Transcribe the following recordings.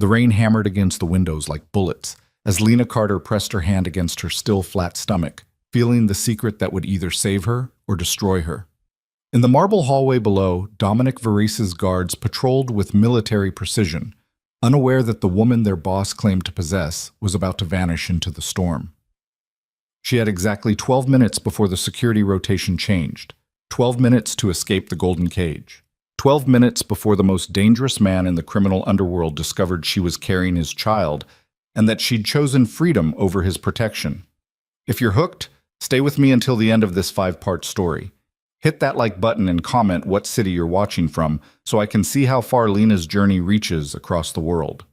The rain hammered against the windows like bullets as Lena Carter pressed her hand against her still flat stomach, feeling the secret that would either save her or destroy her. In the marble hallway below, Dominic Verice's guards patrolled with military precision, unaware that the woman their boss claimed to possess was about to vanish into the storm. She had exactly 12 minutes before the security rotation changed, 12 minutes to escape the golden cage, 12 minutes before the most dangerous man in the criminal underworld discovered she was carrying his child and that she'd chosen freedom over his protection. If you're hooked, stay with me until the end of this 5-part story. Hit that like button and comment what city you're watching from so I can see how far Lena's journey reaches across the world.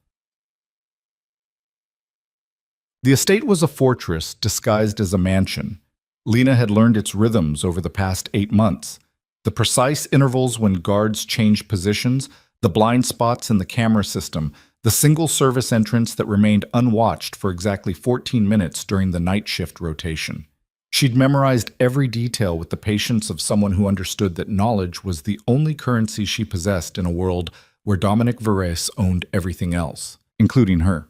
The estate was a fortress disguised as a mansion. Lena had learned its rhythms over the past 8 months. The precise intervals when guards changed positions, the blind spots in the camera system, the single service entrance that remained unwatched for exactly 14 minutes during the night shift rotation. She'd memorized every detail with the patience of someone who understood that knowledge was the only currency she possessed in a world where Dominic Verice owned everything else, including her.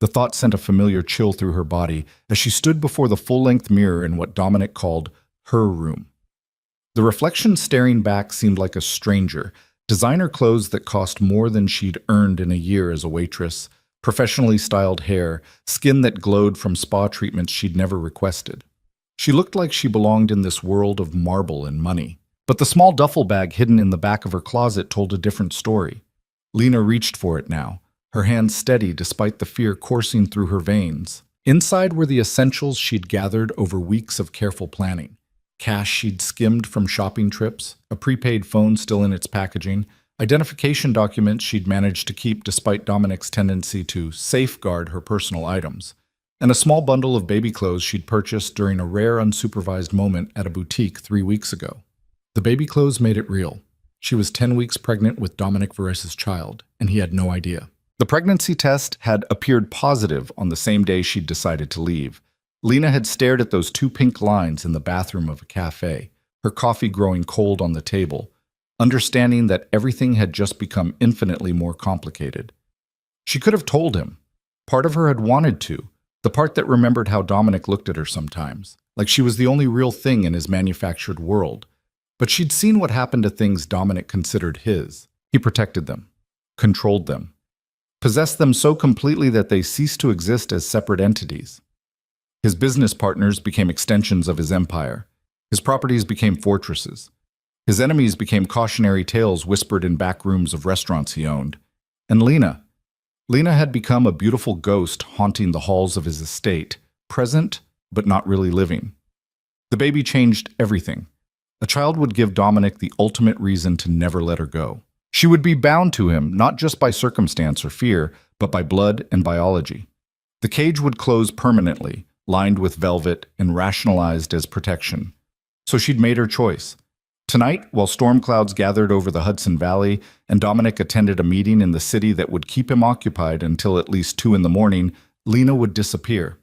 The thought sent a familiar chill through her body as she stood before the full-length mirror in what Dominic called her room. The reflection staring back seemed like a stranger, designer clothes that cost more than she'd earned in a year as a waitress, professionally styled hair, skin that glowed from spa treatments she'd never requested. She looked like she belonged in this world of marble and money. But the small duffel bag hidden in the back of her closet told a different story. Lena reached for it now, her hand steady despite the fear coursing through her veins. Inside were the essentials she'd gathered over weeks of careful planning. Cash she'd skimmed from shopping trips, a prepaid phone still in its packaging, identification documents she'd managed to keep despite Dominic's tendency to safeguard her personal items, and a small bundle of baby clothes she'd purchased during a rare unsupervised moment at a boutique 3 weeks ago. The baby clothes made it real. She was 10 weeks pregnant with Dominic Verice's child, and he had no idea. The pregnancy test had appeared positive on the same day she'd decided to leave. Lena had stared at those 2 pink lines in the bathroom of a cafe, her coffee growing cold on the table, understanding that everything had just become infinitely more complicated. She could have told him. Part of her had wanted to, the part that remembered how Dominic looked at her sometimes, like she was the only real thing in his manufactured world. But she'd seen what happened to things Dominic considered his. He protected them, controlled them, possessed them so completely that they ceased to exist as separate entities. His business partners became extensions of his empire. His properties became fortresses. His enemies became cautionary tales whispered in back rooms of restaurants he owned. And Lena had become a beautiful ghost haunting the halls of his estate, present but not really living. The baby changed everything. A child would give Dominic the ultimate reason to never let her go. She would be bound to him, not just by circumstance or fear, but by blood and biology. The cage would close permanently, lined with velvet and rationalized as protection. So she'd made her choice. Tonight, while storm clouds gathered over the Hudson Valley and Dominic attended a meeting in the city that would keep him occupied until at least 2 in the morning, Lena would disappear.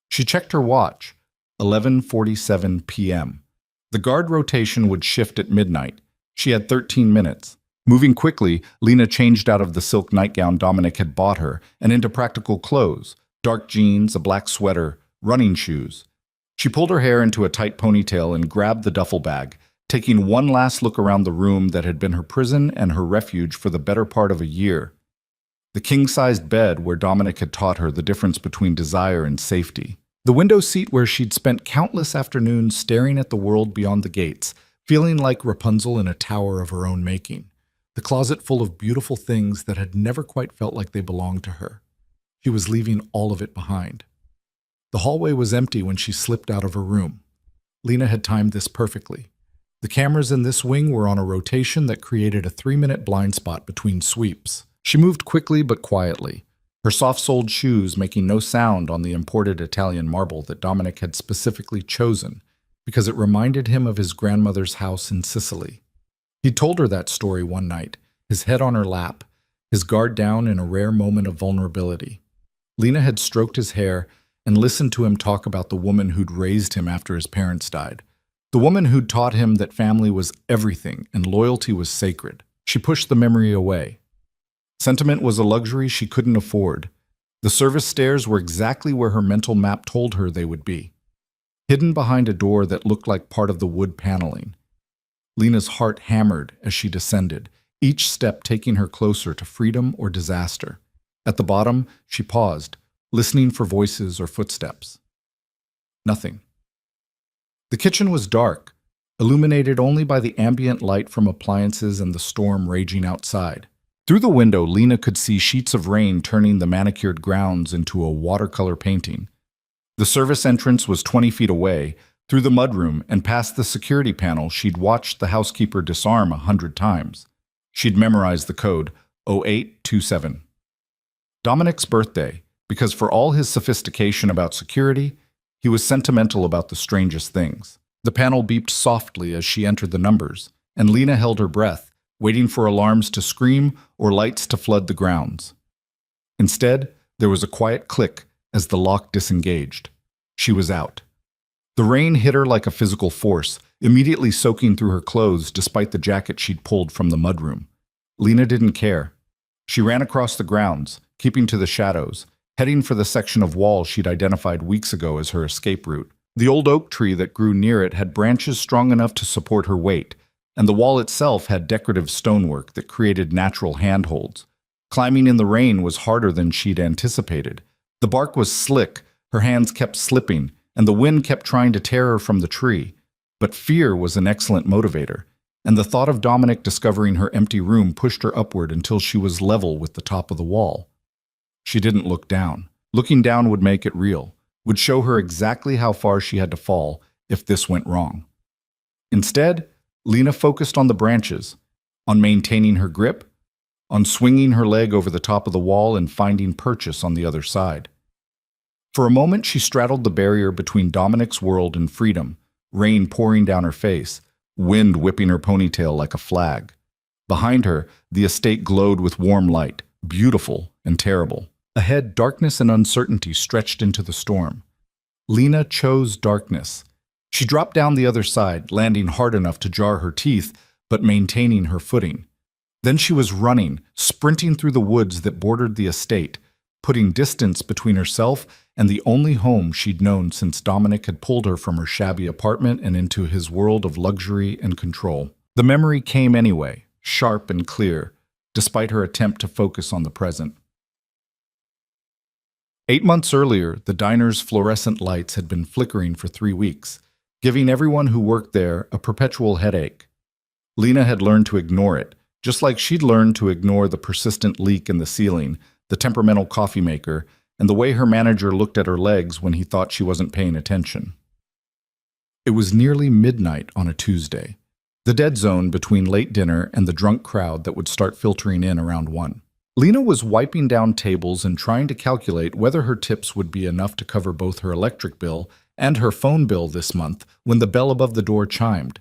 She checked her watch, 11:47 p.m. The guard rotation would shift at midnight. She had 13 minutes. Moving quickly, Lena changed out of the silk nightgown Dominic had bought her and into practical clothes, dark jeans, a black sweater, running shoes. She pulled her hair into a tight ponytail and grabbed the duffel bag, taking one last look around the room that had been her prison and her refuge for the better part of a year. The king-sized bed where Dominic had taught her the difference between desire and safety. The window seat where she'd spent countless afternoons staring at the world beyond the gates, feeling like Rapunzel in a tower of her own making. The closet full of beautiful things that had never quite felt like they belonged to her. She was leaving all of it behind. The hallway was empty when she slipped out of her room. Lena had timed this perfectly. The cameras in this wing were on a rotation that created a 3-minute blind spot between sweeps. She moved quickly but quietly, her soft-soled shoes making no sound on the imported Italian marble that Dominic had specifically chosen because it reminded him of his grandmother's house in Sicily. He told her that story one night, his head on her lap, his guard down in a rare moment of vulnerability. Lena had stroked his hair and listened to him talk about the woman who'd raised him after his parents died. The woman who'd taught him that family was everything and loyalty was sacred. She pushed the memory away. Sentiment was a luxury she couldn't afford. The service stairs were exactly where her mental map told her they would be, hidden behind a door that looked like part of the wood paneling. Lena's heart hammered as she descended, each step taking her closer to freedom or disaster. At the bottom, she paused, listening for voices or footsteps. Nothing. The kitchen was dark, illuminated only by the ambient light from appliances and the storm raging outside. Through the window, Lena could see sheets of rain turning the manicured grounds into a watercolor painting. The service entrance was 20 feet away. Through the mudroom and past the security panel, she'd watched the housekeeper disarm 100 times. She'd memorized the code 0827. Dominic's birthday, because for all his sophistication about security, he was sentimental about the strangest things. The panel beeped softly as she entered the numbers, and Lena held her breath, waiting for alarms to scream or lights to flood the grounds. Instead, there was a quiet click as the lock disengaged. She was out. The rain hit her like a physical force, immediately soaking through her clothes despite the jacket she'd pulled from the mudroom. Lena didn't care. She ran across the grounds, keeping to the shadows, heading for the section of wall she'd identified weeks ago as her escape route. The old oak tree that grew near it had branches strong enough to support her weight, and the wall itself had decorative stonework that created natural handholds. Climbing in the rain was harder than she'd anticipated. The bark was slick, her hands kept slipping, and the wind kept trying to tear her from the tree. But fear was an excellent motivator, and the thought of Dominic discovering her empty room pushed her upward until she was level with the top of the wall. She didn't look down. Looking down would make it real, would show her exactly how far she had to fall if this went wrong. Instead, Lena focused on the branches, on maintaining her grip, on swinging her leg over the top of the wall and finding purchase on the other side. For a moment, she straddled the barrier between Dominic's world and freedom, rain pouring down her face, wind whipping her ponytail like a flag. Behind her, the estate glowed with warm light, beautiful and terrible. Ahead, darkness and uncertainty stretched into the storm. Lena chose darkness. She dropped down the other side, landing hard enough to jar her teeth, but maintaining her footing. Then she was running, sprinting through the woods that bordered the estate, putting distance between herself and the only home she'd known since Dominic had pulled her from her shabby apartment and into his world of luxury and control. The memory came anyway, sharp and clear, despite her attempt to focus on the present. 8 months earlier, the diner's fluorescent lights had been flickering for 3 weeks, giving everyone who worked there a perpetual headache. Lena had learned to ignore it, just like she'd learned to ignore the persistent leak in the ceiling, the temperamental coffee maker, and the way her manager looked at her legs when he thought she wasn't paying attention. It was nearly midnight on a Tuesday, the dead zone between late dinner and the drunk crowd that would start filtering in around 1. Lena was wiping down tables and trying to calculate whether her tips would be enough to cover both her electric bill and her phone bill this month when the bell above the door chimed.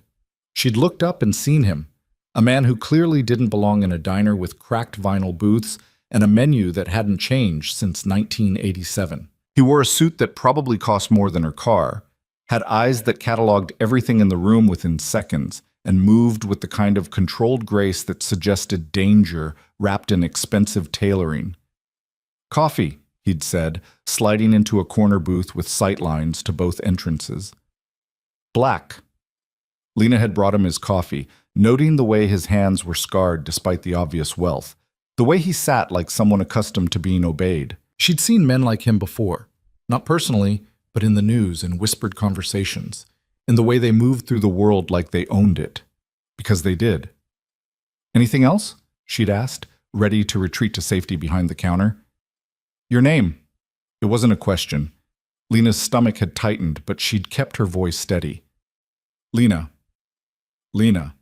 She'd looked up and seen him, a man who clearly didn't belong in a diner with cracked vinyl booths and a menu that hadn't changed since 1987. He wore a suit that probably cost more than her car, had eyes that cataloged everything in the room within seconds, and moved with the kind of controlled grace that suggested danger wrapped in expensive tailoring. "Coffee," he'd said, sliding into a corner booth with sight lines to both entrances. "Black." Lena had brought him his coffee, noting the way his hands were scarred despite the obvious wealth, the way he sat like someone accustomed to being obeyed. She'd seen men like him before, not personally, but in the news and whispered conversations, in the way they moved through the world like they owned it, because they did. "Anything else?" she'd asked, ready to retreat to safety behind the counter. "Your name." It wasn't a question. Lena's stomach had tightened, but she'd kept her voice steady. "Lena." "Lena."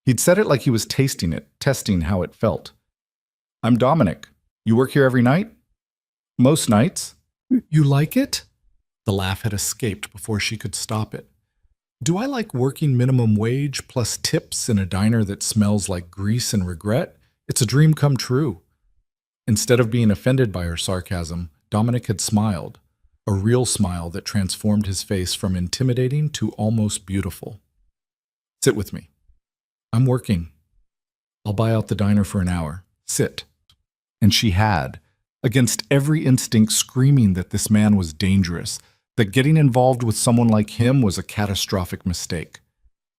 He'd said it like he was tasting it, testing how it felt. "I'm Dominic. You work here every night?" "Most nights." "You like it?" The laugh had escaped before she could stop it. "Do I like working minimum wage plus tips in a diner that smells like grease and regret? It's a dream come true." Instead of being offended by her sarcasm, Dominic had smiled, a real smile that transformed his face from intimidating to almost beautiful. "Sit with me." "I'm working. I'll buy out the diner for an hour. Sit." And she had, against every instinct screaming that this man was dangerous, that getting involved with someone like him was a catastrophic mistake.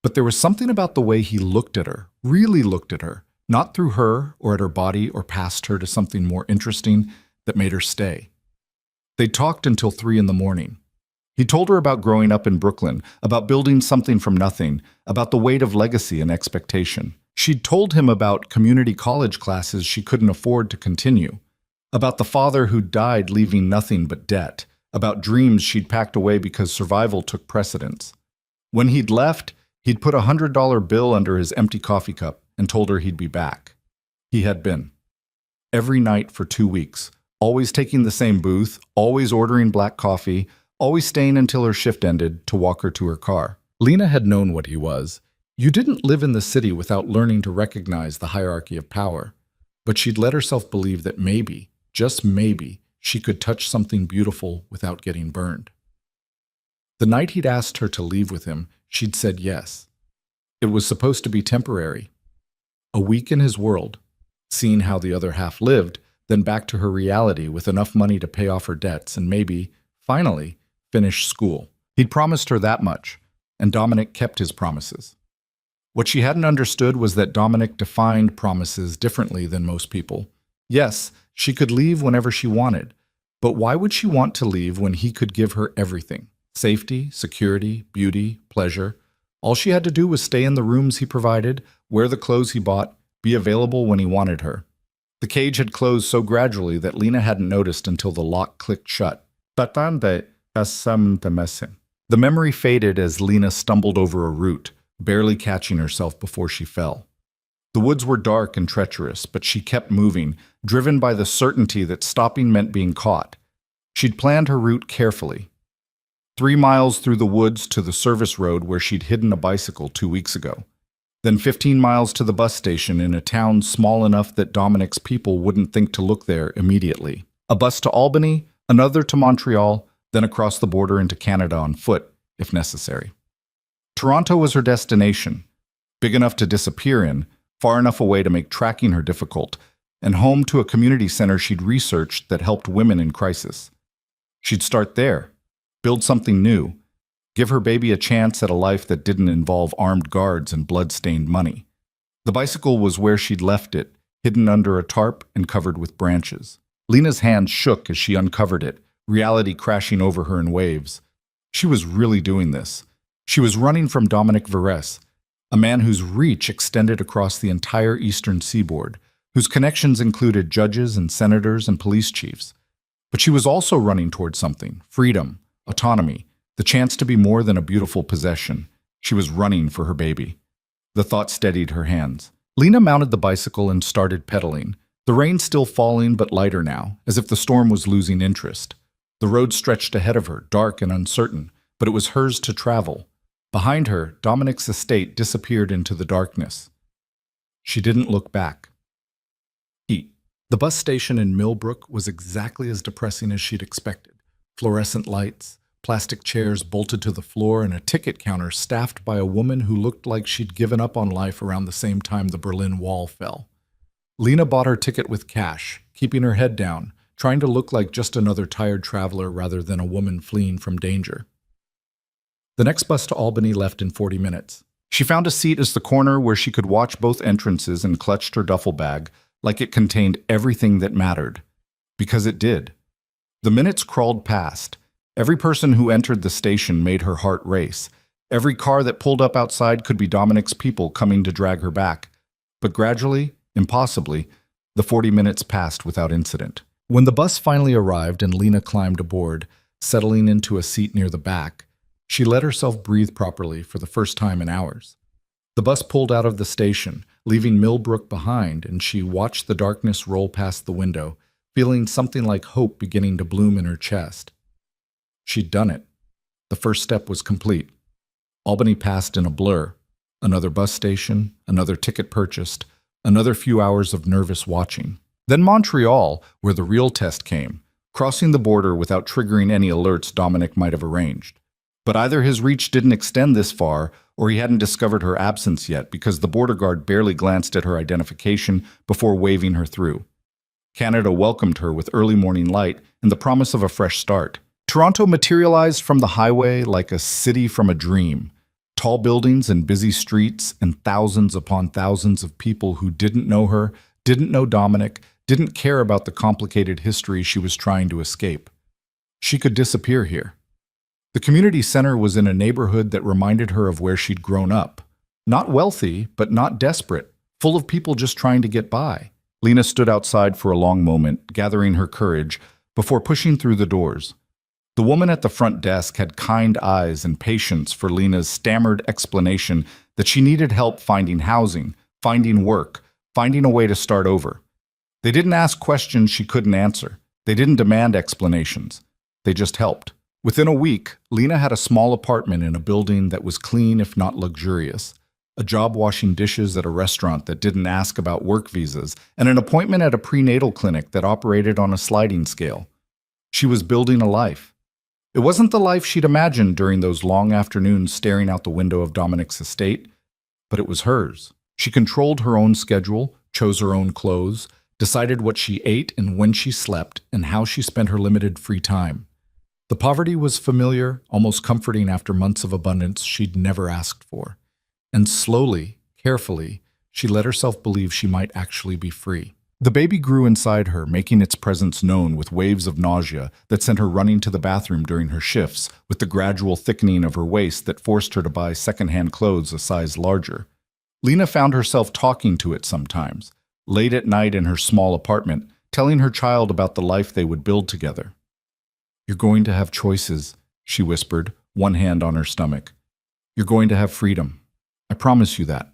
But there was something about the way he looked at her, really looked at her, not through her or at her body or past her to something more interesting that made her stay. They talked until 3 a.m. He told her about growing up in Brooklyn, about building something from nothing, about the weight of legacy and expectation. She'd told him about community college classes she couldn't afford to continue, about the father who died leaving nothing but debt, about dreams she'd packed away because survival took precedence. When he'd left, he'd put a $100 bill under his empty coffee cup and told her he'd be back. He had been. Every night for 2 weeks, always taking the same booth, always ordering black coffee, always staying until her shift ended to walk her to her car. Lena had known what he was. You didn't live in the city without learning to recognize the hierarchy of power. But she'd let herself believe that maybe, just maybe, she could touch something beautiful without getting burned. The night he'd asked her to leave with him, she'd said yes. It was supposed to be temporary. A week in his world, seeing how the other half lived, then back to her reality with enough money to pay off her debts and maybe, finally, finish school. He'd promised her that much, and Dominic kept his promises. What she hadn't understood was that Dominic defined promises differently than most people. Yes, she could leave whenever she wanted, but why would she want to leave when he could give her everything? Safety, security, beauty, pleasure. All she had to do was stay in the rooms he provided, wear the clothes he bought, be available when he wanted her. The cage had closed so gradually that Lena hadn't noticed until the lock clicked shut. The memory faded as Lena stumbled over a root, barely catching herself before she fell. The woods were dark and treacherous, but she kept moving, driven by the certainty that stopping meant being caught. She'd planned her route carefully. 3 miles through the woods to the service road where she'd hidden a bicycle 2 weeks ago. Then 15 miles to the bus station in a town small enough that Dominic's people wouldn't think to look there immediately. A bus to Albany, another to Montreal, then across the border into Canada on foot, if necessary. Toronto was her destination, big enough to disappear in, far enough away to make tracking her difficult, and home to a community center she'd researched that helped women in crisis. She'd start there, build something new, give her baby a chance at a life that didn't involve armed guards and blood-stained money. The bicycle was where she'd left it, hidden under a tarp and covered with branches. Lena's hands shook as she uncovered it, reality crashing over her in waves. She was really doing this. She was running from Dominic Verres, a man whose reach extended across the entire eastern seaboard, whose connections included judges and senators and police chiefs. But she was also running towards something: freedom, autonomy, the chance to be more than a beautiful possession. She was running for her baby. The thought steadied her hands. Lena mounted the bicycle and started pedaling, the rain still falling but lighter now, as if the storm was losing interest. The road stretched ahead of her, dark and uncertain, but it was hers to travel. Behind her, Dominic's estate disappeared into the darkness. She didn't look back. Heat. The bus station in Millbrook was exactly as depressing as she'd expected. Fluorescent lights, plastic chairs bolted to the floor, and a ticket counter staffed by a woman who looked like she'd given up on life around the same time the Berlin Wall fell. Lena bought her ticket with cash, keeping her head down, trying to look like just another tired traveler rather than a woman fleeing from danger. The next bus to Albany left in 40 minutes. She found a seat as the corner where she could watch both entrances and clutched her duffel bag like it contained everything that mattered. Because it did. The minutes crawled past. Every person who entered the station made her heart race. Every car that pulled up outside could be Dominic's people coming to drag her back. But gradually, impossibly, the 40 minutes passed without incident. When the bus finally arrived and Lena climbed aboard, settling into a seat near the back, she let herself breathe properly for the first time in hours. The bus pulled out of the station, leaving Millbrook behind, and she watched the darkness roll past the window, feeling something like hope beginning to bloom in her chest. She'd done it. The first step was complete. Albany passed in a blur. Another bus station, another ticket purchased, another few hours of nervous watching. Then Montreal, where the real test came, crossing the border without triggering any alerts Dominic might have arranged. But either his reach didn't extend this far, or he hadn't discovered her absence yet because the border guard barely glanced at her identification before waving her through. Canada welcomed her with early morning light and the promise of a fresh start. Toronto materialized from the highway like a city from a dream. Tall buildings and busy streets and thousands upon thousands of people who didn't know her, didn't know Dominic, didn't care about the complicated history she was trying to escape. She could disappear here. The community center was in a neighborhood that reminded her of where she'd grown up. Not wealthy, but not desperate, full of people just trying to get by. Lena stood outside for a long moment, gathering her courage, before pushing through the doors. The woman at the front desk had kind eyes and patience for Lena's stammered explanation that she needed help finding housing, finding work, finding a way to start over. They didn't ask questions she couldn't answer. They didn't demand explanations. They just helped. Within a week, Lena had a small apartment in a building that was clean if not luxurious, a job washing dishes at a restaurant that didn't ask about work visas, and an appointment at a prenatal clinic that operated on a sliding scale. She was building a life. It wasn't the life she'd imagined during those long afternoons staring out the window of Dominic's estate, but it was hers. She controlled her own schedule, chose her own clothes, decided what she ate and when she slept, and how she spent her limited free time. The poverty was familiar, almost comforting after months of abundance she'd never asked for. And slowly, carefully, she let herself believe she might actually be free. The baby grew inside her, making its presence known with waves of nausea that sent her running to the bathroom during her shifts, with the gradual thickening of her waist that forced her to buy secondhand clothes a size larger. Lena found herself talking to it sometimes, late at night in her small apartment, telling her child about the life they would build together. "You're going to have choices," she whispered, one hand on her stomach. "You're going to have freedom. I promise you that."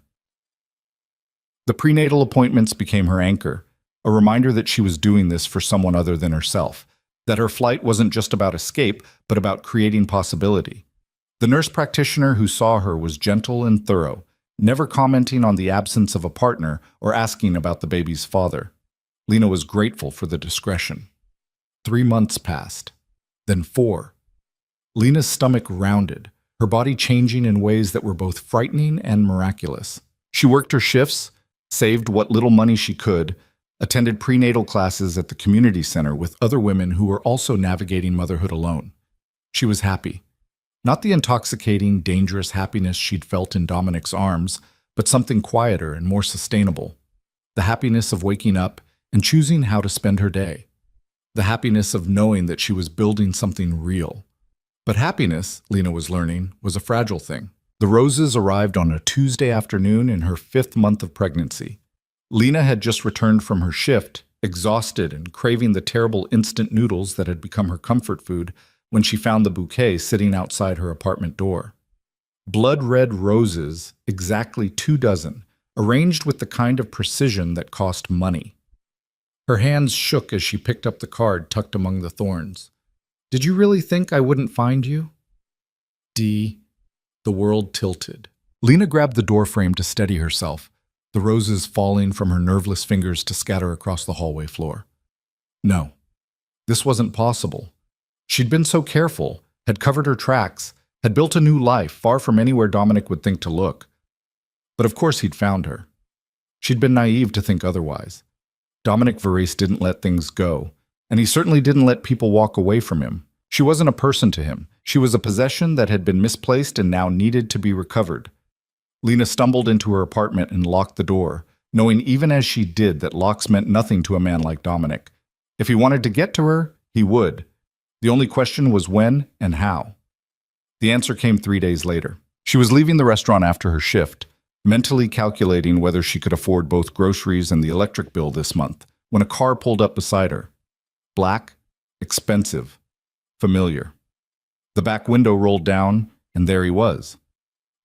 The prenatal appointments became her anchor, a reminder that she was doing this for someone other than herself, that her flight wasn't just about escape, but about creating possibility. The nurse practitioner who saw her was gentle and thorough, never commenting on the absence of a partner or asking about the baby's father. Lena was grateful for the discretion. 3 months passed, then 4. Lena's stomach rounded, her body changing in ways that were both frightening and miraculous. She worked her shifts, saved what little money she could, attended prenatal classes at the community center with other women who were also navigating motherhood alone. She was happy. Not the intoxicating, dangerous happiness she'd felt in Dominic's arms, but something quieter and more sustainable. The happiness of waking up and choosing how to spend her day. The happiness of knowing that she was building something real. But happiness, Lena was learning, was a fragile thing. The roses arrived on a Tuesday afternoon in her 5th month of pregnancy. Lena had just returned from her shift, exhausted and craving the terrible instant noodles that had become her comfort food, when she found the bouquet sitting outside her apartment door. Blood-red roses, exactly 2 dozen, arranged with the kind of precision that cost money. Her hands shook as she picked up the card tucked among the thorns. "Did you really think I wouldn't find you?" D. The world tilted. Lena grabbed the doorframe to steady herself, the roses falling from her nerveless fingers to scatter across the hallway floor. No, this wasn't possible. She'd been so careful, had covered her tracks, had built a new life far from anywhere Dominic would think to look. But of course he'd found her. She'd been naive to think otherwise. Dominic Varese didn't let things go, and he certainly didn't let people walk away from him. She wasn't a person to him. She was a possession that had been misplaced and now needed to be recovered. Lena stumbled into her apartment and locked the door, knowing even as she did that locks meant nothing to a man like Dominic. If he wanted to get to her, he would. The only question was when and how. The answer came 3 days later. She was leaving the restaurant after her shift, mentally calculating whether she could afford both groceries and the electric bill this month, when a car pulled up beside her. Black, expensive, familiar. The back window rolled down, and there he was.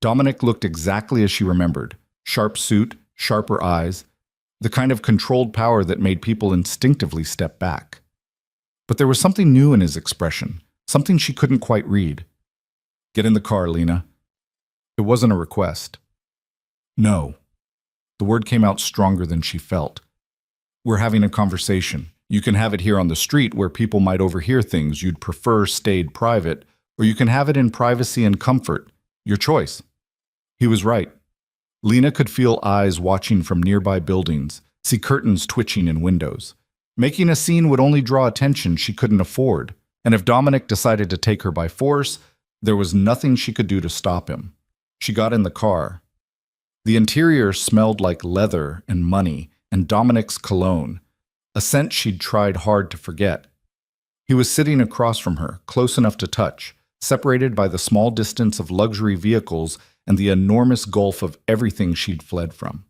Dominic looked exactly as she remembered. Sharp suit, sharper eyes, the kind of controlled power that made people instinctively step back. But there was something new in his expression, something she couldn't quite read. "Get in the car, Lena." It wasn't a request. No. The word came out stronger than she felt. "We're having a conversation. You can have it here on the street where people might overhear things you'd prefer stayed private, or you can have it in privacy and comfort. Your choice." He was right. Lena could feel eyes watching from nearby buildings, see curtains twitching in windows. Making a scene would only draw attention she couldn't afford, and if Dominic decided to take her by force, there was nothing she could do to stop him. She got in the car. The interior smelled like leather and money and Dominic's cologne, a scent she'd tried hard to forget. He was sitting across from her, close enough to touch, separated by the small distance of luxury vehicles and the enormous gulf of everything she'd fled from.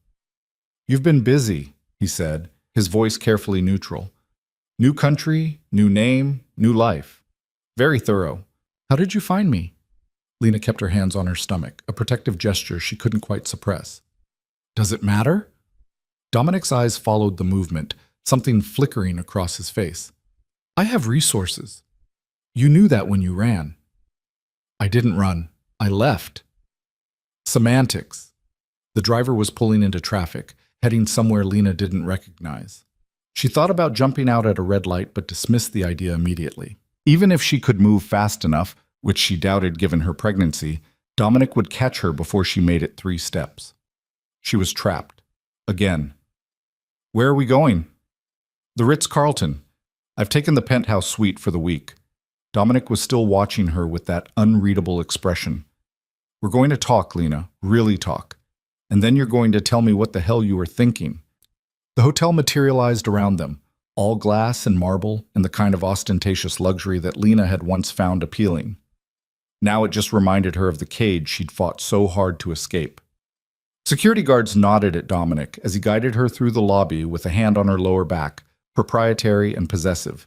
"You've been busy," he said, his voice carefully neutral. "New country, new name, new life. Very thorough. How did you find me?" Lena kept her hands on her stomach, a protective gesture she couldn't quite suppress. "Does it matter?" Dominic's eyes followed the movement, something flickering across his face. "I have resources. You knew that when you ran." "I didn't run. I left." Semantics. The driver was pulling into traffic, heading somewhere Lena didn't recognize. She thought about jumping out at a red light but dismissed the idea immediately. Even if she could move fast enough, which she doubted given her pregnancy, Dominic would catch her before she made it 3 steps. She was trapped. Again. "Where are we going?" "The Ritz-Carlton. I've taken the penthouse suite for the week." Dominic was still watching her with that unreadable expression. "We're going to talk, Lena, really talk. And then you're going to tell me what the hell you were thinking." The hotel materialized around them, all glass and marble and the kind of ostentatious luxury that Lena had once found appealing. Now it just reminded her of the cage she'd fought so hard to escape. Security guards nodded at Dominic as he guided her through the lobby with a hand on her lower back, proprietary and possessive.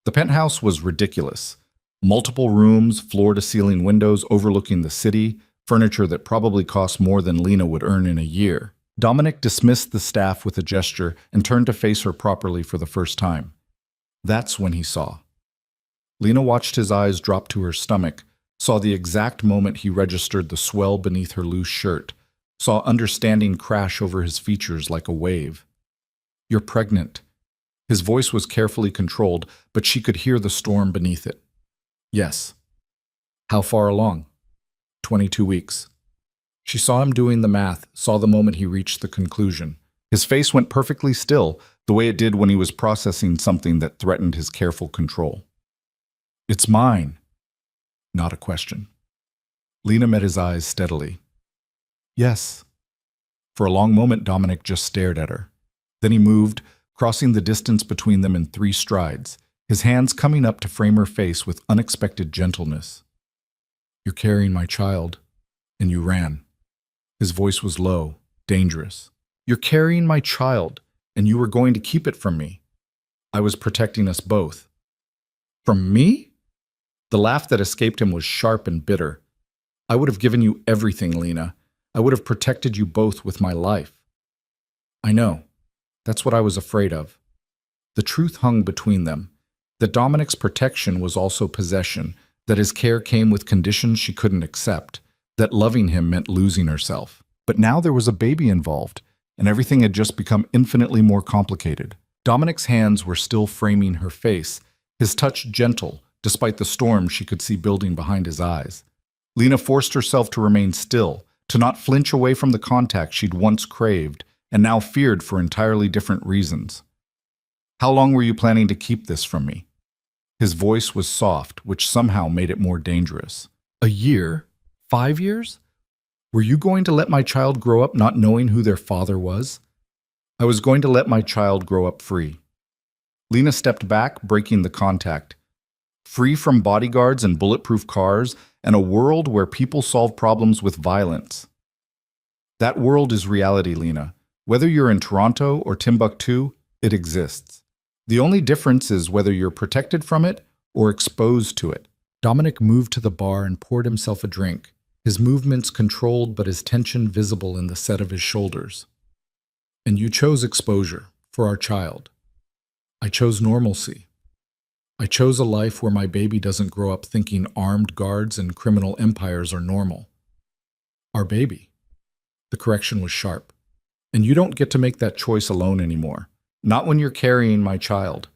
The penthouse was ridiculous. Multiple rooms, floor-to-ceiling windows overlooking the city, furniture that probably cost more than Lena would earn in a year. Dominic dismissed the staff with a gesture and turned to face her properly for the first time. That's when he saw. Lena watched his eyes drop to her stomach, saw the exact moment he registered the swell beneath her loose shirt, saw understanding crash over his features like a wave. "You're pregnant." His voice was carefully controlled, but she could hear the storm beneath it. "Yes." "How far along?" 22 weeks. She saw him doing the math, saw the moment he reached the conclusion. His face went perfectly still, the way it did when he was processing something that threatened his careful control. "It's mine." Not a question. Lena met his eyes steadily. "Yes." For a long moment, Dominic just stared at her. Then he moved, crossing the distance between them in 3 strides, his hands coming up to frame her face with unexpected gentleness. "You're carrying my child." And you ran. His voice was low, dangerous. "You're carrying my child, and you were going to keep it from me. I was protecting us both." "From me?" The laugh that escaped him was sharp and bitter. "I would have given you everything, Lena. I would have protected you both with my life." "I know. That's what I was afraid of." The truth hung between them, that Dominic's protection was also possession, that his care came with conditions she couldn't accept, that loving him meant losing herself. But now there was a baby involved, and everything had just become infinitely more complicated. Dominic's hands were still framing her face, his touch gentle, despite the storm she could see building behind his eyes. Lena forced herself to remain still, to not flinch away from the contact she'd once craved, and now feared for entirely different reasons. "How long were you planning to keep this from me?" His voice was soft, which somehow made it more dangerous. "A year? 5 years? Were you going to let my child grow up not knowing who their father was?" "I was going to let my child grow up free." Lena stepped back, breaking the contact. Free from bodyguards and bulletproof cars, and a world where people solve problems with violence. That world is reality, Lena. Whether you're in Toronto or Timbuktu, it exists. The only difference is whether you're protected from it or exposed to it. Dominic moved to the bar and poured himself a drink, his movements controlled but his tension visible in the set of his shoulders. "And you chose exposure for our child. I chose normalcy. I chose a life where my baby doesn't grow up thinking armed guards and criminal empires are normal. Our baby." The correction was sharp. "And you don't get to make that choice alone anymore. Not when you're carrying my child."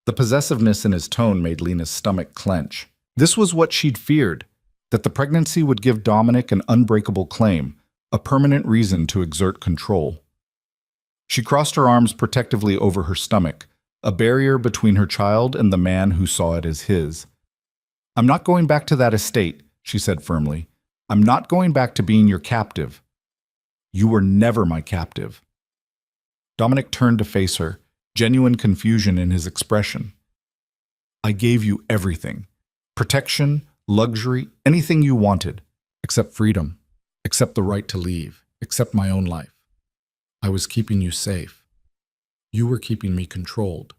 The possessiveness in his tone made Lena's stomach clench. This was what she'd feared, that the pregnancy would give Dominic an unbreakable claim, a permanent reason to exert control. She crossed her arms protectively over her stomach, a barrier between her child and the man who saw it as his. "I'm not going back to that estate," she said firmly. "I'm not going back to being your captive. You were never my captive." Dominic turned to face her, genuine confusion in his expression. "I gave you everything. Protection, luxury, anything you wanted, except freedom, except the right to leave, except my own life. I was keeping you safe. You were keeping me controlled."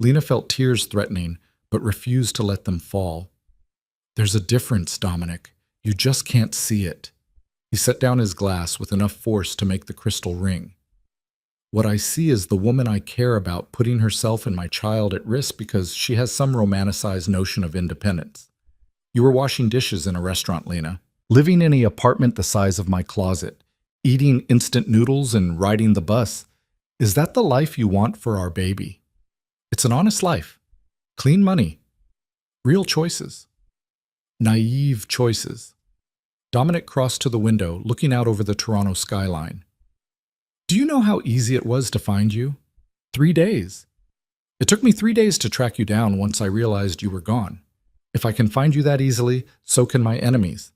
Lena felt tears threatening, but refused to let them fall. "There's a difference, Dominic. You just can't see it." He set down his glass with enough force to make the crystal ring. "What I see is the woman I care about putting herself and my child at risk because she has some romanticized notion of independence. You were washing dishes in a restaurant, Lena, living in an apartment the size of my closet, eating instant noodles and riding the bus. Is that the life you want for our baby? It's an honest life. Clean money. Real choices. Naive choices." Dominic crossed to the window, looking out over the Toronto skyline. "Do you know how easy it was to find you? 3 days. It took me 3 days to track you down once I realized you were gone. If I can find you that easily, so can my enemies."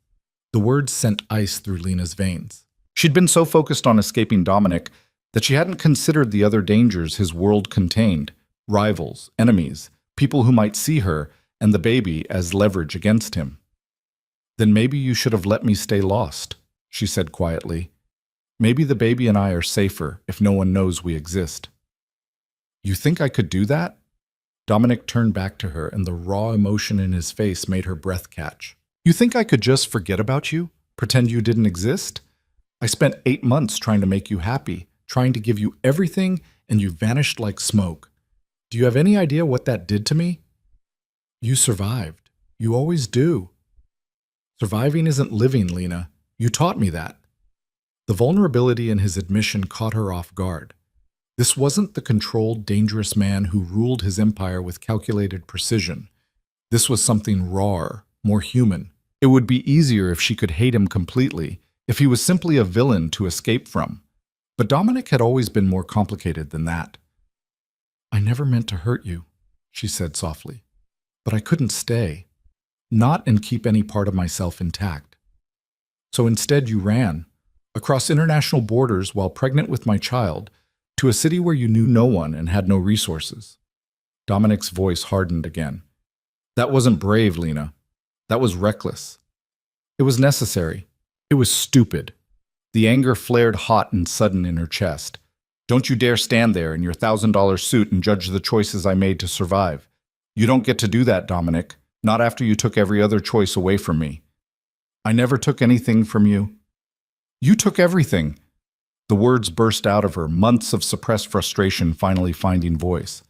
The words sent ice through Lena's veins. She'd been so focused on escaping Dominic that she hadn't considered the other dangers his world contained: rivals, enemies, people who might see her and the baby as leverage against him. "Then maybe you should have let me stay lost," she said quietly. "Maybe the baby and I are safer if no one knows we exist." "You think I could do that?" Dominic turned back to her, and the raw emotion in his face made her breath catch. "You think I could just forget about you? Pretend you didn't exist? I spent 8 months trying to make you happy, trying to give you everything, and you vanished like smoke. Do you have any idea what that did to me? You survived. You always do. Surviving isn't living, Lena. You taught me that." The vulnerability in his admission caught her off guard. This wasn't the controlled, dangerous man who ruled his empire with calculated precision. This was something rawer, more human. It would be easier if she could hate him completely, if he was simply a villain to escape from. But Dominic had always been more complicated than that. "I never meant to hurt you," she said softly. "But I couldn't stay. Not and keep any part of myself intact. So instead you ran, across international borders while pregnant with my child, to a city where you knew no one and had no resources." Dominic's voice hardened again. "That wasn't brave, Lena. That was reckless. It was necessary. It was stupid." The anger flared hot and sudden in her chest. "Don't you dare stand there in your $1,000 suit and judge the choices I made to survive. You don't get to do that, Dominic. Not after you took every other choice away from me." "I never took anything from you." "You took everything." The words burst out of her, months of suppressed frustration finally finding voice.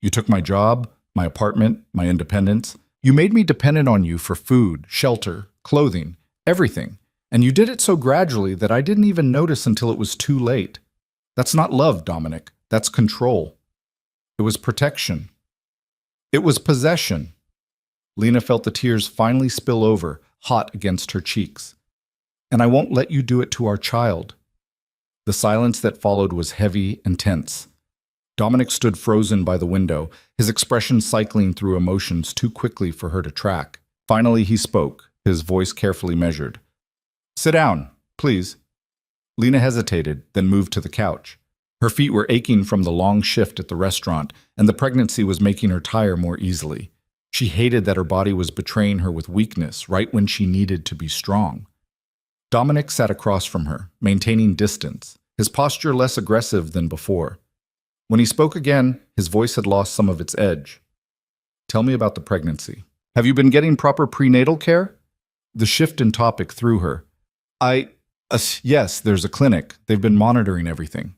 "You took my job, my apartment, my independence. You made me dependent on you for food, shelter, clothing, everything. And you did it so gradually that I didn't even notice until it was too late. That's not love, Dominic. That's control. It was protection. It was possession." Lena felt the tears finally spill over, hot against her cheeks. "And I won't let you do it to our child." The silence that followed was heavy and tense. Dominic stood frozen by the window, his expression cycling through emotions too quickly for her to track. Finally he spoke, his voice carefully measured. "Sit down, please." Lena hesitated, then moved to the couch. Her feet were aching from the long shift at the restaurant, and the pregnancy was making her tire more easily. She hated that her body was betraying her with weakness right when she needed to be strong. Dominic sat across from her, maintaining distance, his posture less aggressive than before. When he spoke again, his voice had lost some of its edge. "Tell me about the pregnancy. Have you been getting proper prenatal care?" The shift in topic threw her. Yes, there's a clinic. They've been monitoring everything."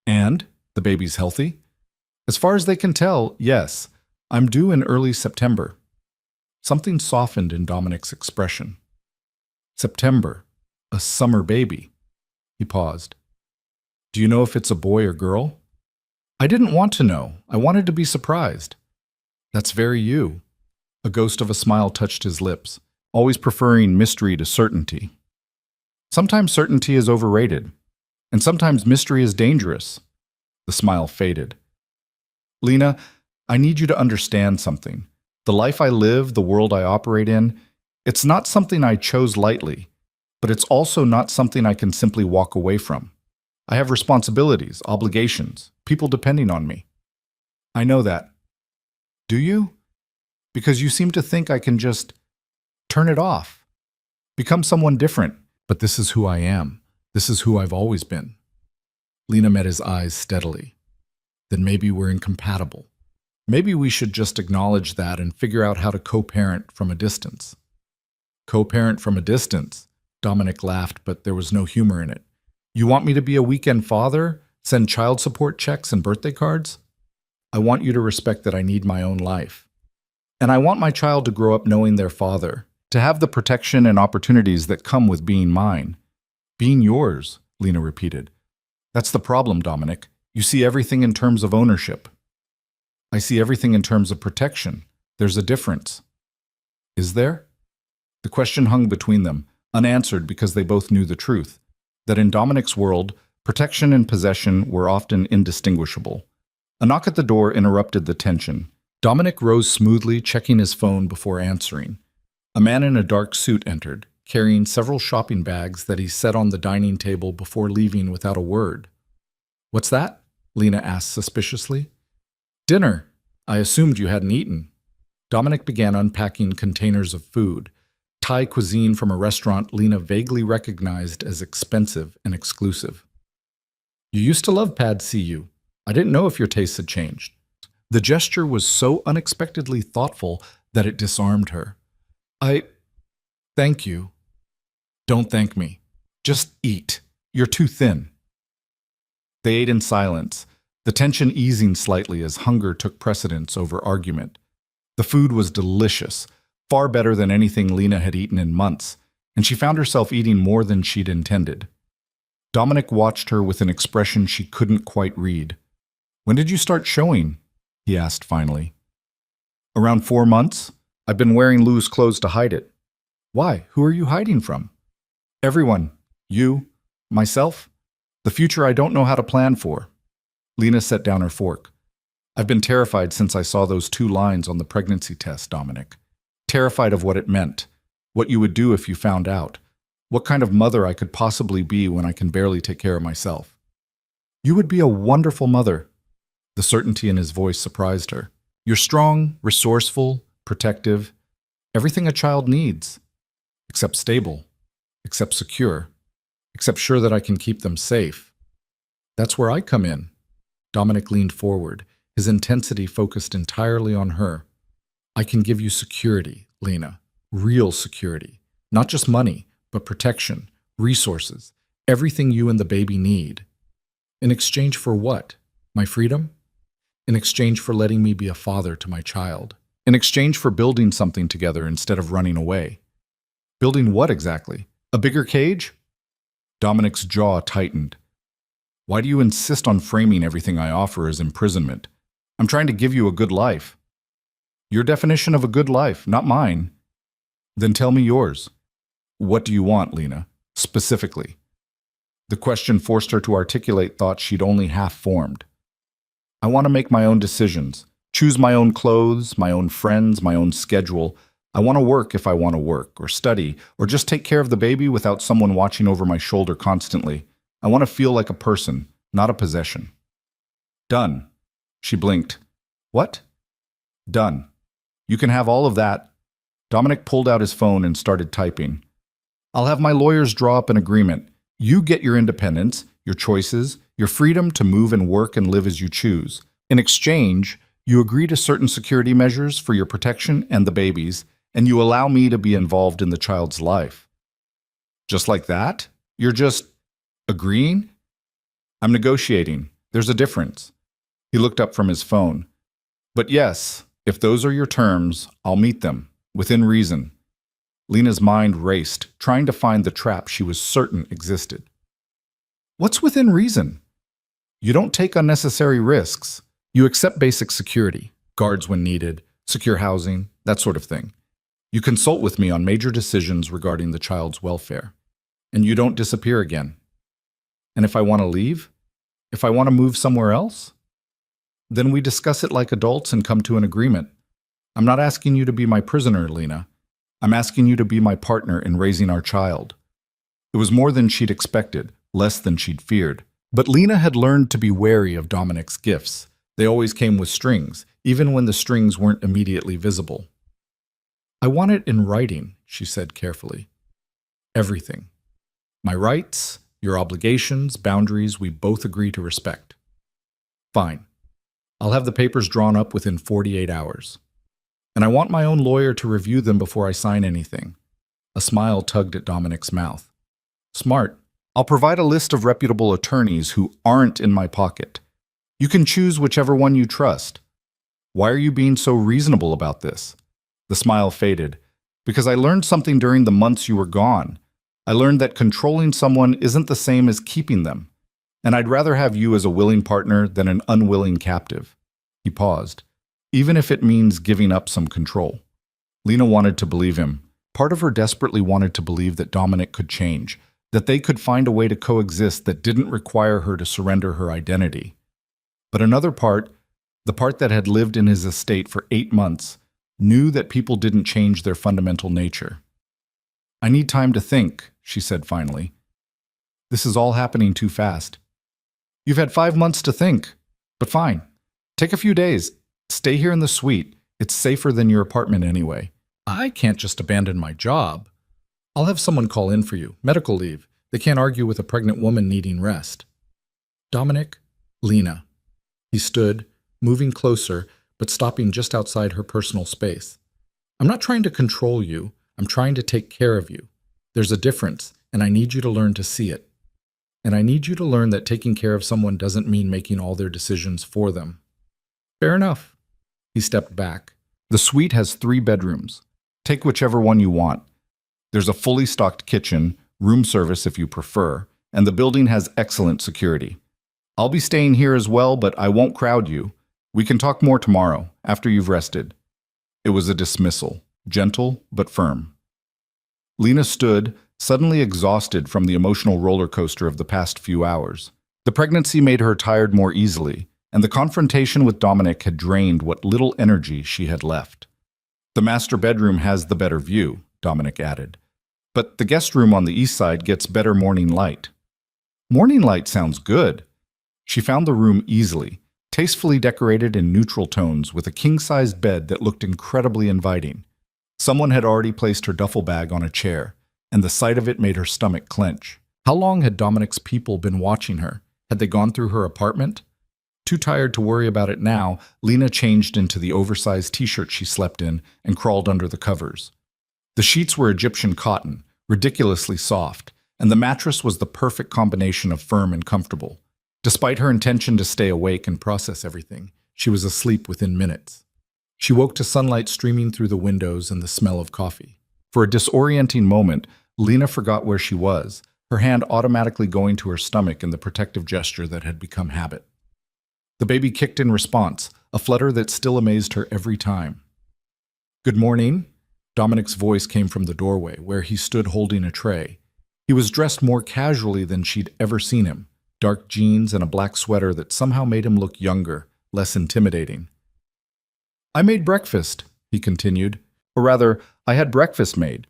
"And? The baby's healthy?" "As far as they can tell, yes. I'm due in early September." Something softened in Dominic's expression. "September. A summer baby." He paused. "Do you know if it's a boy or girl?" "I didn't want to know. I wanted to be surprised." "That's very you." A ghost of a smile touched his lips, always preferring mystery to certainty. "Sometimes certainty is overrated, and sometimes mystery is dangerous." The smile faded. Lena, I need you to understand something. The life I live, the world I operate in, it's not something I chose lightly, but it's also not something I can simply walk away from. I have responsibilities, obligations, people depending on me. I know that. Do you? Because you seem to think I can just turn it off, become someone different. But this is who I am. This is who I've always been. Lena met his eyes steadily. Then maybe we're incompatible. Maybe we should just acknowledge that and figure out how to co-parent from a distance. Co-parent from a distance? Dominic laughed, but there was no humor in it. You want me to be a weekend father? Send child support checks and birthday cards? I want you to respect that I need my own life. And I want my child to grow up knowing their father, to have the protection and opportunities that come with being mine. Being yours, Lena repeated. That's the problem, Dominic. You see everything in terms of ownership. I see everything in terms of protection. There's a difference. Is there? The question hung between them, unanswered because they both knew the truth, that in Dominic's world, protection and possession were often indistinguishable. A knock at the door interrupted the tension. Dominic rose smoothly, checking his phone before answering. A man in a dark suit entered, carrying several shopping bags that he set on the dining table before leaving without a word. What's that? Lena asked suspiciously. Dinner. I assumed you hadn't eaten. Dominic began unpacking containers of food, Thai cuisine from a restaurant Lena vaguely recognized as expensive and exclusive. You used to love Pad See You. I didn't know if your tastes had changed. The gesture was so unexpectedly thoughtful that it disarmed her. Thank you. Don't thank me. Just eat. You're too thin. They ate in silence, the tension easing slightly as hunger took precedence over argument. The food was delicious, far better than anything Lena had eaten in months, and she found herself eating more than she'd intended. Dominic watched her with an expression she couldn't quite read. When did you start showing? He asked finally. Around 4 months. I've been wearing loose clothes to hide it. Why? Who are you hiding from? Everyone. You. Myself. The future I don't know how to plan for. Lena set down her fork. I've been terrified since I saw those 2 lines on the pregnancy test, Dominic. Terrified of what it meant, what you would do if you found out, what kind of mother I could possibly be when I can barely take care of myself. You would be a wonderful mother. The certainty in his voice surprised her. You're strong, resourceful, protective, everything a child needs, except stable, except secure, except sure that I can keep them safe. That's where I come in. Dominic leaned forward, his intensity focused entirely on her. I can give you security, Lena, real security, not just money, but protection, resources, everything you and the baby need. In exchange for what? My freedom? In exchange for letting me be a father to my child. In exchange for building something together instead of running away. Building what exactly? A bigger cage? Dominic's jaw tightened. Why do you insist on framing everything I offer as imprisonment? I'm trying to give you a good life. Your definition of a good life, not mine. Then tell me yours. What do you want, Lena? Specifically. The question forced her to articulate thoughts she'd only half formed. I want to make my own decisions, choose my own clothes, my own friends, my own schedule. I want to work if I want to work, or study, or just take care of the baby without someone watching over my shoulder constantly. I want to feel like a person, not a possession. Done. She blinked. What? Done. You can have all of that. Dominic pulled out his phone and started typing. I'll have my lawyers draw up an agreement. You get your independence, your choices, your freedom to move and work and live as you choose. In exchange, you agree to certain security measures for your protection and the baby's, and you allow me to be involved in the child's life. Just like that? You're just agreeing? I'm negotiating. There's a difference. He looked up from his phone. But yes, if those are your terms, I'll meet them, within reason. Lena's mind raced, trying to find the trap she was certain existed. What's within reason? You don't take unnecessary risks. You accept basic security, guards when needed, secure housing, that sort of thing. You consult with me on major decisions regarding the child's welfare. And you don't disappear again. And if I want to leave? If I want to move somewhere else? Then we discuss it like adults and come to an agreement. I'm not asking you to be my prisoner, Lena. I'm asking you to be my partner in raising our child. It was more than she'd expected, less than she'd feared. But Lena had learned to be wary of Dominic's gifts. They always came with strings, even when the strings weren't immediately visible. I want it in writing, she said carefully. Everything. My rights, your obligations, boundaries we both agree to respect. Fine. I'll have the papers drawn up within 48 hours. And I want my own lawyer to review them before I sign anything. A smile tugged at Dominic's mouth. Smart. I'll provide a list of reputable attorneys who aren't in my pocket. You can choose whichever one you trust. Why are you being so reasonable about this? The smile faded. Because I learned something during the months you were gone. I learned that controlling someone isn't the same as keeping them. And I'd rather have you as a willing partner than an unwilling captive. He paused. Even if it means giving up some control. Lena wanted to believe him. Part of her desperately wanted to believe that Dominic could change, that they could find a way to coexist that didn't require her to surrender her identity. But another part, the part that had lived in his estate for 8 months, knew that people didn't change their fundamental nature. I need time to think, she said finally. This is all happening too fast. You've had 5 months to think, but fine. Take a few days. Stay here in the suite. It's safer than your apartment anyway. I can't just abandon my job. I'll have someone call in for you. Medical leave. They can't argue with a pregnant woman needing rest. Dominic, Lena. He stood, moving closer, but stopping just outside her personal space. I'm not trying to control you. I'm trying to take care of you. There's a difference, and I need you to learn to see it. And I need you to learn that taking care of someone doesn't mean making all their decisions for them. Fair enough. He stepped back. The suite has 3 bedrooms. Take whichever one you want. There's a fully stocked kitchen, room service if you prefer, and the building has excellent security. I'll be staying here as well, but I won't crowd you. We can talk more tomorrow, after you've rested. It was a dismissal, gentle but firm. Lena stood, suddenly exhausted from the emotional roller coaster of the past few hours. The pregnancy made her tired more easily, and the confrontation with Dominic had drained what little energy she had left. The master bedroom has the better view, Dominic added. But the guest room on the east side gets better morning light. Morning light sounds good. She found the room easily, tastefully decorated in neutral tones with a king-sized bed that looked incredibly inviting. Someone had already placed her duffel bag on a chair, and the sight of it made her stomach clench. How long had Dominic's people been watching her? Had they gone through her apartment? Too tired to worry about it now, Lena changed into the oversized t-shirt she slept in and crawled under the covers. The sheets were Egyptian cotton, ridiculously soft, and the mattress was the perfect combination of firm and comfortable. Despite her intention to stay awake and process everything, she was asleep within minutes. She woke to sunlight streaming through the windows and the smell of coffee. For a disorienting moment, Lena forgot where she was, her hand automatically going to her stomach in the protective gesture that had become habit. The baby kicked in response, a flutter that still amazed her every time. Good morning. Dominic's voice came from the doorway, where he stood holding a tray. He was dressed more casually than she'd ever seen him, dark jeans and a black sweater that somehow made him look younger, less intimidating. I made breakfast, he continued. Or rather, I had breakfast made.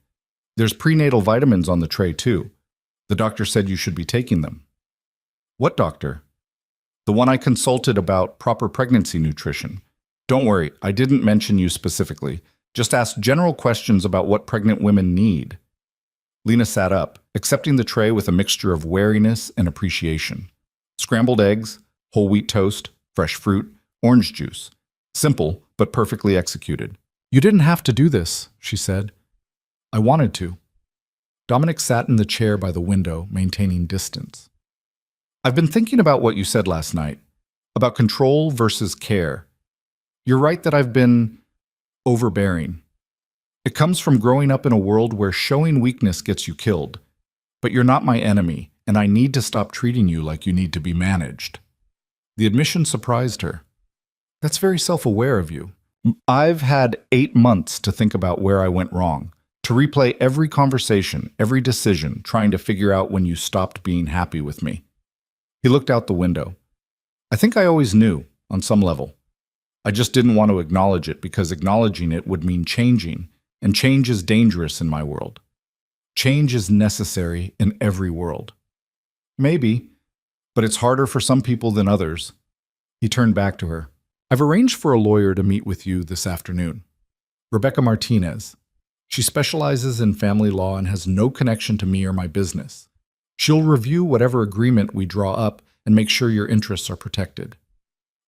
There's prenatal vitamins on the tray, too. The doctor said you should be taking them. What doctor? The one I consulted about proper pregnancy nutrition. Don't worry, I didn't mention you specifically. Just asked general questions about what pregnant women need. Lena sat up, accepting the tray with a mixture of wariness and appreciation. Scrambled eggs, whole wheat toast, fresh fruit, orange juice. Simple, but perfectly executed. You didn't have to do this, she said. I wanted to. Dominic sat in the chair by the window, maintaining distance. I've been thinking about what you said last night, about control versus care. You're right that I've been overbearing. It comes from growing up in a world where showing weakness gets you killed. But you're not my enemy, and I need to stop treating you like you need to be managed. The admission surprised her. That's very self-aware of you. I've had 8 months to think about where I went wrong, to replay every conversation, every decision, trying to figure out when you stopped being happy with me. He looked out the window. I think I always knew. on some level. I just didn't want to acknowledge it because acknowledging it would mean changing, and change is dangerous in my world. Change is necessary in every world. Maybe, but it's harder for some people than others. He turned back to her. I've arranged for a lawyer to meet with you this afternoon. Rebecca Martinez. She specializes in family law and has no connection to me or my business. She'll review whatever agreement we draw up and make sure your interests are protected.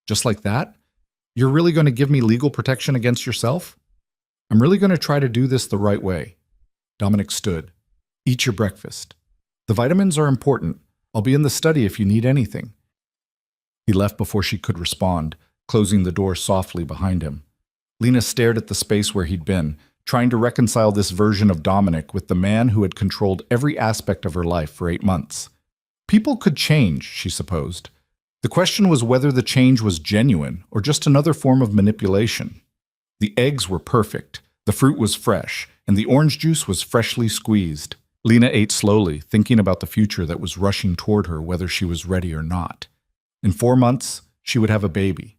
Just like that? You're really going to give me legal protection against yourself? I'm really going to try to do this the right way. Dominic stood. Eat your breakfast. The vitamins are important. I'll be in the study if you need anything. He left before she could respond, closing the door softly behind him. Lena stared at the space where he'd been, trying to reconcile this version of Dominic with the man who had controlled every aspect of her life for 8 months. People could change, she supposed. The question was whether the change was genuine or just another form of manipulation. The eggs were perfect, the fruit was fresh, and the orange juice was freshly squeezed. Lena ate slowly, thinking about the future that was rushing toward her whether she was ready or not. In 4 months, she would have a baby.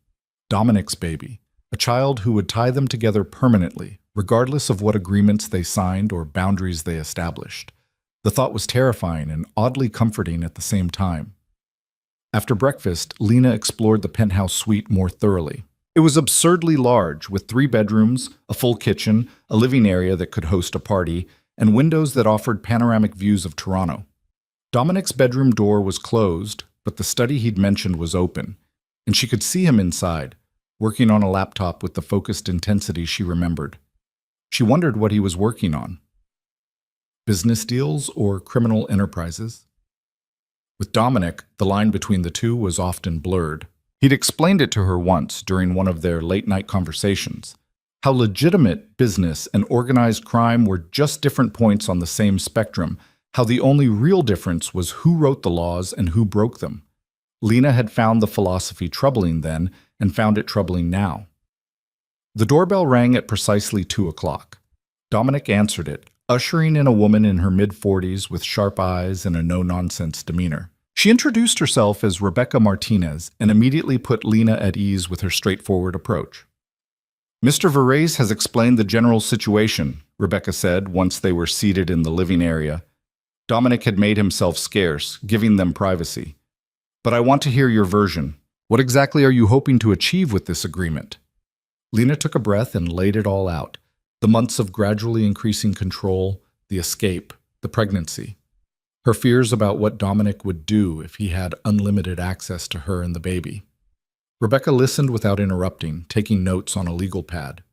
Dominic's baby. A child who would tie them together permanently, regardless of what agreements they signed or boundaries they established. The thought was terrifying and oddly comforting at the same time. After breakfast, Lena explored the penthouse suite more thoroughly. It was absurdly large, with 3 bedrooms, a full kitchen, a living area that could host a party, and windows that offered panoramic views of Toronto. Dominic's bedroom door was closed, but the study he'd mentioned was open, and she could see him inside, working on a laptop with the focused intensity she remembered. She wondered what he was working on. Business deals or criminal enterprises? With Dominic, the line between the two was often blurred. He'd explained it to her once during one of their late-night conversations, how legitimate business and organized crime were just different points on the same spectrum, how the only real difference was who wrote the laws and who broke them. Lena had found the philosophy troubling then and found it troubling now. The doorbell rang at precisely 2 o'clock. Dominic answered it, ushering in a woman in her mid-40s with sharp eyes and a no-nonsense demeanor. She introduced herself as Rebecca Martinez and immediately put Lena at ease with her straightforward approach. Mr. Verrez has explained the general situation, Rebecca said once they were seated in the living area. Dominic had made himself scarce, giving them privacy. But I want to hear your version. What exactly are you hoping to achieve with this agreement? Lena took a breath and laid it all out. The months of gradually increasing control, the escape, the pregnancy. Her fears about what Dominic would do if he had unlimited access to her and the baby. Rebecca listened without interrupting, taking notes on a legal pad.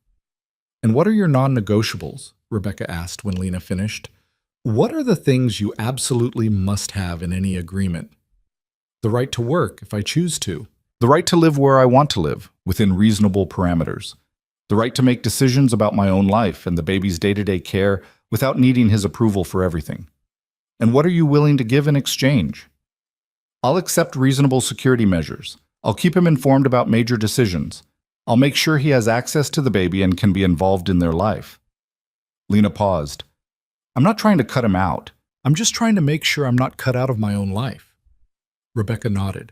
And what are your non-negotiables? Rebecca asked when Lena finished. What are the things you absolutely must have in any agreement? The right to work, if I choose to. The right to live where I want to live, within reasonable parameters. The right to make decisions about my own life and the baby's day-to-day care without needing his approval for everything. And what are you willing to give in exchange? I'll accept reasonable security measures. I'll keep him informed about major decisions. I'll make sure he has access to the baby and can be involved in their life. Lena paused. I'm not trying to cut him out. I'm just trying to make sure I'm not cut out of my own life. Rebecca nodded.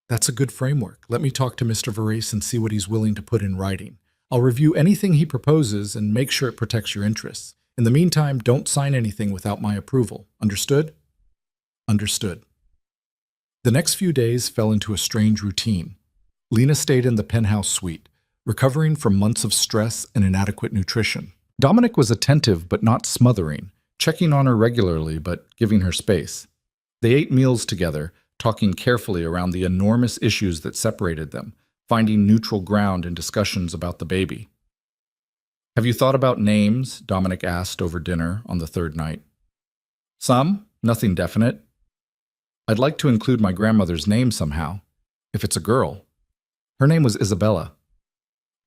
That's a good framework. Let me talk to Mr. Verrez and see what he's willing to put in writing. I'll review anything he proposes and make sure it protects your interests. In the meantime, don't sign anything without my approval. Understood? Understood. The next few days fell into a strange routine. Lena stayed in the penthouse suite, recovering from months of stress and inadequate nutrition. Dominic was attentive but not smothering, checking on her regularly but giving her space. They ate meals together, talking carefully around the enormous issues that separated them, finding neutral ground in discussions about the baby. Have you thought about names? Dominic asked over dinner on the 3rd night. Some, nothing definite. I'd like to include my grandmother's name somehow, if it's a girl. Her name was Isabella.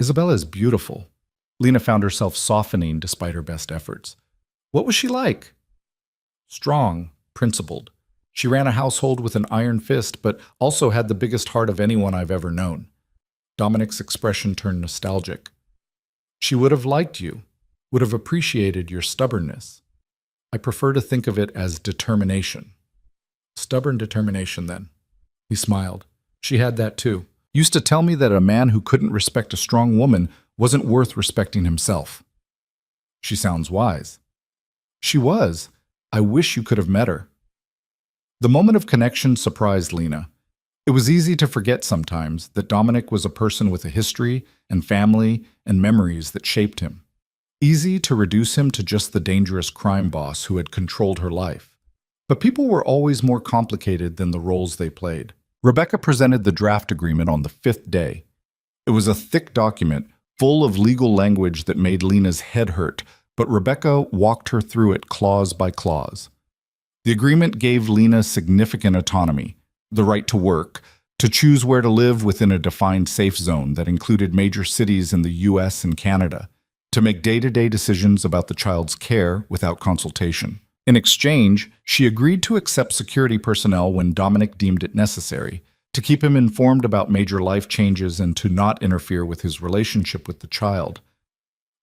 Isabella is beautiful. Lena found herself softening despite her best efforts. What was she like? Strong, principled. She ran a household with an iron fist, but also had the biggest heart of anyone I've ever known. Dominic's expression turned nostalgic. She would have liked you, would have appreciated your stubbornness. I prefer to think of it as determination. Stubborn determination, then. He smiled. She had that too. Used to tell me that a man who couldn't respect a strong woman wasn't worth respecting himself. She sounds wise. She was. I wish you could have met her. The moment of connection surprised Lena. It was easy to forget sometimes that Dominic was a person with a history and family and memories that shaped him. Easy to reduce him to just the dangerous crime boss who had controlled her life. But people were always more complicated than the roles they played. Rebecca presented the draft agreement on the 5th day. It was a thick document, full of legal language that made Lena's head hurt, but Rebecca walked her through it clause by clause. The agreement gave Lena significant autonomy, the right to work, to choose where to live within a defined safe zone that included major cities in the US and Canada, to make day-to-day decisions about the child's care without consultation. In exchange, she agreed to accept security personnel when Dominic deemed it necessary, to keep him informed about major life changes and to not interfere with his relationship with the child.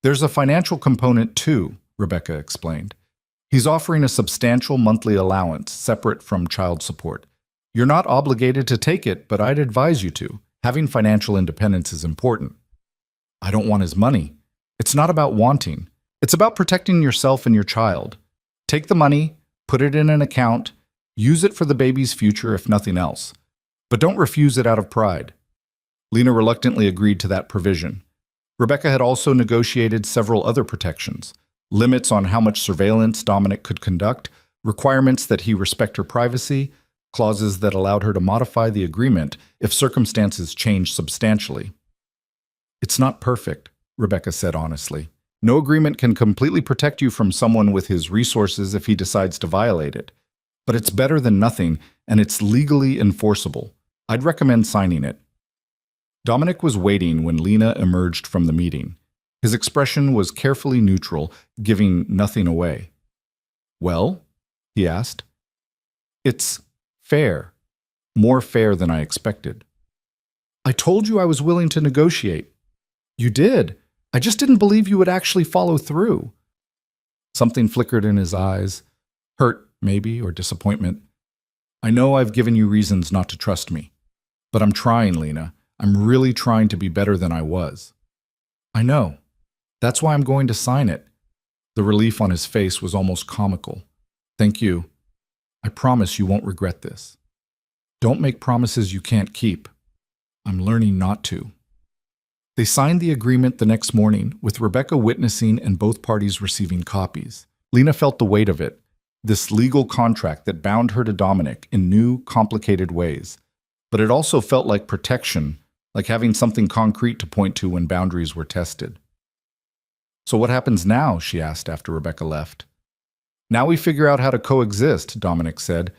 There's a financial component too, Rebecca explained. He's offering a substantial monthly allowance separate from child support. You're not obligated to take it, but I'd advise you to. Having financial independence is important. I don't want his money. It's not about wanting. It's about protecting yourself and your child. Take the money, put it in an account, use it for the baby's future if nothing else. But don't refuse it out of pride. Lena reluctantly agreed to that provision. Rebecca had also negotiated several other protections. Limits on how much surveillance Dominic could conduct, requirements that he respect her privacy, clauses that allowed her to modify the agreement if circumstances changed substantially. It's not perfect, Rebecca said honestly. No agreement can completely protect you from someone with his resources if he decides to violate it. But it's better than nothing, and it's legally enforceable. I'd recommend signing it. Dominic was waiting when Lena emerged from the meeting. His expression was carefully neutral, giving nothing away. Well? He asked. It's fair. More fair than I expected. I told you I was willing to negotiate. You did. I just didn't believe you would actually follow through. Something flickered in his eyes. Hurt, maybe, or disappointment. I know I've given you reasons not to trust me. But I'm trying, Lena. I'm really trying to be better than I was. I know. That's why I'm going to sign it. The relief on his face was almost comical. Thank you. I promise you won't regret this. Don't make promises you can't keep. I'm learning not to. They signed the agreement the next morning, with Rebecca witnessing and both parties receiving copies. Lena felt the weight of it, this legal contract that bound her to Dominic in new, complicated ways. But it also felt like protection, like having something concrete to point to when boundaries were tested. So what happens now? She asked after Rebecca left. Now we figure out how to coexist, Dominic said.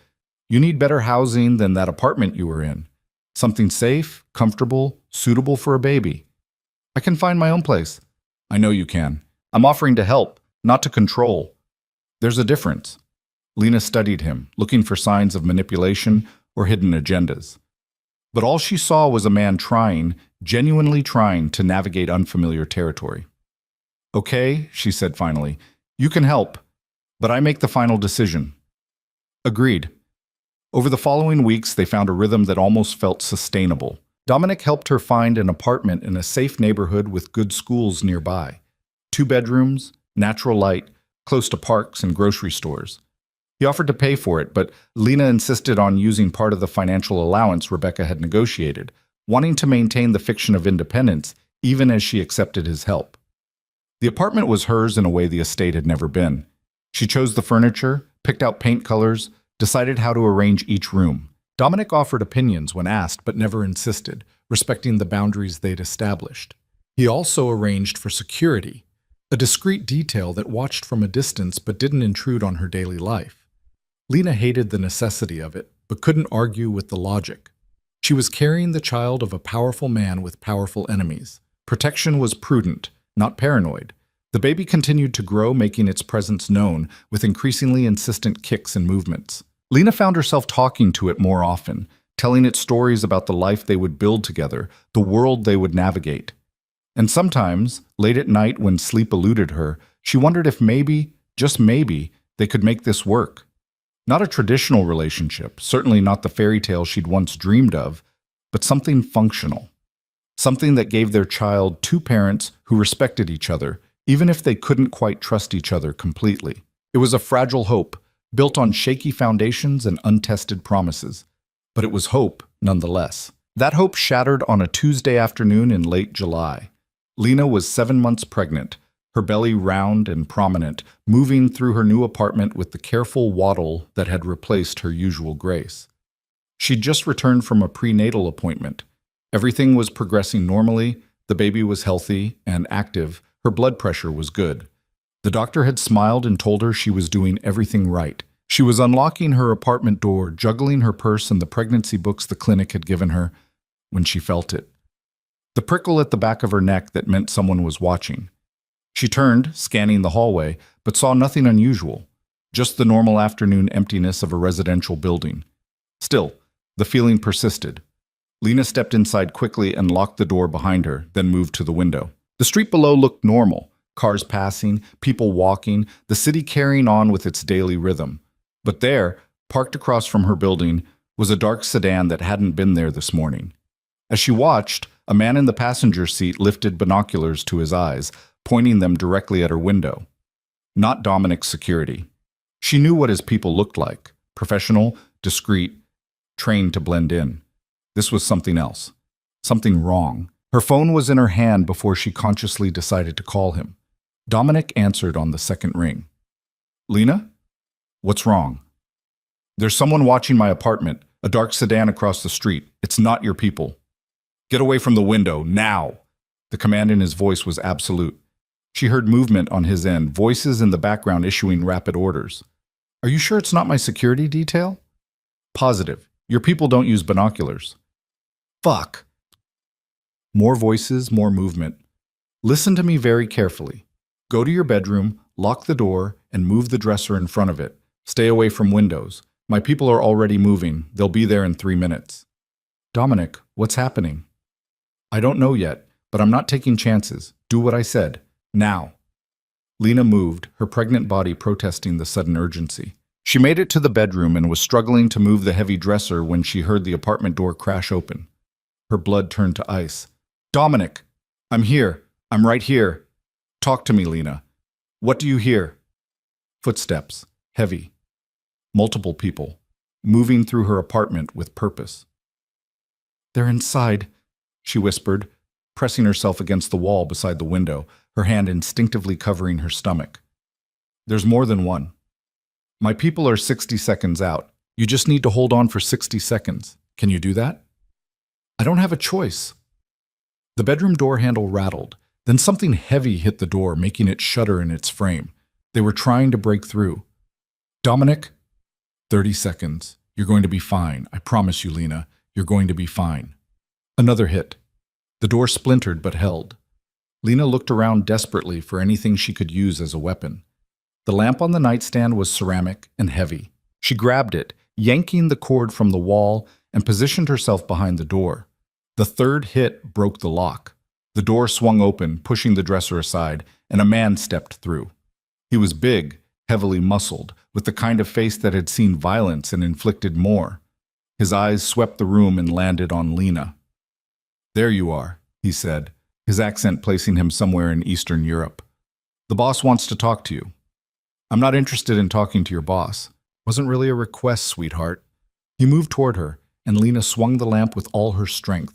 You need better housing than that apartment you were in. Something safe, comfortable, suitable for a baby. I can find my own place. I know you can. I'm offering to help, not to control. There's a difference. Lena studied him, looking for signs of manipulation or hidden agendas. But all she saw was a man trying, genuinely trying, to navigate unfamiliar territory. Okay, she said finally, you can help, but I make the final decision. Agreed. Over the following weeks, they found a rhythm that almost felt sustainable. Dominic helped her find an apartment in a safe neighborhood with good schools nearby. 2 bedrooms, natural light, close to parks and grocery stores. He offered to pay for it, but Lena insisted on using part of the financial allowance Rebecca had negotiated, wanting to maintain the fiction of independence even as she accepted his help. The apartment was hers in a way the estate had never been. She chose the furniture, picked out paint colors, decided how to arrange each room. Dominic offered opinions when asked, but never insisted, respecting the boundaries they'd established. He also arranged for security, a discreet detail that watched from a distance but didn't intrude on her daily life. Lena hated the necessity of it, but couldn't argue with the logic. She was carrying the child of a powerful man with powerful enemies. Protection was prudent, not paranoid. The baby continued to grow, making its presence known, with increasingly insistent kicks and movements. Lena found herself talking to it more often, telling it stories about the life they would build together, the world they would navigate. And sometimes, late at night when sleep eluded her, she wondered if maybe, just maybe, they could make this work. Not a traditional relationship, certainly not the fairy tale she'd once dreamed of, but something functional. Something that gave their child two parents who respected each other, even if they couldn't quite trust each other completely. It was a fragile hope, built on shaky foundations and untested promises. But it was hope, nonetheless. That hope shattered on a Tuesday afternoon in late July. Lena was 7 months pregnant, her belly round and prominent, moving through her new apartment with the careful waddle that had replaced her usual grace. She'd just returned from a prenatal appointment. Everything was progressing normally, the baby was healthy and active, her blood pressure was good. The doctor had smiled and told her she was doing everything right. She was unlocking her apartment door, juggling her purse and the pregnancy books the clinic had given her, when she felt it. The prickle at the back of her neck that meant someone was watching. She turned, scanning the hallway, but saw nothing unusual, just the normal afternoon emptiness of a residential building. Still, the feeling persisted. Lena stepped inside quickly and locked the door behind her, then moved to the window. The street below looked normal, cars passing, people walking, the city carrying on with its daily rhythm. But there, parked across from her building, was a dark sedan that hadn't been there this morning. As she watched, a man in the passenger seat lifted binoculars to his eyes, pointing them directly at her window. Not Dominic's security. She knew what his people looked like: professional, discreet, trained to blend in. This was something else. Something wrong. Her phone was in her hand before she consciously decided to call him. Dominic answered on the second ring. "Lena? What's wrong?" "There's someone watching my apartment, a dark sedan across the street. It's not your people." "Get away from the window, now!" The command in his voice was absolute. She heard movement on his end, voices in the background issuing rapid orders. "Are you sure it's not my security detail?" "Positive. Your people don't use binoculars." "Fuck." More voices, more movement. "Listen to me very carefully. Go to your bedroom, lock the door, and move the dresser in front of it. Stay away from windows. My people are already moving. They'll be there in 3 minutes." "Dominic, what's happening?" "I don't know yet, but I'm not taking chances. Do what I said. Now." Lena moved, her pregnant body protesting the sudden urgency. She made it to the bedroom and was struggling to move the heavy dresser when she heard the apartment door crash open. Her blood turned to ice. "Dominic! I'm here. I'm right here. Talk to me, Lena. What do you hear?" Footsteps, heavy. Multiple people, moving through her apartment with purpose. "They're inside," she whispered, pressing herself against the wall beside the window, her hand instinctively covering her stomach. "There's more than one. My people are 60 seconds out. You just need to hold on for 60 seconds. Can you do that?" "I don't have a choice." The bedroom door handle rattled. Then something heavy hit the door, making it shudder in its frame. They were trying to break through. "Dominic?" 30 seconds. You're going to be fine. I promise you, Lena. You're going to be fine." Another hit. The door splintered but held. Lena looked around desperately for anything she could use as a weapon. The lamp on the nightstand was ceramic and heavy. She grabbed it, yanking the cord from the wall, and positioned herself behind the door. The third hit broke the lock. The door swung open, pushing the dresser aside, and a man stepped through. He was big, heavily muscled, with the kind of face that had seen violence and inflicted more. His eyes swept the room and landed on Lena. "There you are," he said, his accent placing him somewhere in Eastern Europe. "The boss wants to talk to you." "I'm not interested in talking to your boss. Wasn't really a request, sweetheart." He moved toward her, and Lena swung the lamp with all her strength.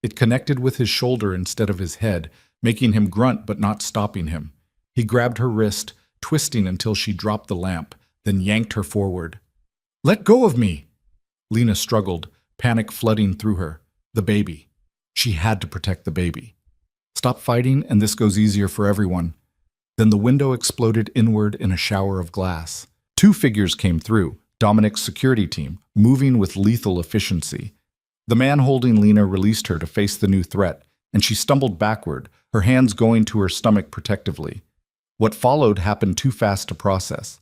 It connected with his shoulder instead of his head, making him grunt but not stopping him. He grabbed her wrist, twisting until she dropped the lamp, then yanked her forward. "Let go of me!" Lena struggled, panic flooding through her. The baby. She had to protect the baby. "Stop fighting, and this goes easier for everyone." Then the window exploded inward in a shower of glass. 2 figures came through, Dominic's security team, moving with lethal efficiency. The man holding Lena released her to face the new threat, and she stumbled backward, her hands going to her stomach protectively. What followed happened too fast to process.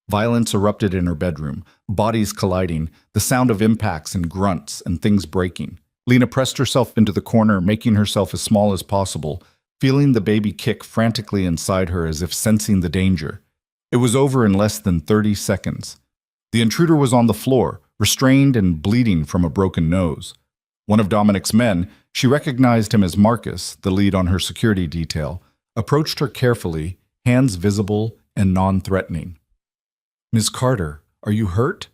Violence erupted in her bedroom, bodies colliding, the sound of impacts and grunts and things breaking. Lena pressed herself into the corner, making herself as small as possible, feeling the baby kick frantically inside her as if sensing the danger. It was over in less than 30 seconds. The intruder was on the floor, restrained and bleeding from a broken nose. One of Dominic's men, she recognized him as Marcus, the lead on her security detail, approached her carefully, hands visible and non-threatening. "Miss Carter, are you hurt?"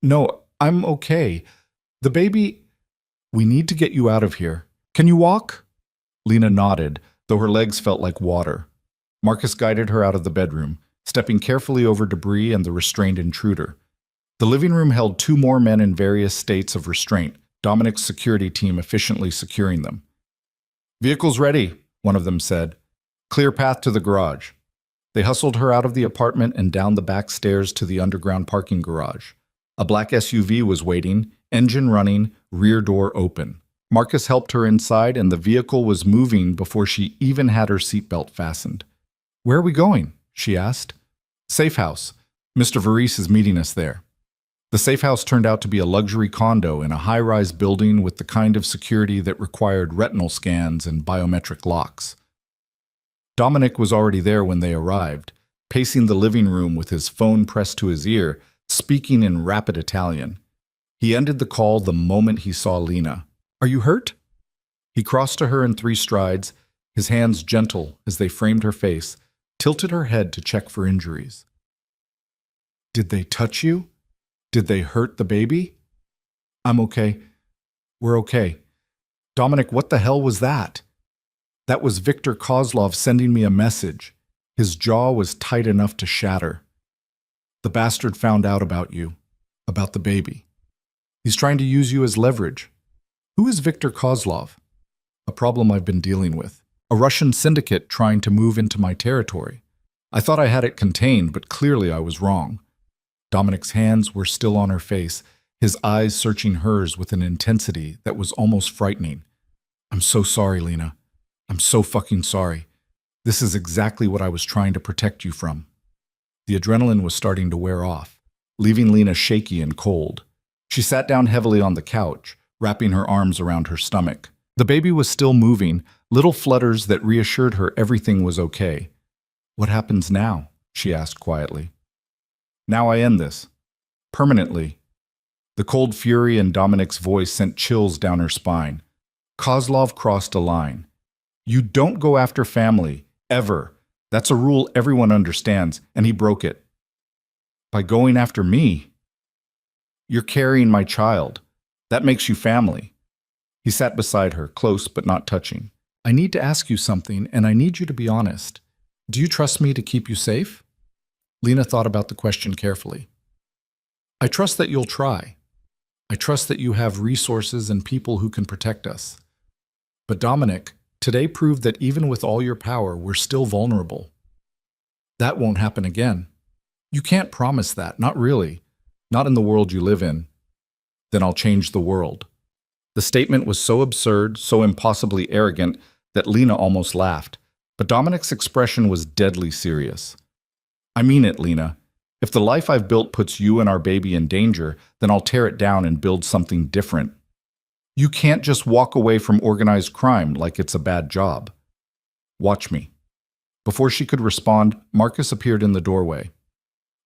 No, I'm okay. The baby... We need to get you out of here. Can you walk?" Lena nodded, though her legs felt like water. Marcus guided her out of the bedroom, stepping carefully over debris and the restrained intruder. The living room held 2 more men in various states of restraint, Dominic's security team efficiently securing them. "Vehicles ready," one of them said. "Clear path to the garage." They hustled her out of the apartment and down the back stairs to the underground parking garage. A black SUV was waiting, engine running, rear door open. Marcus helped her inside and the vehicle was moving before she even had her seatbelt fastened. "Where are we going?" she asked. "Safe house. Mr. Varese is meeting us there." The safe house turned out to be a luxury condo in a high-rise building with the kind of security that required retinal scans and biometric locks. Dominic was already there when they arrived, pacing the living room with his phone pressed to his ear, speaking in rapid Italian. He ended the call the moment he saw Lena. "Are you hurt?" He crossed to her in 3 strides, his hands gentle as they framed her face, tilted her head to check for injuries. "Did they touch you? Did they hurt the baby?" "I'm okay. We're okay." "Dominic, what the hell was that?" "That was Viktor Kozlov sending me a message." His jaw was tight enough to shatter. "The bastard found out about you, about the baby. He's trying to use you as leverage." "Who is Viktor Kozlov?" "A problem I've been dealing with. A Russian syndicate trying to move into my territory. I thought I had it contained, but clearly I was wrong." Dominic's hands were still on her face, his eyes searching hers with an intensity that was almost frightening. "I'm so sorry, Lena. I'm so fucking sorry. This is exactly what I was trying to protect you from." The adrenaline was starting to wear off, leaving Lena shaky and cold. She sat down heavily on the couch, wrapping her arms around her stomach. The baby was still moving, little flutters that reassured her everything was okay. "What happens now?" she asked quietly. "Now I end this. Permanently." The cold fury in Dominic's voice sent chills down her spine. Kozlov crossed a line. "You don't go after family, ever. That's a rule everyone understands, and he broke it." "By going after me?" "You're carrying my child. That makes you family." He sat beside her, close but not touching. "I need to ask you something, and I need you to be honest. Do you trust me to keep you safe?" Lena thought about the question carefully. "I trust that you'll try. I trust that you have resources and people who can protect us. But Dominic, today proved that even with all your power, we're still vulnerable. That won't happen again." "You can't promise that, not really. Not in the world you live in." "Then I'll change the world." The statement was so absurd, so impossibly arrogant, that Lena almost laughed. But Dominic's expression was deadly serious. "I mean it, Lena. If the life I've built puts you and our baby in danger, then I'll tear it down and build something different. You can't just walk away from organized crime like it's a bad job. Watch me." Before she could respond, Marcus appeared in the doorway.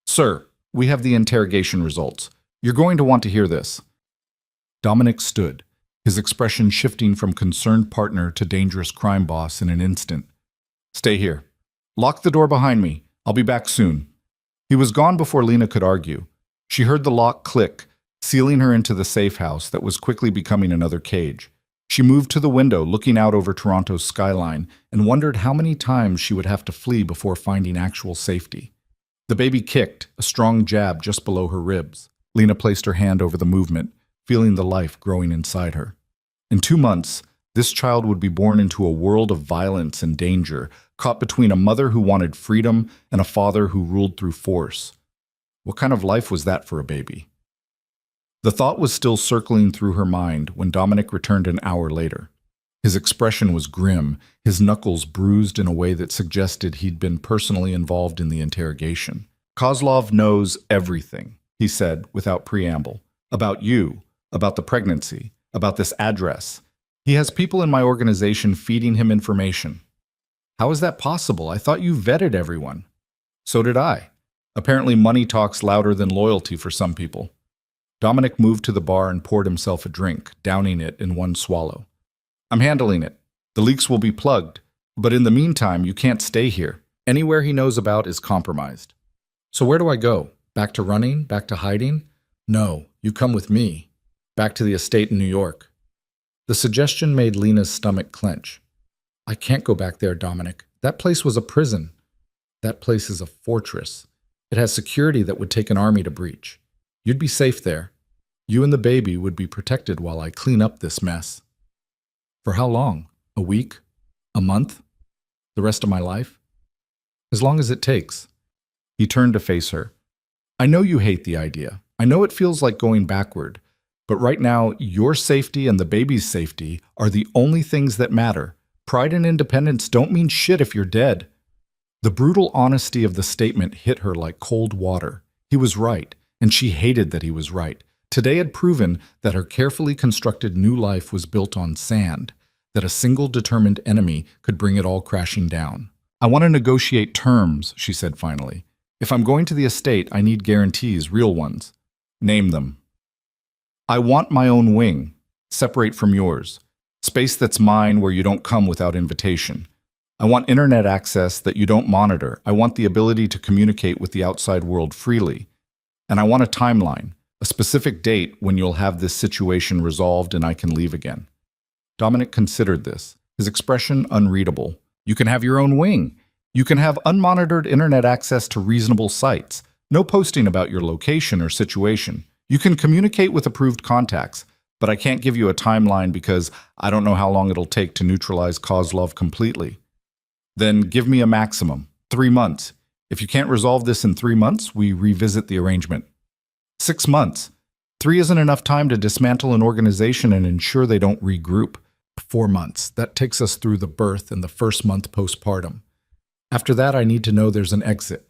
"Sir, we have the interrogation results. You're going to want to hear this." Dominic stood, his expression shifting from concerned partner to dangerous crime boss in an instant. "Stay here. Lock the door behind me. I'll be back soon." He was gone before Lena could argue. She heard the lock click, sealing her into the safe house that was quickly becoming another cage. She moved to the window, looking out over Toronto's skyline, and wondered how many times she would have to flee before finding actual safety. The baby kicked, a strong jab just below her ribs. Lena placed her hand over the movement, feeling the life growing inside her. In 2 months, this child would be born into a world of violence and danger, caught between a mother who wanted freedom and a father who ruled through force. What kind of life was that for a baby? The thought was still circling through her mind when Dominic returned an hour later. His expression was grim, his knuckles bruised in a way that suggested he'd been personally involved in the interrogation. "Kozlov knows everything," he said without preamble. "About you, about the pregnancy, about this address. He has people in my organization feeding him information." "How is that possible? I thought you vetted everyone." "So did I. Apparently money talks louder than loyalty for some people." Dominic moved to the bar and poured himself a drink, downing it in one swallow. I'm handling it. The leaks will be plugged. But in the meantime, you can't stay here. Anywhere he knows about is compromised. So where do I go? Back to running? Back to hiding? No, you come with me. Back to the estate in New York. The suggestion made Lena's stomach clench. I can't go back there, Dominic. That place was a prison. That place is a fortress. It has security that would take an army to breach. You'd be safe there. You and the baby would be protected while I clean up this mess. For how long? A week? A month? The rest of my life? As long as it takes. He turned to face her. I know you hate the idea. I know it feels like going backward. But right now, your safety and the baby's safety are the only things that matter. Pride and independence don't mean shit if you're dead. The brutal honesty of the statement hit her like cold water. He was right, and she hated that he was right. Today had proven that her carefully constructed new life was built on sand, that a single determined enemy could bring it all crashing down. I want to negotiate terms, she said finally. If I'm going to the estate, I need guarantees, real ones. Name them. I want my own wing, separate from yours. Space that's mine where you don't come without invitation. I want internet access that you don't monitor. I want the ability to communicate with the outside world freely. And I want a timeline, a specific date when you'll have this situation resolved and I can leave again. Dominic considered this, his expression unreadable. You can have your own wing. You can have unmonitored internet access to reasonable sites. No posting about your location or situation. You can communicate with approved contacts, but I can't give you a timeline because I don't know how long it'll take to neutralize Kozlov completely. Then give me a maximum, 3 months. If you can't resolve this in 3 months, we revisit the arrangement. 6 months. 3 isn't enough time to dismantle an organization and ensure they don't regroup. 4 months. That takes us through the birth and the first month postpartum. After that, I need to know there's an exit.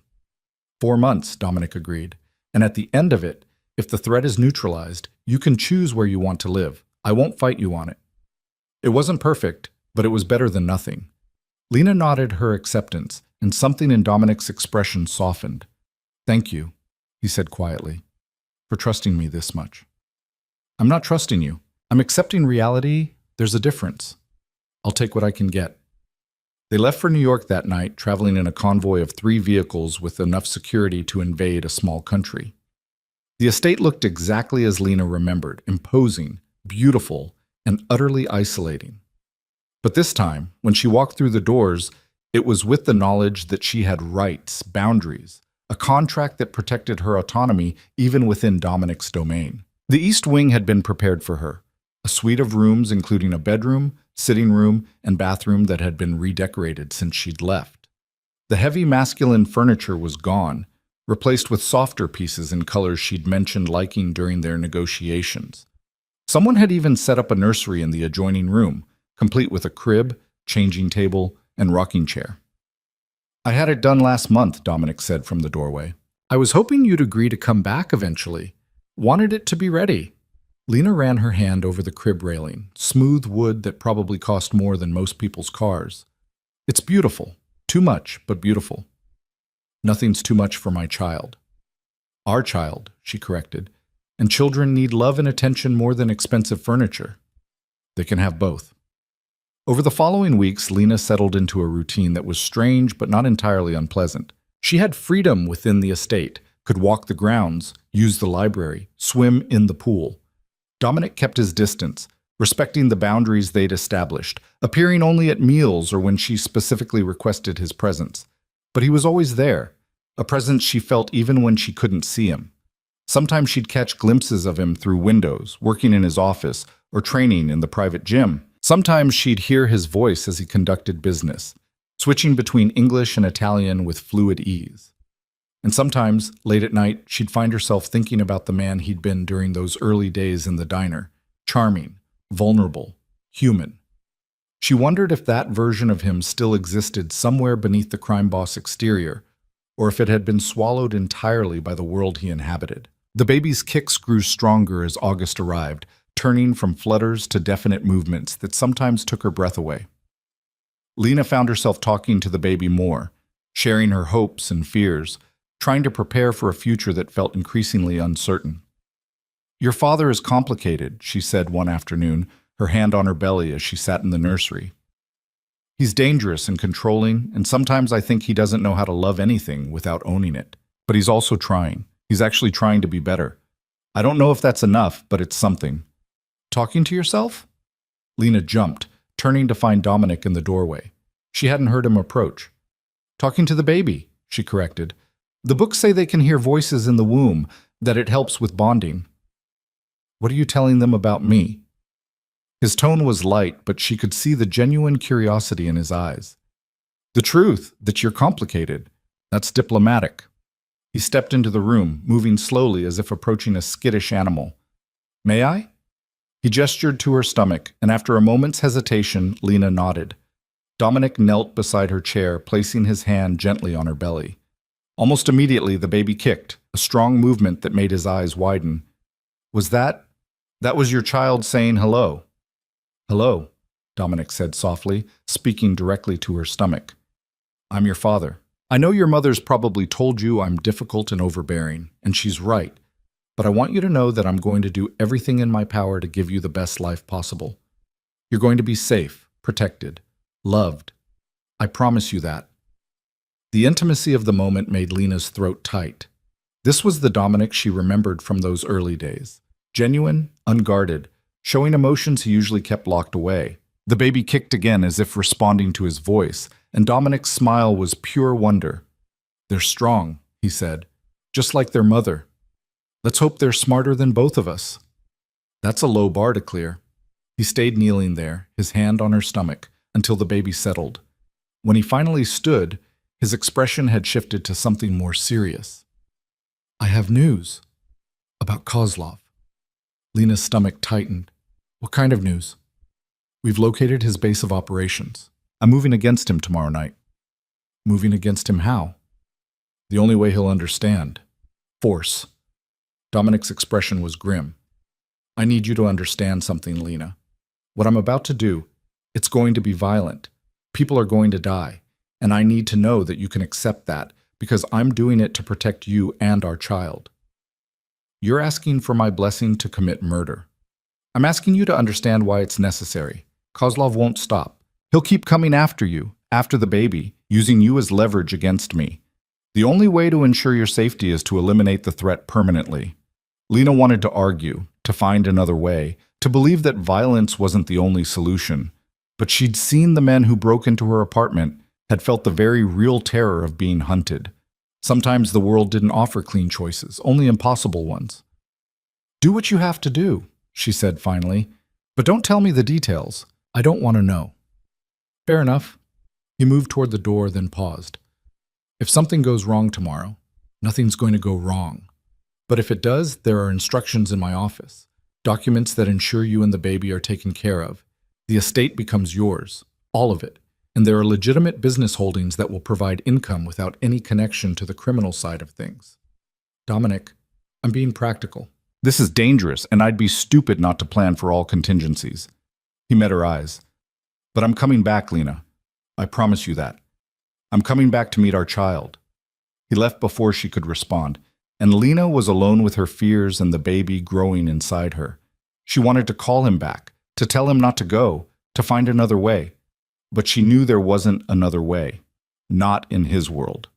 4 months, Dominic agreed. And at the end of it, if the threat is neutralized, you can choose where you want to live. I won't fight you on it. It wasn't perfect, but it was better than nothing. Lena nodded her acceptance, and something in Dominic's expression softened. Thank you, he said quietly, for trusting me this much. I'm not trusting you. I'm accepting reality. There's a difference. I'll take what I can get. They left for New York that night, traveling in a convoy of 3 vehicles with enough security to invade a small country. The estate looked exactly as Lena remembered, imposing, beautiful, and utterly isolating. But this time, when she walked through the doors, it was with the knowledge that she had rights, boundaries, a contract that protected her autonomy even within Dominic's domain. The East Wing had been prepared for her, a suite of rooms including a bedroom, sitting room, and bathroom that had been redecorated since she'd left. The heavy masculine furniture was gone, replaced with softer pieces in colors she'd mentioned liking during their negotiations. Someone had even set up a nursery in the adjoining room, complete with a crib, changing table, and rocking chair. I had it done last month, Dominic said from the doorway. I was hoping you'd agree to come back eventually. Wanted it to be ready. Lena ran her hand over the crib railing, smooth wood that probably cost more than most people's cars. It's beautiful. Too much, but beautiful. Nothing's too much for my child. Our child, she corrected. And children need love and attention more than expensive furniture. They can have both. Over the following weeks, Lena settled into a routine that was strange but not entirely unpleasant. She had freedom within the estate, could walk the grounds, use the library, swim in the pool. Dominic kept his distance, respecting the boundaries they'd established, appearing only at meals or when she specifically requested his presence. But he was always there, a presence she felt even when she couldn't see him. Sometimes she'd catch glimpses of him through windows, working in his office, or training in the private gym. Sometimes she'd hear his voice as he conducted business, switching between English and Italian with fluid ease. And sometimes, late at night, she'd find herself thinking about the man he'd been during those early days in the diner, charming, vulnerable, human. She wondered if that version of him still existed somewhere beneath the crime boss exterior, or if it had been swallowed entirely by the world he inhabited. The baby's kicks grew stronger as August arrived, turning from flutters to definite movements that sometimes took her breath away. Lena found herself talking to the baby more, sharing her hopes and fears, trying to prepare for a future that felt increasingly uncertain. Your father is complicated, she said one afternoon, her hand on her belly as she sat in the nursery. He's dangerous and controlling, and sometimes I think he doesn't know how to love anything without owning it. But he's also trying. He's actually trying to be better. I don't know if that's enough, but it's something. Talking to yourself? Lena jumped, turning to find Dominic in the doorway. She hadn't heard him approach. Talking to the baby, she corrected. The books say they can hear voices in the womb, that it helps with bonding. What are you telling them about me? His tone was light, but she could see the genuine curiosity in his eyes. The truth, that you're complicated. That's diplomatic. He stepped into the room, moving slowly as if approaching a skittish animal. May I? He gestured to her stomach, and after a moment's hesitation, Lena nodded. Dominic knelt beside her chair, placing his hand gently on her belly. Almost immediately, the baby kicked, a strong movement that made his eyes widen. Was that was your child saying hello? Hello, Dominic said softly, speaking directly to her stomach. I'm your father. I know your mother's probably told you I'm difficult and overbearing, and she's right. But I want you to know that I'm going to do everything in my power to give you the best life possible. You're going to be safe, protected, loved. I promise you that. The intimacy of the moment made Lena's throat tight. This was the Dominic she remembered from those early days. Genuine, unguarded, showing emotions he usually kept locked away. The baby kicked again as if responding to his voice, and Dominic's smile was pure wonder. They're strong, he said, just like their mother. Let's hope they're smarter than both of us. That's a low bar to clear. He stayed kneeling there, his hand on her stomach, until the baby settled. When he finally stood, his expression had shifted to something more serious. I have news about Kozlov. Lena's stomach tightened. What kind of news? We've located his base of operations. I'm moving against him tomorrow night. Moving against him how? The only way he'll understand. Force. Dominic's expression was grim. I need you to understand something, Lena. What I'm about to do, it's going to be violent. People are going to die. And I need to know that you can accept that, because I'm doing it to protect you and our child. You're asking for my blessing to commit murder. I'm asking you to understand why it's necessary. Kozlov won't stop. He'll keep coming after you, after the baby, using you as leverage against me. The only way to ensure your safety is to eliminate the threat permanently. Lena wanted to argue, to find another way, to believe that violence wasn't the only solution. But she'd seen the men who broke into her apartment, had felt the very real terror of being hunted. Sometimes the world didn't offer clean choices, only impossible ones. Do what you have to do, she said finally, but don't tell me the details. I don't want to know. Fair enough. He moved toward the door, then paused. If something goes wrong tomorrow, nothing's going to go wrong. But if it does, there are instructions in my office, documents that ensure you and the baby are taken care of. The estate becomes yours, all of it. And there are legitimate business holdings that will provide income without any connection to the criminal side of things. Dominic, I'm being practical. This is dangerous, and I'd be stupid not to plan for all contingencies. He met her eyes. But I'm coming back, Lena. I promise you that. I'm coming back to meet our child. He left before she could respond, and Lena was alone with her fears and the baby growing inside her. She wanted to call him back, to tell him not to go, to find another way. But she knew there wasn't another way. Not in his world.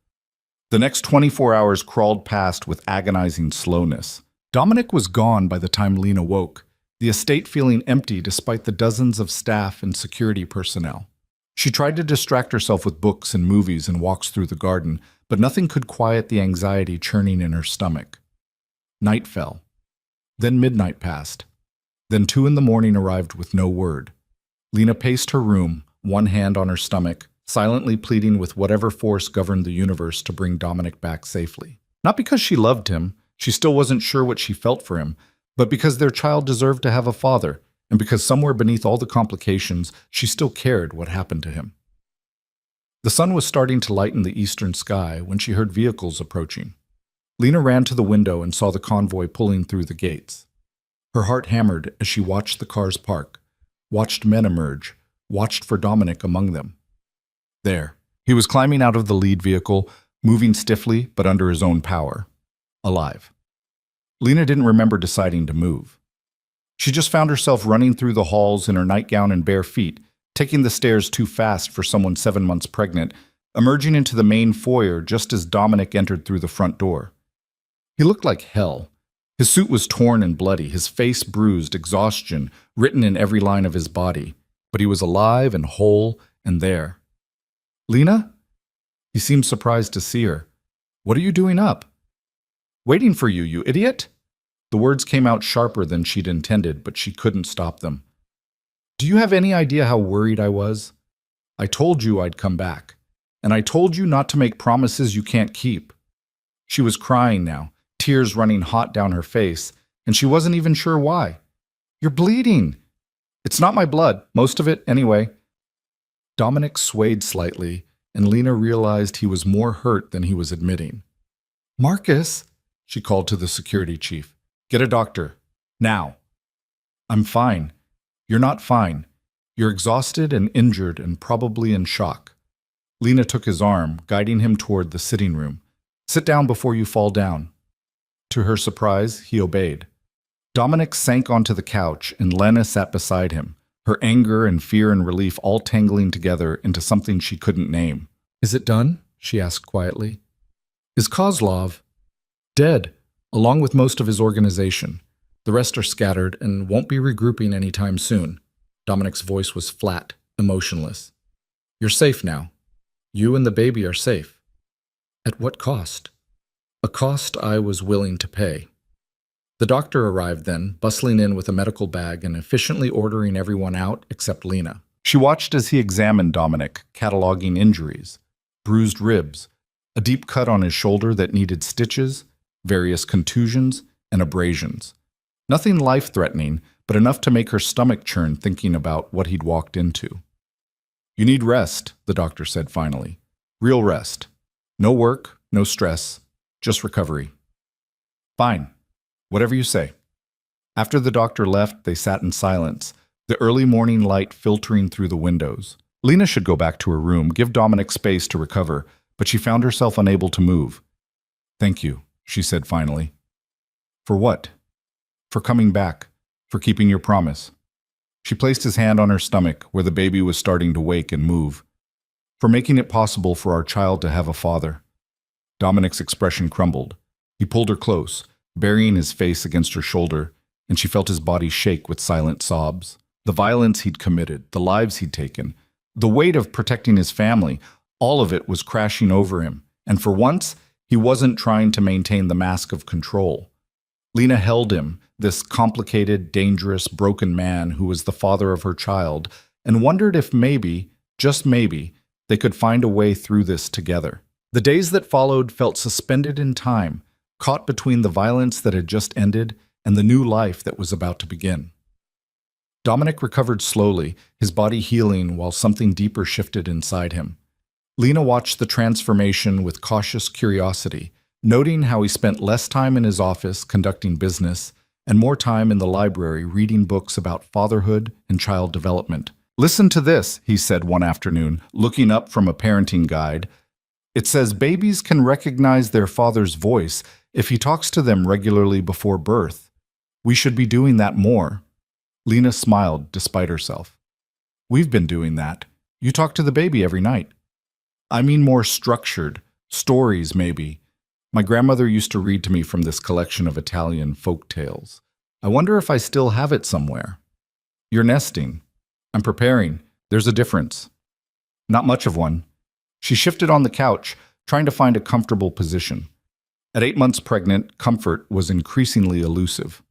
The next 24 hours crawled past with agonizing slowness. Dominic was gone by the time Lena woke, the estate feeling empty despite the dozens of staff and security personnel. She tried to distract herself with books and movies and walks through the garden, but nothing could quiet the anxiety churning in her stomach. Night fell. Then midnight passed. Then 2 a.m. arrived with no word. Lena paced her room, one hand on her stomach, silently pleading with whatever force governed the universe to bring Dominic back safely. Not because she loved him, she still wasn't sure what she felt for him, but because their child deserved to have a father, and because somewhere beneath all the complications, she still cared what happened to him. The sun was starting to lighten the eastern sky when she heard vehicles approaching. Lena ran to the window and saw the convoy pulling through the gates. Her heart hammered as she watched the cars park, watched men emerge, watched for Dominic among them. There, he was climbing out of the lead vehicle, moving stiffly but under his own power. Alive. Lena didn't remember deciding to move. She just found herself running through the halls in her nightgown and bare feet, taking the stairs too fast for someone 7 months pregnant, emerging into the main foyer just as Dominic entered through the front door. He looked like hell. His suit was torn and bloody, his face bruised, exhaustion written in every line of his body. But he was alive and whole and there. "Lena?" He seemed surprised to see her. "What are you doing up?" "Waiting for you, you idiot!" The words came out sharper than she'd intended, but she couldn't stop them. "Do you have any idea how worried I was? I told you I'd come back, and I told you not to make promises you can't keep." She was crying now, tears running hot down her face, and she wasn't even sure why. "You're bleeding." "It's not my blood, most of it, anyway." Dominic swayed slightly, and Lena realized he was more hurt than he was admitting. "Marcus," she called to the security chief. "Get a doctor. Now." "I'm fine." "You're not fine. You're exhausted and injured and probably in shock." Lena took his arm, guiding him toward the sitting room. "Sit down before you fall down." To her surprise, he obeyed. Dominic sank onto the couch, and Lena sat beside him, her anger and fear and relief all tangling together into something she couldn't name. "Is it done?" she asked quietly. "Is Kozlov?" "Dead, along with most of his organization. The rest are scattered and won't be regrouping anytime soon." Dominic's voice was flat, emotionless. "You're safe now. You and the baby are safe." "At what cost?" "A cost I was willing to pay." The doctor arrived then, bustling in with a medical bag and efficiently ordering everyone out except Lena. She watched as he examined Dominic, cataloging injuries: bruised ribs, a deep cut on his shoulder that needed stitches, various contusions, and abrasions. Nothing life-threatening, but enough to make her stomach churn thinking about what he'd walked into. "You need rest," the doctor said finally. "Real rest. No work, no stress, just recovery." "Fine. Whatever you say." After the doctor left, they sat in silence, the early morning light filtering through the windows. Lena should go back to her room, give Dominic space to recover, but she found herself unable to move. "Thank you," she said finally. "For what?" "For coming back. For keeping your promise." She placed his hand on her stomach, where the baby was starting to wake and move. "For making it possible for our child to have a father." Dominic's expression crumbled. He pulled her close, burying his face against her shoulder, and she felt his body shake with silent sobs. The violence he'd committed, the lives he'd taken, the weight of protecting his family, all of it was crashing over him, and for once, he wasn't trying to maintain the mask of control. Lena held him, this complicated, dangerous, broken man who was the father of her child, and wondered if maybe, just maybe, they could find a way through this together. The days that followed felt suspended in time, caught between the violence that had just ended and the new life that was about to begin. Dominic recovered slowly, his body healing while something deeper shifted inside him. Lena watched the transformation with cautious curiosity, noting how he spent less time in his office conducting business and more time in the library reading books about fatherhood and child development. "Listen to this," he said one afternoon, looking up from a parenting guide. "It says babies can recognize their father's voice if he talks to them regularly before birth. We should be doing that more." Lena smiled despite herself. "We've been doing that. You talk to the baby every night." "I mean more structured. Stories, maybe. My grandmother used to read to me from this collection of Italian folk tales. I wonder if I still have it somewhere." "You're nesting." "I'm preparing. There's a difference." "Not much of one." She shifted on the couch, trying to find a comfortable position. At 8 months pregnant, comfort was increasingly elusive.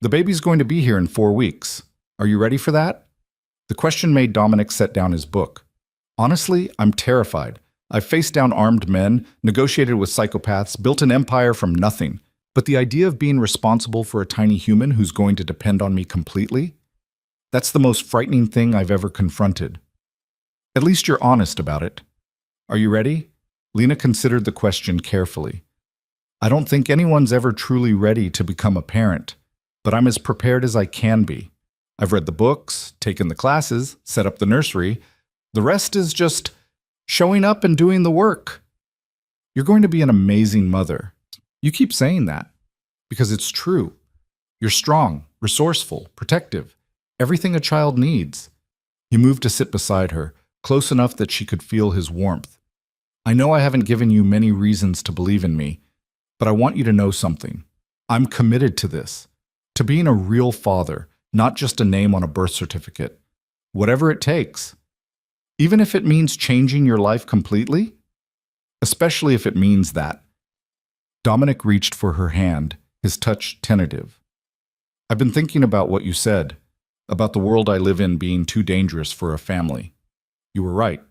"The baby's going to be here in 4 weeks. Are you ready for that?" The question made Dominic set down his book. "Honestly, I'm terrified. I've faced down armed men, negotiated with psychopaths, built an empire from nothing. But the idea of being responsible for a tiny human who's going to depend on me completely? That's the most frightening thing I've ever confronted." "At least you're honest about it." "Are you ready?" Lena considered the question carefully. "I don't think anyone's ever truly ready to become a parent, but I'm as prepared as I can be. I've read the books, taken the classes, set up the nursery. The rest is just showing up and doing the work." "You're going to be an amazing mother." "You keep saying that." Because it's true. You're strong, resourceful, protective. Everything a child needs. He moved to sit beside her, close enough that she could feel his warmth. I know I haven't given you many reasons to believe in me, but I want you to know something. I'm committed to this, to being a real father, not just a name on a birth certificate. Whatever it takes. Even if it means changing your life completely? Especially if it means that. Dominic reached for her hand, his touch tentative. I've been thinking about what you said, about the world I live in being too dangerous for a family. You were right.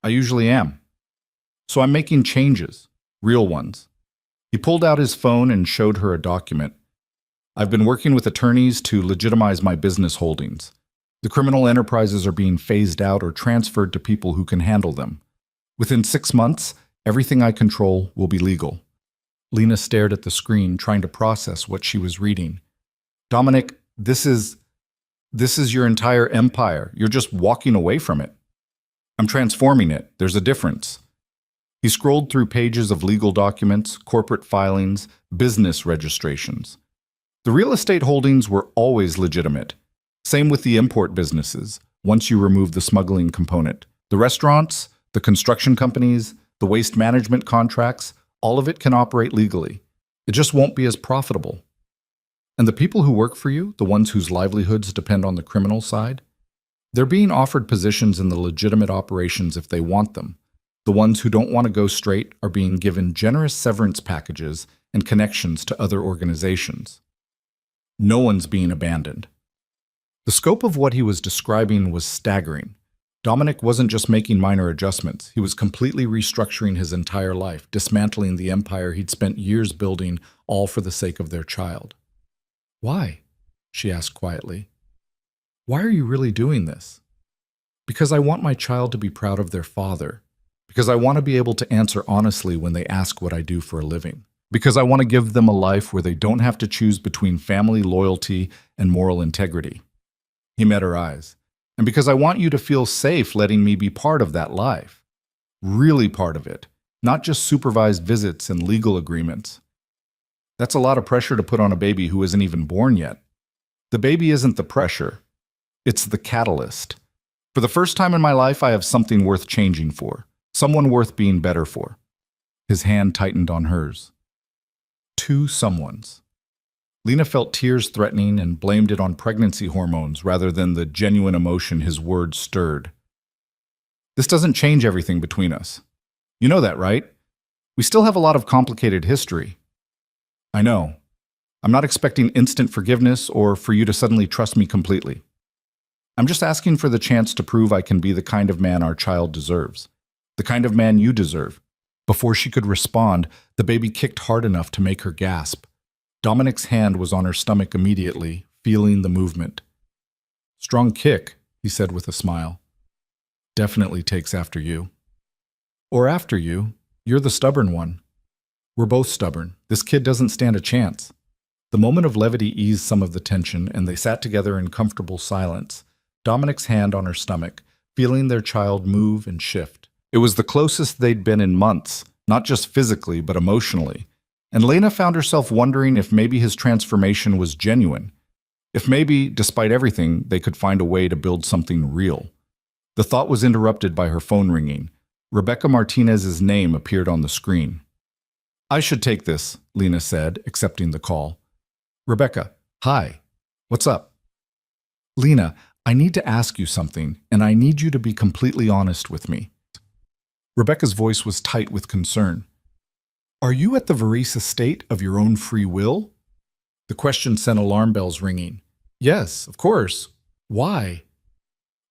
I usually am. So I'm making changes, real ones. He pulled out his phone and showed her a document. I've been working with attorneys to legitimize my business holdings. The criminal enterprises are being phased out or transferred to people who can handle them. Within 6 months, everything I control will be legal. Lena stared at the screen, trying to process what she was reading. Dominic, this is your entire empire. You're just walking away from it. I'm transforming it. There's a difference. He scrolled through pages of legal documents, corporate filings, business registrations. The real estate holdings were always legitimate. Same with the import businesses, once you remove the smuggling component. The restaurants, the construction companies, the waste management contracts, all of it can operate legally. It just won't be as profitable. And the people who work for you, the ones whose livelihoods depend on the criminal side, they're being offered positions in the legitimate operations if they want them. The ones who don't want to go straight are being given generous severance packages and connections to other organizations. No one's being abandoned. The scope of what he was describing was staggering. Dominic wasn't just making minor adjustments. He was completely restructuring his entire life, dismantling the empire he'd spent years building, all for the sake of their child. Why? She asked quietly. Why are you really doing this? Because I want my child to be proud of their father. Because I want to be able to answer honestly when they ask what I do for a living. Because I want to give them a life where they don't have to choose between family loyalty and moral integrity. He met her eyes. And because I want you to feel safe letting me be part of that life. Really part of it. Not just supervised visits and legal agreements. That's a lot of pressure to put on a baby who isn't even born yet. The baby isn't the pressure. It's the catalyst. For the first time in my life, I have something worth changing for. Someone worth being better for. His hand tightened on hers. 2 someones. Lena felt tears threatening and blamed it on pregnancy hormones rather than the genuine emotion his words stirred. This doesn't change everything between us. You know that, right? We still have a lot of complicated history. I know. I'm not expecting instant forgiveness or for you to suddenly trust me completely. I'm just asking for the chance to prove I can be the kind of man our child deserves. The kind of man you deserve. Before she could respond, the baby kicked hard enough to make her gasp. Dominic's hand was on her stomach immediately, feeling the movement. Strong kick, he said with a smile. Definitely takes after you. Or after you, you're the stubborn one. We're both stubborn. This kid doesn't stand a chance. The moment of levity eased some of the tension, and they sat together in comfortable silence, Dominic's hand on her stomach, feeling their child move and shift. It was the closest they'd been in months, not just physically, but emotionally. And Lena found herself wondering if maybe his transformation was genuine. If maybe, despite everything, they could find a way to build something real. The thought was interrupted by her phone ringing. Rebecca Martinez's name appeared on the screen. I should take this, Lena said, accepting the call. Rebecca, hi. What's up? Lena, I need to ask you something, and I need you to be completely honest with me. Rebecca's voice was tight with concern. Are you at the Varese estate of your own free will? The question sent alarm bells ringing. Yes, of course. Why?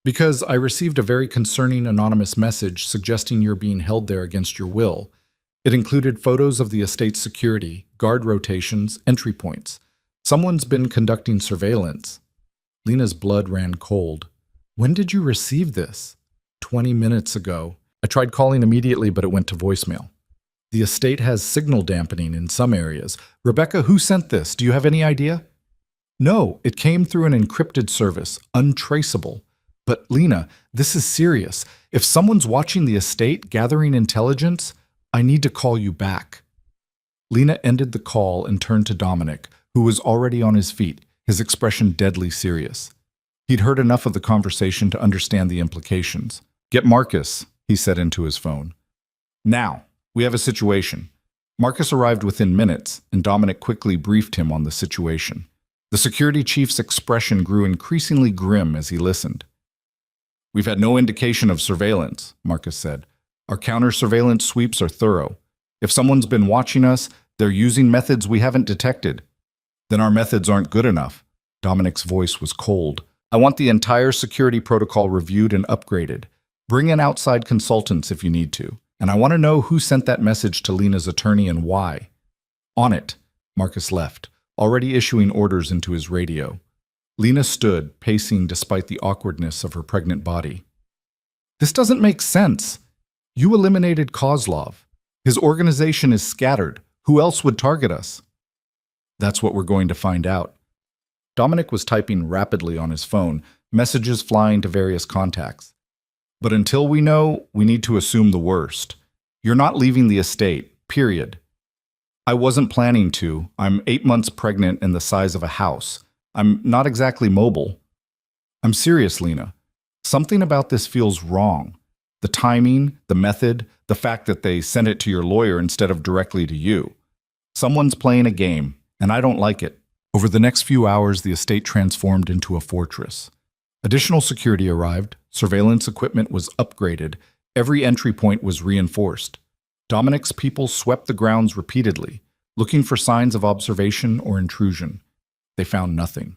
Because I received a very concerning anonymous message suggesting you're being held there against your will. It included photos of the estate's security, guard rotations, entry points. Someone's been conducting surveillance. Lena's blood ran cold. When did you receive this? 20 minutes ago. I tried calling immediately, but it went to voicemail. The estate has signal dampening in some areas. Rebecca, who sent this? Do you have any idea? No, it came through an encrypted service, untraceable. But Lena, this is serious. If someone's watching the estate, gathering intelligence, I need to call you back. Lena ended the call and turned to Dominic, who was already on his feet, his expression deadly serious. He'd heard enough of the conversation to understand the implications. "Get Marcus," he said into his phone. "Now, we have a situation." Marcus arrived within minutes, and Dominic quickly briefed him on the situation. The security chief's expression grew increasingly grim as he listened. "We've had no indication of surveillance," Marcus said. "Our counter-surveillance sweeps are thorough. If someone's been watching us, they're using methods we haven't detected." "Then our methods aren't good enough." Dominic's voice was cold. "I want the entire security protocol reviewed and upgraded. Bring in outside consultants if you need to. And I want to know who sent that message to Lena's attorney and why." "On it." Marcus left, already issuing orders into his radio. Lena stood, pacing despite the awkwardness of her pregnant body. "This doesn't make sense. You eliminated Kozlov. His organization is scattered. Who else would target us?" "That's what we're going to find out." Dominic was typing rapidly on his phone, messages flying to various contacts. "But until we know, we need to assume the worst. You're not leaving the estate, period." "I wasn't planning to. I'm 8 months pregnant and the size of a house. I'm not exactly mobile." "I'm serious, Lena. Something about this feels wrong. The timing, the method, the fact that they sent it to your lawyer instead of directly to you. Someone's playing a game, and I don't like it." Over the next few hours, the estate transformed into a fortress. Additional security arrived, surveillance equipment was upgraded, every entry point was reinforced. Dominic's people swept the grounds repeatedly, looking for signs of observation or intrusion. They found nothing.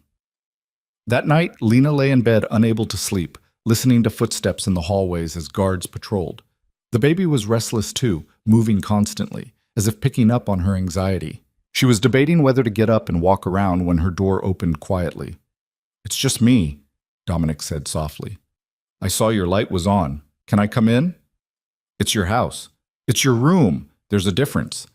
That night, Lena lay in bed unable to sleep, listening to footsteps in the hallways as guards patrolled. The baby was restless too, moving constantly, as if picking up on her anxiety. She was debating whether to get up and walk around when her door opened quietly. "It's just me," Dominic said softly. "I saw your light was on. Can I come in?" "It's your house. It's your room. There's a difference."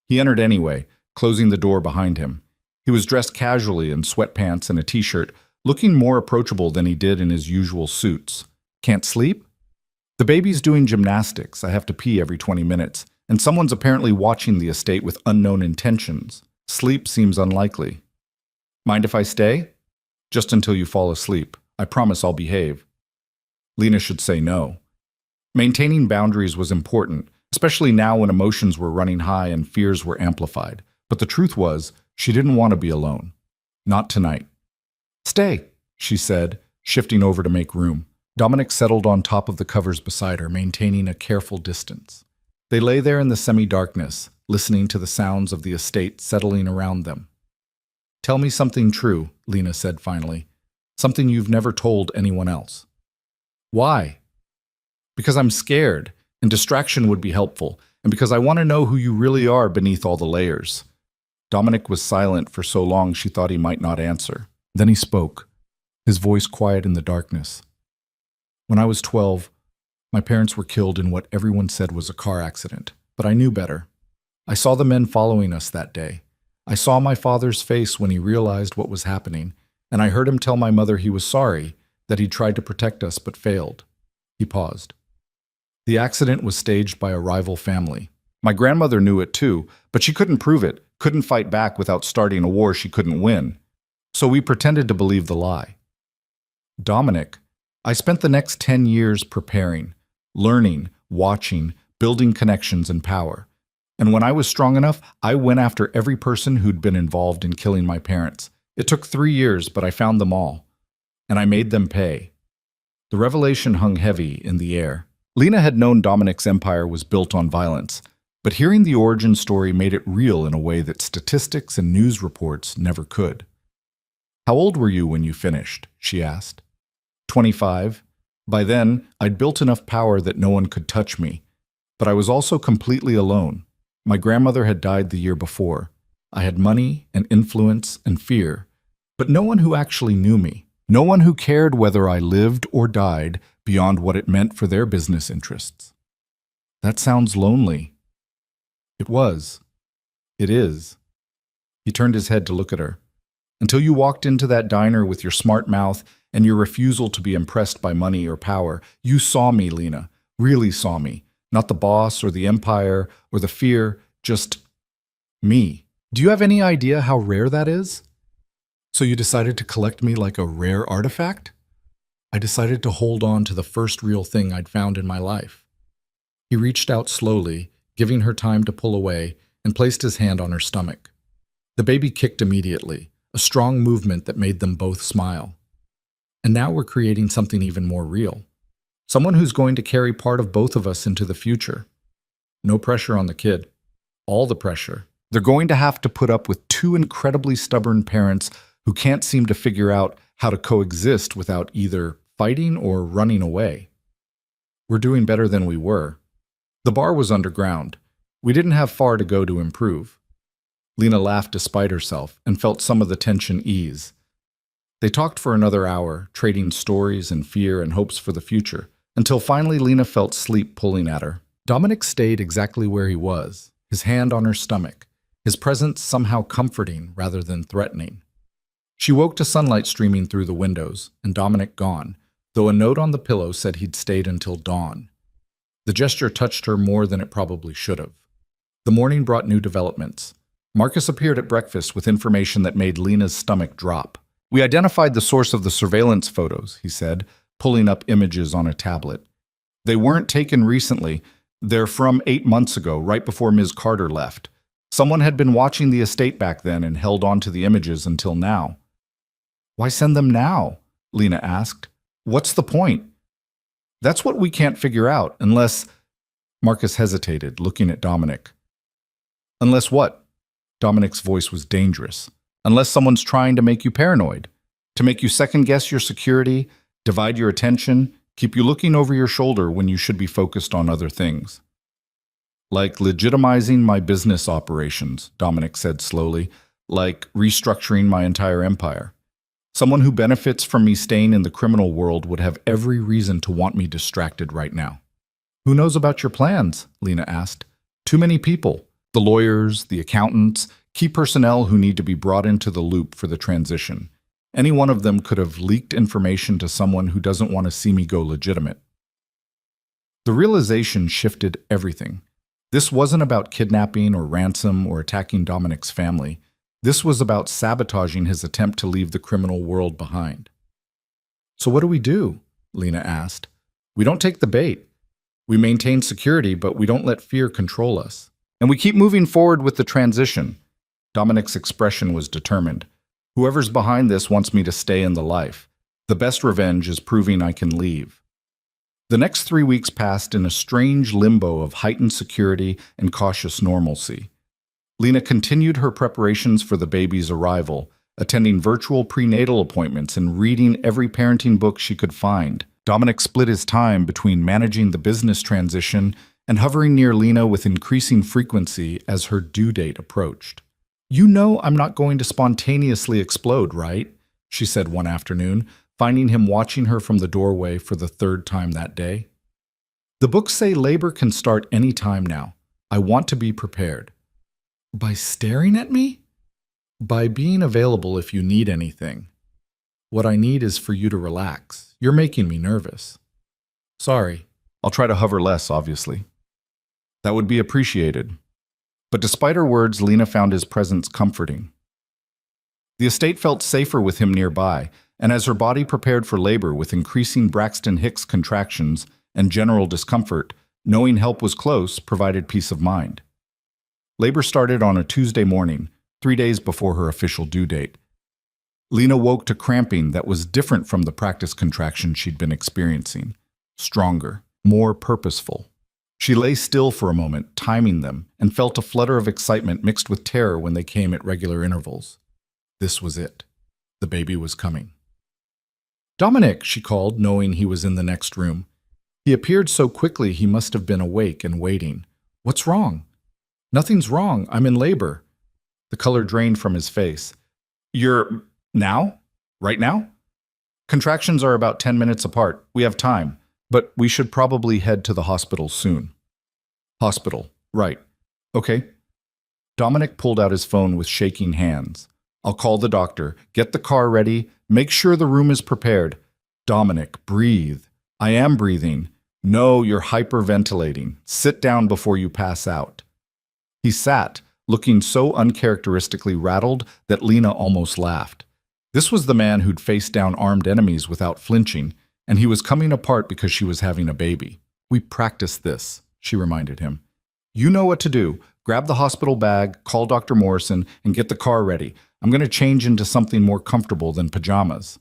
He entered anyway, closing the door behind him. He was dressed casually in sweatpants and a t-shirt, looking more approachable than he did in his usual suits. "Can't sleep?" "The baby's doing gymnastics. I have to pee every 20 minutes. And someone's apparently watching the estate with unknown intentions. Sleep seems unlikely." "Mind if I stay?" "Just until you fall asleep. I promise I'll behave." Lena should say no. Maintaining boundaries was important, especially now when emotions were running high and fears were amplified. But the truth was, she didn't want to be alone. Not tonight. "Stay," she said, shifting over to make room. Dominic settled on top of the covers beside her, maintaining a careful distance. They lay there in the semi-darkness, listening to the sounds of the estate settling around them. "Tell me something true," Lena said finally. "Something you've never told anyone else." "Why?" "Because I'm scared, and distraction would be helpful, and because I want to know who you really are beneath all the layers." Dominic was silent for so long she thought he might not answer. Then he spoke, his voice quiet in the darkness. "When I was 12, my parents were killed in what everyone said was a car accident, but I knew better. I saw the men following us that day. I saw my father's face when he realized what was happening, and I heard him tell my mother he was sorry, that he'd tried to protect us but failed." He paused. "The accident was staged by a rival family. My grandmother knew it too, but she couldn't prove it, couldn't fight back without starting a war she couldn't win. So we pretended to believe the lie." "Dominic, I spent the next 10 years preparing, learning, watching, building connections and power. And when I was strong enough, I went after every person who'd been involved in killing my parents. It took 3 years, but I found them all. And I made them pay." The revelation hung heavy in the air. Lena had known Dominic's empire was built on violence, but hearing the origin story made it real in a way that statistics and news reports never could. "How old were you when you finished?" she asked. 25. By then, I'd built enough power that no one could touch me. But I was also completely alone. My grandmother had died the year before. I had money and influence and fear, but no one who actually knew me. No one who cared whether I lived or died beyond what it meant for their business interests. That sounds lonely. It was. It is. He turned his head to look at her. Until you walked into that diner with your smart mouth and your refusal to be impressed by money or power, you saw me, Lena, really saw me. Not the boss or the empire or the fear, just Me. Do you have any idea how rare that is? So you decided to collect me like a rare artifact? I decided to hold on to the first real thing I'd found in my life. He reached out slowly, giving her time to pull away, and placed his hand on her stomach. The baby kicked immediately, a strong movement that made them both smile. And now we're creating something even more real. Someone who's going to carry part of both of us into the future. No pressure on the kid. All the pressure. They're going to have to put up with two incredibly stubborn parents who can't seem to figure out how to coexist without either fighting or running away. We're doing better than we were. The bar was underground. We didn't have far to go to improve. Lena laughed despite herself and felt some of the tension ease. They talked for another hour, trading stories and fear and hopes for the future, until finally Lena felt sleep pulling at her. Dominic stayed exactly where he was, his hand on her stomach, his presence somehow comforting rather than threatening. She woke to sunlight streaming through the windows, and Dominic gone, though a note on the pillow said he'd stayed until dawn. The gesture touched her more than it probably should have. The morning brought new developments. Marcus appeared at breakfast with information that made Lena's stomach drop. "We identified the source of the surveillance photos," he said, pulling up images on a tablet. "They weren't taken recently. They're from 8 months ago, right before Ms. Carter left. Someone had been watching the estate back then and held on to the images until now." "Why send them now?" Lena asked. "What's the point?" "That's what we can't figure out, unless—" Marcus hesitated, looking at Dominic. "Unless what?" Dominic's voice was dangerous. "Unless someone's trying to make you paranoid, to make you second-guess your security, divide your attention, keep you looking over your shoulder when you should be focused on other things." "Like legitimizing my business operations," Dominic said slowly, "like restructuring my entire empire. Someone who benefits from me staying in the criminal world would have every reason to want me distracted right now." "Who knows about your plans?" Lena asked. "Too many people. The lawyers, the accountants, key personnel who need to be brought into the loop for the transition. Any one of them could have leaked information to someone who doesn't want to see me go legitimate." The realization shifted everything. This wasn't about kidnapping or ransom or attacking Dominic's family. This was about sabotaging his attempt to leave the criminal world behind. "So what do we do?" Lena asked. "We don't take the bait. We maintain security, but we don't let fear control us. And we keep moving forward with the transition." Dominic's expression was determined. "Whoever's behind this wants me to stay in the life. The best revenge is proving I can leave." The next 3 weeks passed in a strange limbo of heightened security and cautious normalcy. Lena continued her preparations for the baby's arrival, attending virtual prenatal appointments and reading every parenting book she could find. Dominic split his time between managing the business transition and hovering near Lena with increasing frequency as her due date approached. "You know I'm not going to spontaneously explode, right?" she said one afternoon, finding him watching her from the doorway for the 3rd time that day. "The books say labor can start any time now. I want to be prepared." "By staring at me?" "By being available if you need anything. What I need is for you to relax. You're making me nervous." "Sorry. I'll try to hover less, obviously." "That would be appreciated." But despite her words, Lena found his presence comforting. The estate felt safer with him nearby, and as her body prepared for labor with increasing Braxton Hicks contractions and general discomfort, knowing help was close provided peace of mind. Labor started on a Tuesday morning, 3 days before her official due date. Lena woke to cramping that was different from the practice contraction she'd been experiencing. Stronger, more purposeful. She lay still for a moment, timing them, and felt a flutter of excitement mixed with terror when they came at regular intervals. This was it. The baby was coming. "Dominic," she called, knowing he was in the next room. He appeared so quickly he must have been awake and waiting. "What's wrong?" "Nothing's wrong. I'm in labor." The color drained from his face. "You're... now? Right now?" "Contractions are about 10 minutes apart. We have time. But we should probably head to the hospital soon." "Hospital. Right. Okay." Dominic pulled out his phone with shaking hands. "I'll call the doctor. Get the car ready. Make sure the room is prepared. Dominic, breathe." "I am breathing." "No, you're hyperventilating. Sit down before you pass out." He sat, looking so uncharacteristically rattled that Lena almost laughed. This was the man who'd faced down armed enemies without flinching, and he was coming apart because she was having a baby. "We practiced this," she reminded him. "You know what to do. Grab the hospital bag, call Dr. Morrison, and get the car ready. I'm going to change into something more comfortable than pajamas."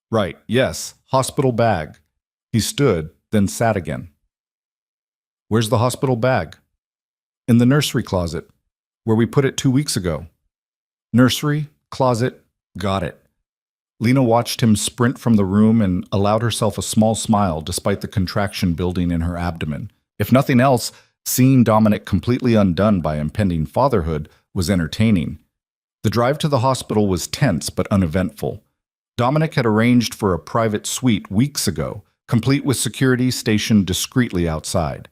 "Right, yes, hospital bag." He stood, then sat again. "Where's the hospital bag?" "In the nursery closet, where we put it 2 weeks ago." "Nursery, closet, got it." Lena watched him sprint from the room and allowed herself a small smile despite the contraction building in her abdomen. If nothing else, seeing Dominic completely undone by impending fatherhood was entertaining. The drive to the hospital was tense but uneventful. Dominic had arranged for a private suite weeks ago, complete with security stationed discreetly outside.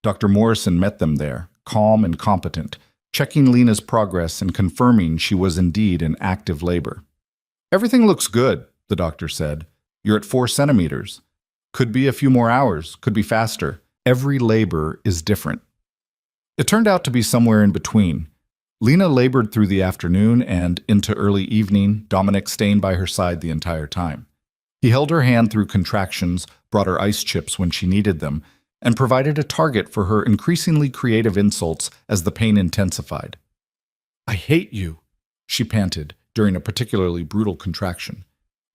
Dr. Morrison met them there, calm and competent, checking Lena's progress and confirming she was indeed in active labor. "Everything looks good," the doctor said. "You're at 4 centimeters. Could be a few more hours, could be faster. Every labor is different." It turned out to be somewhere in between. Lena labored through the afternoon and into early evening, Dominic staying by her side the entire time. He held her hand through contractions, brought her ice chips when she needed them, and provided a target for her increasingly creative insults as the pain intensified. "I hate you," she panted during a particularly brutal contraction.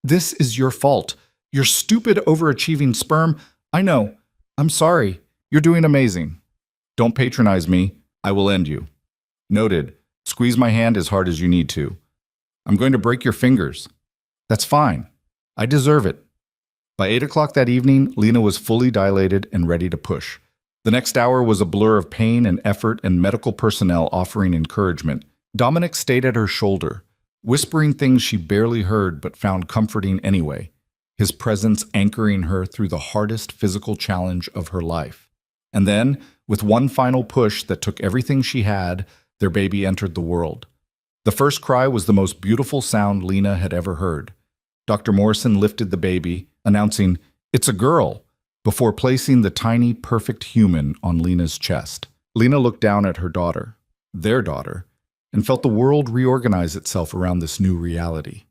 "This is your fault. Your stupid, overachieving sperm. I know. I'm sorry. You're doing amazing. Don't patronize me. I will end you." "Noted. Squeeze my hand as hard as you need to." "I'm going to break your fingers." "That's fine. I deserve it." By 8 o'clock that evening, Lena was fully dilated and ready to push. The next hour was a blur of pain and effort and medical personnel offering encouragement. Dominic stayed at her shoulder, whispering things she barely heard but found comforting anyway, his presence anchoring her through the hardest physical challenge of her life. And then, with one final push that took everything she had, their baby entered the world. The first cry was the most beautiful sound Lena had ever heard. Dr. Morrison lifted the baby, announcing, "It's a girl," before placing the tiny, perfect human on Lena's chest. Lena looked down at her daughter, their daughter, and felt the world reorganize itself around this new reality.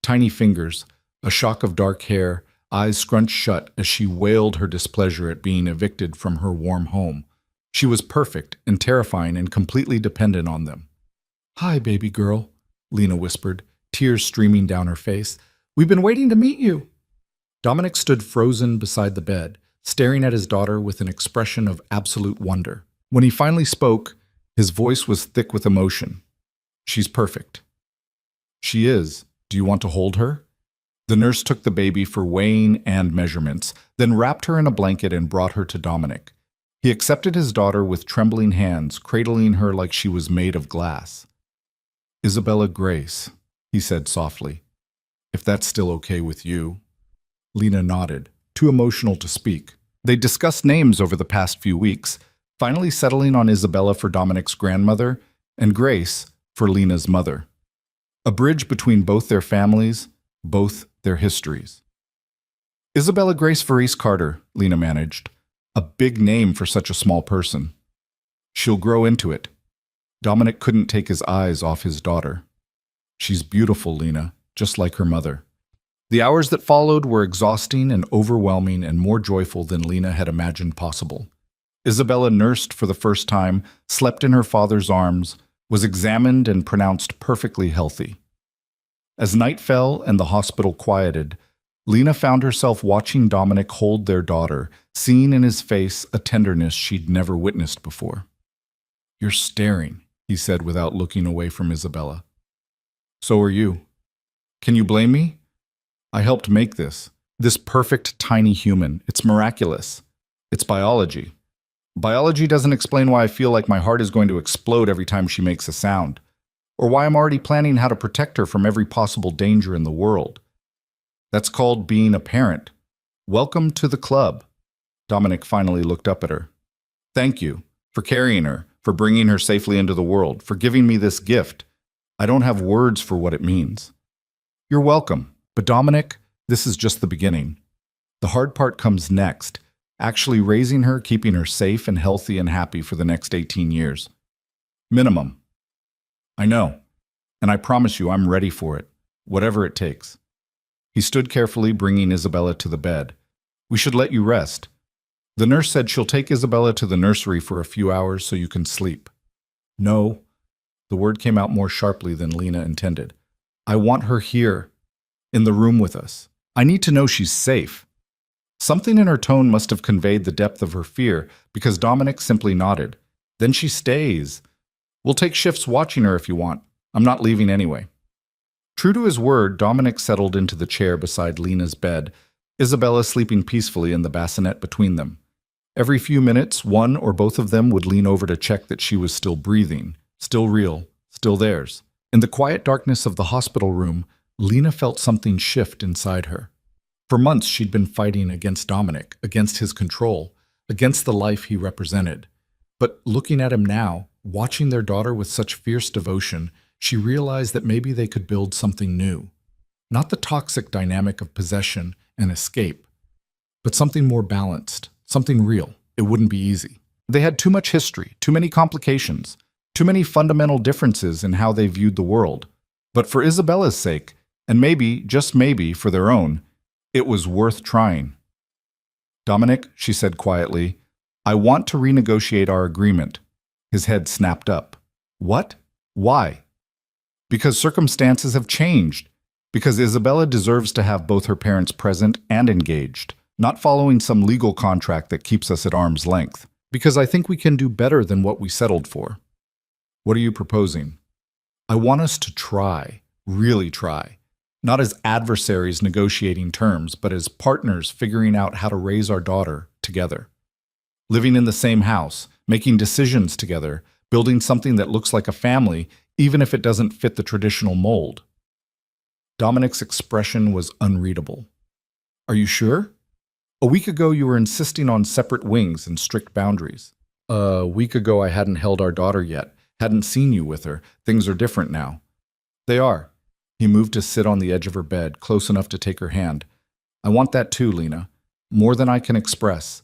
Tiny fingers, a shock of dark hair, eyes scrunched shut as she wailed her displeasure at being evicted from her warm home. She was perfect and terrifying and completely dependent on them. "Hi, baby girl," Lena whispered, tears streaming down her face. "We've been waiting to meet you." Dominic stood frozen beside the bed, staring at his daughter with an expression of absolute wonder. When he finally spoke, his voice was thick with emotion. "She's perfect." "She is. Do you want to hold her?" The nurse took the baby for weighing and measurements, then wrapped her in a blanket and brought her to Dominic. He accepted his daughter with trembling hands, cradling her like she was made of glass. "Isabella Grace," he said softly, "if that's still okay with you." Lena nodded, too emotional to speak. They discussed names over the past few weeks, finally settling on Isabella for Dominic's grandmother and Grace for Lena's mother. A bridge between both their families, both their histories. "Isabella Grace Varese Carter," Lena managed. A big name for such a small person. "She'll grow into it." Dominic couldn't take his eyes off his daughter. "She's beautiful, Lena, just like her mother." The hours that followed were exhausting and overwhelming and more joyful than Lena had imagined possible. Isabella nursed for the first time, slept in her father's arms, was examined and pronounced perfectly healthy. As night fell and the hospital quieted, Lena found herself watching Dominic hold their daughter, seeing in his face a tenderness she'd never witnessed before. "You're staring," he said without looking away from Isabella. "So are you. Can you blame me? I helped make this perfect tiny human. It's miraculous. It's biology. Biology doesn't explain why I feel like my heart is going to explode every time she makes a sound, or why I'm already planning how to protect her from every possible danger in the world. That's called being a parent. Welcome to the club." Dominic finally looked up at her. "Thank you for carrying her, for bringing her safely into the world, for giving me this gift. I don't have words for what it means." "You're welcome. But Dominic, this is just the beginning. The hard part comes next, actually raising her, keeping her safe and healthy and happy for the next 18 years. Minimum. I know, and I promise you I'm ready for it, whatever it takes. He stood carefully, bringing Isabella to the bed. We should let you rest. The nurse said she'll take Isabella to the nursery for a few hours so you can sleep. No. The word came out more sharply than Lena intended. I want her here, in the room with us. I need to know she's safe. Something in her tone must have conveyed the depth of her fear, because Dominic simply nodded. Then she stays. We'll take shifts watching her if you want. I'm not leaving anyway. True to his word, Dominic settled into the chair beside Lena's bed, Isabella sleeping peacefully in the bassinet between them. Every few minutes, one or both of them would lean over to check that she was still breathing, still real, still theirs. In the quiet darkness of the hospital room, Lena felt something shift inside her. For months, she'd been fighting against Dominic, against his control, against the life he represented. But looking at him now, watching their daughter with such fierce devotion, she realized that maybe they could build something new. Not the toxic dynamic of possession and escape, but something more balanced, something real. It wouldn't be easy. They had too much history, too many complications, too many fundamental differences in how they viewed the world. But for Isabella's sake, and maybe, just maybe, for their own, it was worth trying. Dominic, she said quietly, I want to renegotiate our agreement. His head snapped up. What? Why? Because circumstances have changed. Because Isabella deserves to have both her parents present and engaged, not following some legal contract that keeps us at arm's length. Because I think we can do better than what we settled for. What are you proposing? I want us to try, really try. Not as adversaries negotiating terms, but as partners figuring out how to raise our daughter together. Living in the same house, making decisions together, building something that looks like a family, even if it doesn't fit the traditional mold. Dominic's expression was unreadable. Are you sure? A week ago you were insisting on separate wings and strict boundaries. A week ago I hadn't held our daughter yet, hadn't seen you with her. Things are different now. They are. He moved to sit on the edge of her bed, close enough to take her hand. I want that too, Lena. More than I can express.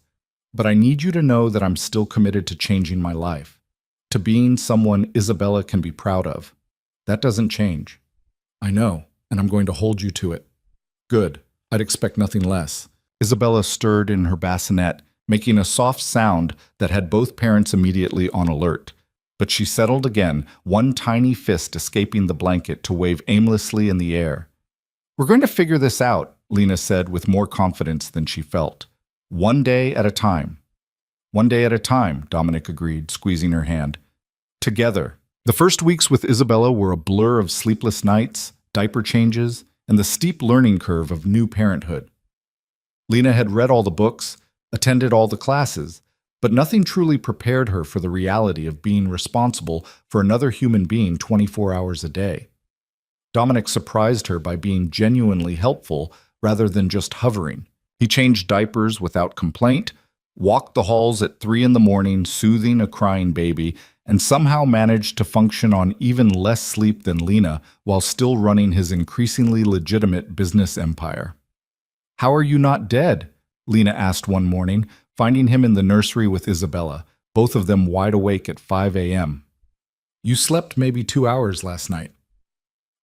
But I need you to know that I'm still committed to changing my life. To being someone Isabella can be proud of. That doesn't change. I know, and I'm going to hold you to it. Good. I'd expect nothing less. Isabella stirred in her bassinet, making a soft sound that had both parents immediately on alert. But she settled again, one tiny fist escaping the blanket to wave aimlessly in the air. We're going to figure this out, Lena said with more confidence than she felt. One day at a time. One day at a time, Dominic agreed, squeezing her hand. Together. The first weeks with Isabella were a blur of sleepless nights, diaper changes, and the steep learning curve of new parenthood. Lena had read all the books, attended all the classes, but nothing truly prepared her for the reality of being responsible for another human being 24 hours a day. Dominic surprised her by being genuinely helpful rather than just hovering. He changed diapers without complaint, walked the halls at 3 in the morning soothing a crying baby, and somehow managed to function on even less sleep than Lena while still running his increasingly legitimate business empire. How are you not dead? Lena asked one morning, finding him in the nursery with Isabella, both of them wide awake at 5 a.m. You slept maybe 2 hours last night.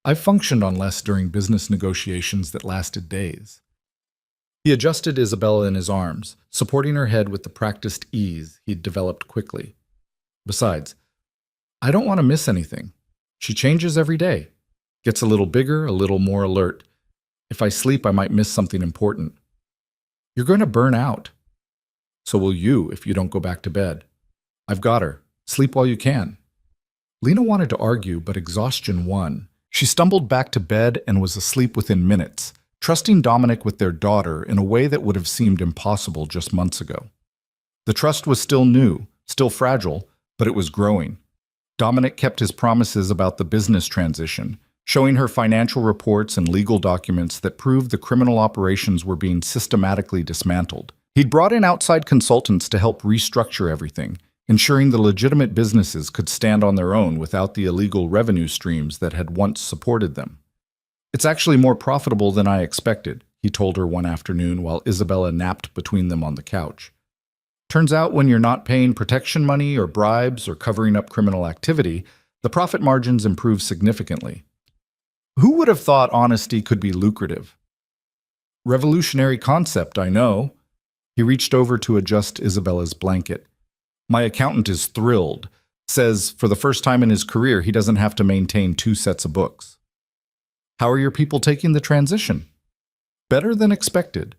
I functioned on less during business negotiations that lasted days. He adjusted Isabella in his arms, supporting her head with the practiced ease he'd developed quickly. Besides, I don't want to miss anything. She changes every day. Gets a little bigger, a little more alert. If I sleep, I might miss something important. You're going to burn out. So will you if you don't go back to bed. I've got her. Sleep while you can. Lena wanted to argue, but exhaustion won. She stumbled back to bed and was asleep within minutes, trusting Dominic with their daughter in a way that would have seemed impossible just months ago. The trust was still new, still fragile, but it was growing. Dominic kept his promises about the business transition, showing her financial reports and legal documents that proved the criminal operations were being systematically dismantled. He'd brought in outside consultants to help restructure everything, ensuring the legitimate businesses could stand on their own without the illegal revenue streams that had once supported them. It's actually more profitable than I expected, he told her one afternoon while Isabella napped between them on the couch. Turns out when you're not paying protection money or bribes or covering up criminal activity, The profit margins improved significantly. Who would have thought honesty could be lucrative? Revolutionary concept, I know. He reached over to adjust Isabella's blanket. My accountant is thrilled. Says for the first time in his career he doesn't have to maintain 2 sets of books. How are your people taking the transition? Better than expected.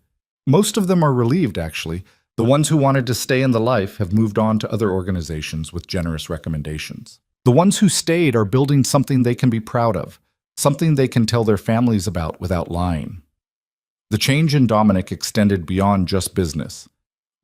Most of them are relieved, actually. The ones who wanted to stay in the life have moved on to other organizations with generous recommendations. The ones who stayed are building something they can be proud of, something they can tell their families about without lying. The change in Dominic extended beyond just business.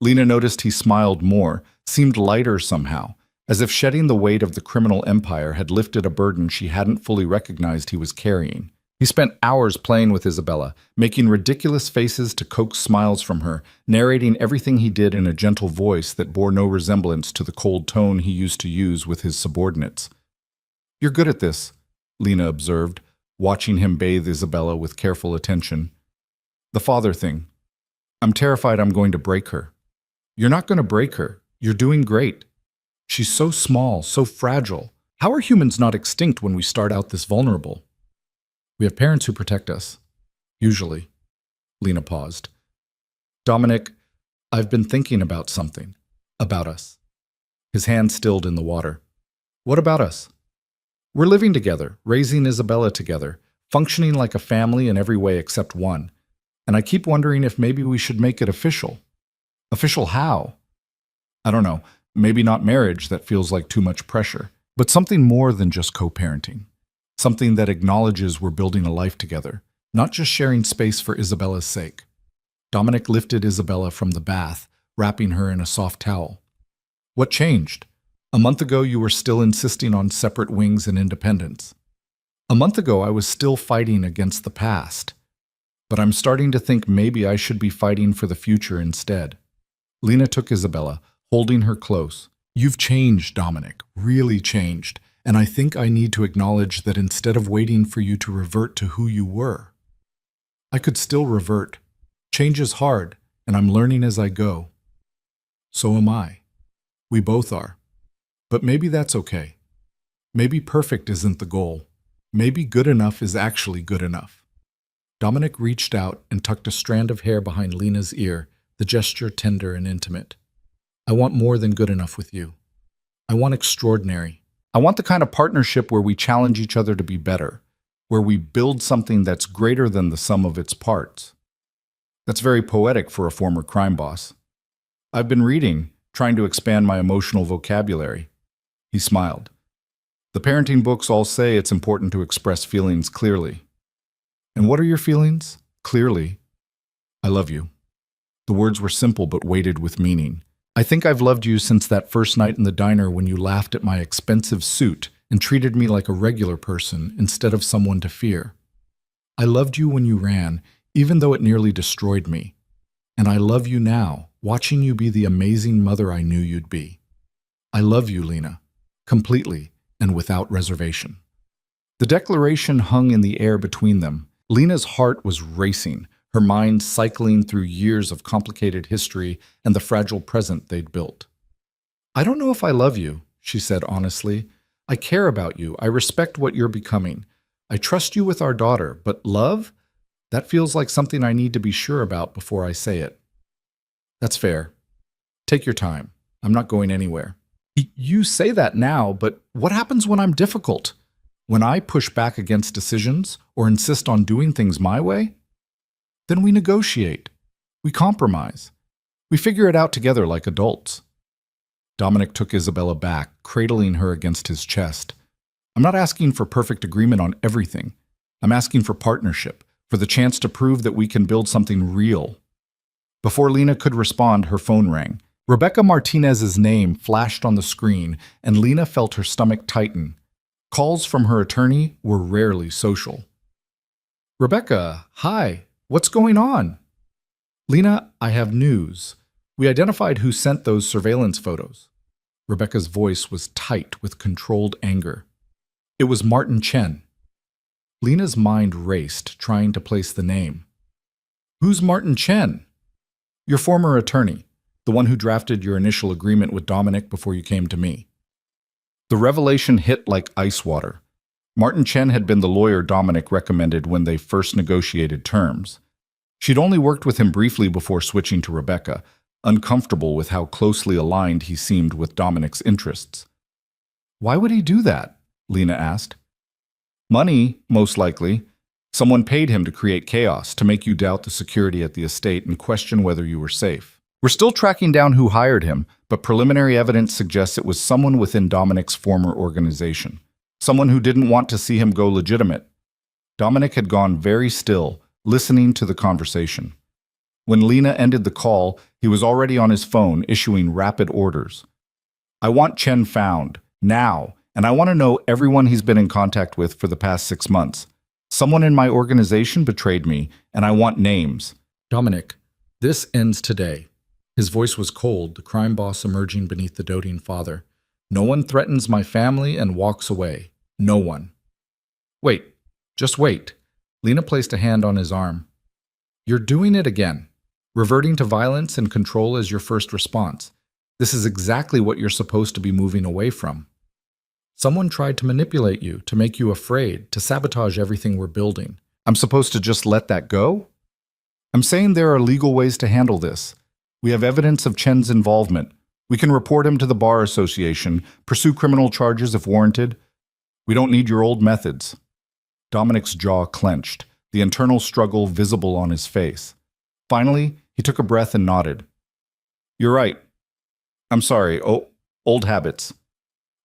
Lena noticed he smiled more, seemed lighter somehow, as if shedding the weight of the criminal empire had lifted a burden she hadn't fully recognized he was carrying. He spent hours playing with Isabella, making ridiculous faces to coax smiles from her, narrating everything he did in a gentle voice that bore no resemblance to the cold tone he used to use with his subordinates. "You're good at this," Lena observed, watching him bathe Isabella with careful attention. "The father thing. I'm terrified I'm going to break her." "You're not going to break her. You're doing great. She's so small, so fragile. How are humans not extinct when we start out this vulnerable?" "We have parents who protect us. Usually." Lena paused. "Dominic, I've been thinking about something. About us." His hand stilled in the water. "What about us?" "We're living together, raising Isabella together, functioning like a family in every way except one. And I keep wondering if maybe we should make it official." "Official how?" "I don't know. Maybe not marriage, that feels like too much pressure. But something more than just co-parenting. Something that acknowledges we're building a life together, not just sharing space for Isabella's sake." Dominic lifted Isabella from the bath, wrapping her in a soft towel. "What changed? A month ago you were still insisting on separate wings and independence. A month ago I was still fighting against the past. But I'm starting to think maybe I should be fighting for the future instead." Lena took Isabella, holding her close. "You've changed, Dominic, really changed. And I think I need to acknowledge that instead of waiting for you to revert to who you were, I could still revert. Change is hard, and I'm learning as I go. So am I. We both are. But maybe that's okay. Maybe perfect isn't the goal. Maybe good enough is actually good enough." Dominic reached out and tucked a strand of hair behind Lena's ear, the gesture tender and intimate. "I want more than good enough with you. I want extraordinary. I want the kind of partnership where we challenge each other to be better, where we build something that's greater than the sum of its parts." That's very poetic for a former crime boss. "I've been reading, trying to expand my emotional vocabulary." He smiled. "The parenting books all say it's important to express feelings clearly." "And what are your feelings?" "Clearly, I love you." The words were simple but weighted with meaning. "I think I've loved you since that first night in the diner when you laughed at my expensive suit and treated me like a regular person instead of someone to fear. I loved you when you ran, even though it nearly destroyed me. And I love you now, watching you be the amazing mother I knew you'd be. I love you, Lena, completely and without reservation." The declaration hung in the air between them. Lena's heart was racing, her mind cycling through years of complicated history and the fragile present they'd built. "I don't know if I love you," she said honestly. "I care about you. I respect what you're becoming. I trust you with our daughter. But love? That feels like something I need to be sure about before I say it." "That's fair. Take your time. I'm not going anywhere." "You say that now, but what happens when I'm difficult? When I push back against decisions or insist on doing things my way?" "Then we negotiate. We compromise. We figure it out together like adults." Dominic took Isabella back, cradling her against his chest. "I'm not asking for perfect agreement on everything. I'm asking for partnership, for the chance to prove that we can build something real." Before Lena could respond, her phone rang. Rebecca Martinez's name flashed on the screen, and Lena felt her stomach tighten. Calls from her attorney were rarely social. "Rebecca, hi. What's going on?" "Lena, I have news. We identified who sent those surveillance photos." Rebecca's voice was tight with controlled anger. "It was Martin Chen." Lena's mind raced, trying to place the name. "Who's Martin Chen?" "Your former attorney, the one who drafted your initial agreement with Dominic before you came to me." The revelation hit like ice water. Martin Chen had been the lawyer Dominic recommended when they first negotiated terms. She'd only worked with him briefly before switching to Rebecca, uncomfortable with how closely aligned he seemed with Dominic's interests. Why would he do that? Lena asked. Money, most likely. Someone paid him to create chaos, to make you doubt the security at the estate and question whether you were safe. We're still tracking down who hired him, but preliminary evidence suggests it was someone within Dominic's former organization. Someone who didn't want to see him go legitimate. Dominic had gone very still, listening to the conversation. When Lena ended the call, he was already on his phone, issuing rapid orders. I want Chen found, now, and I want to know everyone he's been in contact with for the past 6 months. Someone in my organization betrayed me, and I want names. Dominic, this ends today. His voice was cold, the crime boss emerging beneath the doting father. No one threatens my family and walks away. No one. Wait, just wait. Lena placed a hand on his arm. You're doing it again. Reverting to violence and control as your first response. This is exactly what you're supposed to be moving away from. Someone tried to manipulate you, to make you afraid, to sabotage everything we're building. I'm supposed to just let that go? I'm saying there are legal ways to handle this. We have evidence of Chen's involvement. We can report him to the Bar Association, pursue criminal charges if warranted. We don't need your old methods. Dominic's jaw clenched, the internal struggle visible on his face. Finally, he took a breath and nodded. You're right. I'm sorry. Oh, old habits.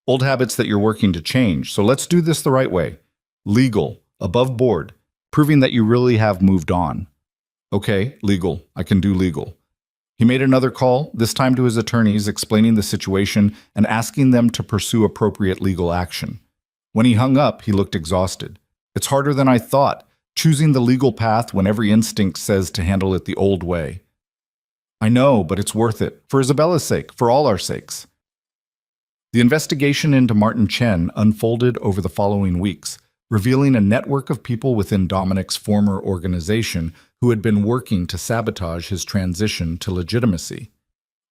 Old habits that you're working to change. So let's do this the right way. Legal, above board, proving that you really have moved on. Okay, legal. I can do legal. He made another call, this time to his attorneys, explaining the situation and asking them to pursue appropriate legal action. When he hung up, he looked exhausted. It's harder than I thought, choosing the legal path when every instinct says to handle it the old way. I know, but it's worth it, for Isabella's sake, for all our sakes. The investigation into Martin Chen unfolded over the following weeks, revealing a network of people within Dominic's former organization who had been working to sabotage his transition to legitimacy.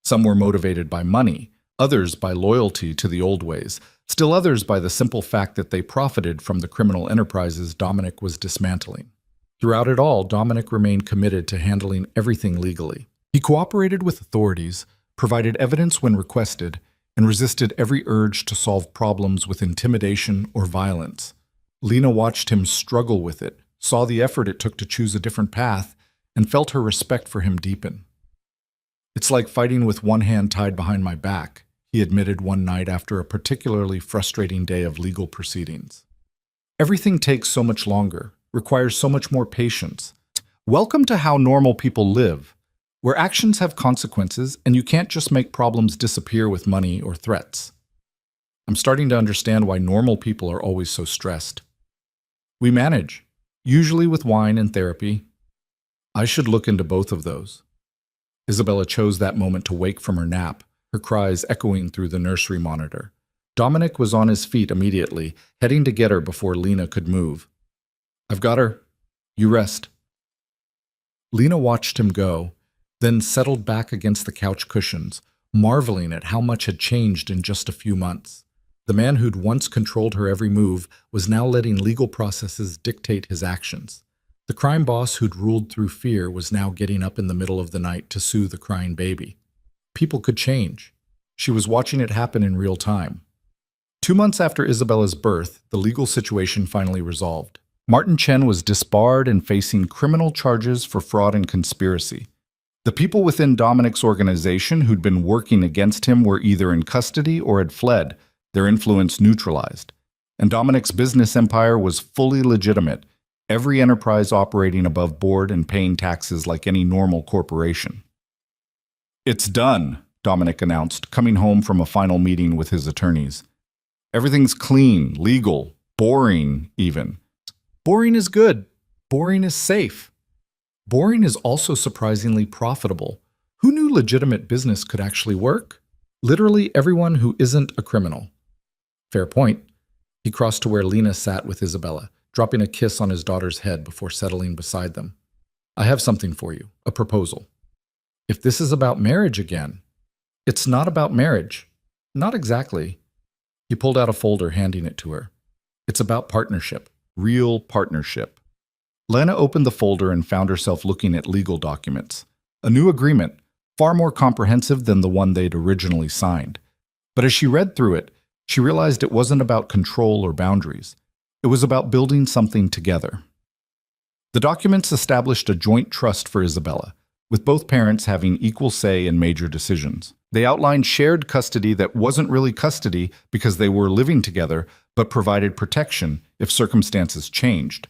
Some were motivated by money, others by loyalty to the old ways, still others by the simple fact that they profited from the criminal enterprises Dominic was dismantling. Throughout it all, Dominic remained committed to handling everything legally. He cooperated with authorities, provided evidence when requested, and resisted every urge to solve problems with intimidation or violence. Lena watched him struggle with it, saw the effort it took to choose a different path, and felt her respect for him deepen. It's like fighting with one hand tied behind my back, he admitted one night after a particularly frustrating day of legal proceedings. Everything takes so much longer, requires so much more patience. Welcome to how normal people live, where actions have consequences and you can't just make problems disappear with money or threats. I'm starting to understand why normal people are always so stressed. We manage, usually with wine and therapy. I should look into both of those. Isabella chose that moment to wake from her nap, her cries echoing through the nursery monitor. Dominic was on his feet immediately, heading to get her before Lena could move. I've got her. You rest. Lena watched him go, then settled back against the couch cushions, marveling at how much had changed in just a few months. The man who'd once controlled her every move was now letting legal processes dictate his actions. The crime boss who'd ruled through fear was now getting up in the middle of the night to soothe a crying baby. People could change. She was watching it happen in real time. 2 months after Isabella's birth, the legal situation finally resolved. Martin Chen was disbarred and facing criminal charges for fraud and conspiracy. The people within Dominic's organization who'd been working against him were either in custody or had fled, their influence neutralized. And Dominic's business empire was fully legitimate, every enterprise operating above board and paying taxes like any normal corporation. It's done, Dominic announced, coming home from a final meeting with his attorneys. Everything's clean, legal, boring even. Boring is good. Boring is safe. Boring is also surprisingly profitable. Who knew legitimate business could actually work? Literally everyone who isn't a criminal. Fair point. He crossed to where Lena sat with Isabella, dropping a kiss on his daughter's head before settling beside them. I have something for you, a proposal. If this is about marriage again, it's not about marriage. Not exactly. He pulled out a folder, handing it to her. It's about partnership. Real partnership. Lena opened the folder and found herself looking at legal documents. A new agreement, far more comprehensive than the one they'd originally signed. But as she read through it, she realized it wasn't about control or boundaries. It was about building something together. The documents established a joint trust for Isabella, with both parents having equal say in major decisions. They outlined shared custody that wasn't really custody because they were living together, but provided protection if circumstances changed.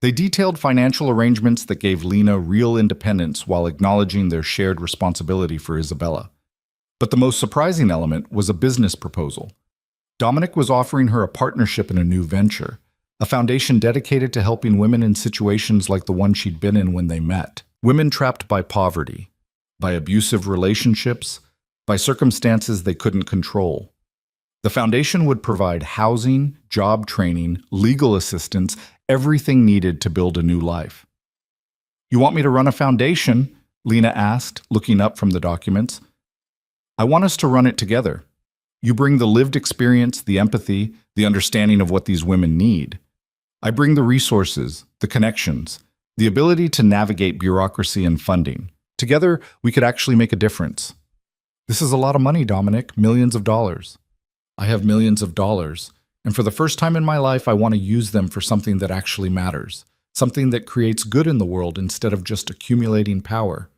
They detailed financial arrangements that gave Lena real independence while acknowledging their shared responsibility for Isabella. But the most surprising element was a business proposal. Dominic was offering her a partnership in a new venture, a foundation dedicated to helping women in situations like the one she'd been in when they met. Women trapped by poverty, by abusive relationships, by circumstances they couldn't control. The foundation would provide housing, job training, legal assistance, everything needed to build a new life. "You want me to run a foundation?" Lena asked, looking up from the documents. "I want us to run it together. You bring the lived experience, the empathy, the understanding of what these women need. I bring the resources, the connections, the ability to navigate bureaucracy and funding. Together, we could actually make a difference." "This is a lot of money, Dominic, millions of dollars." "I have millions of dollars, and for the first time in my life, I want to use them for something that actually matters, something that creates good in the world instead of just accumulating power."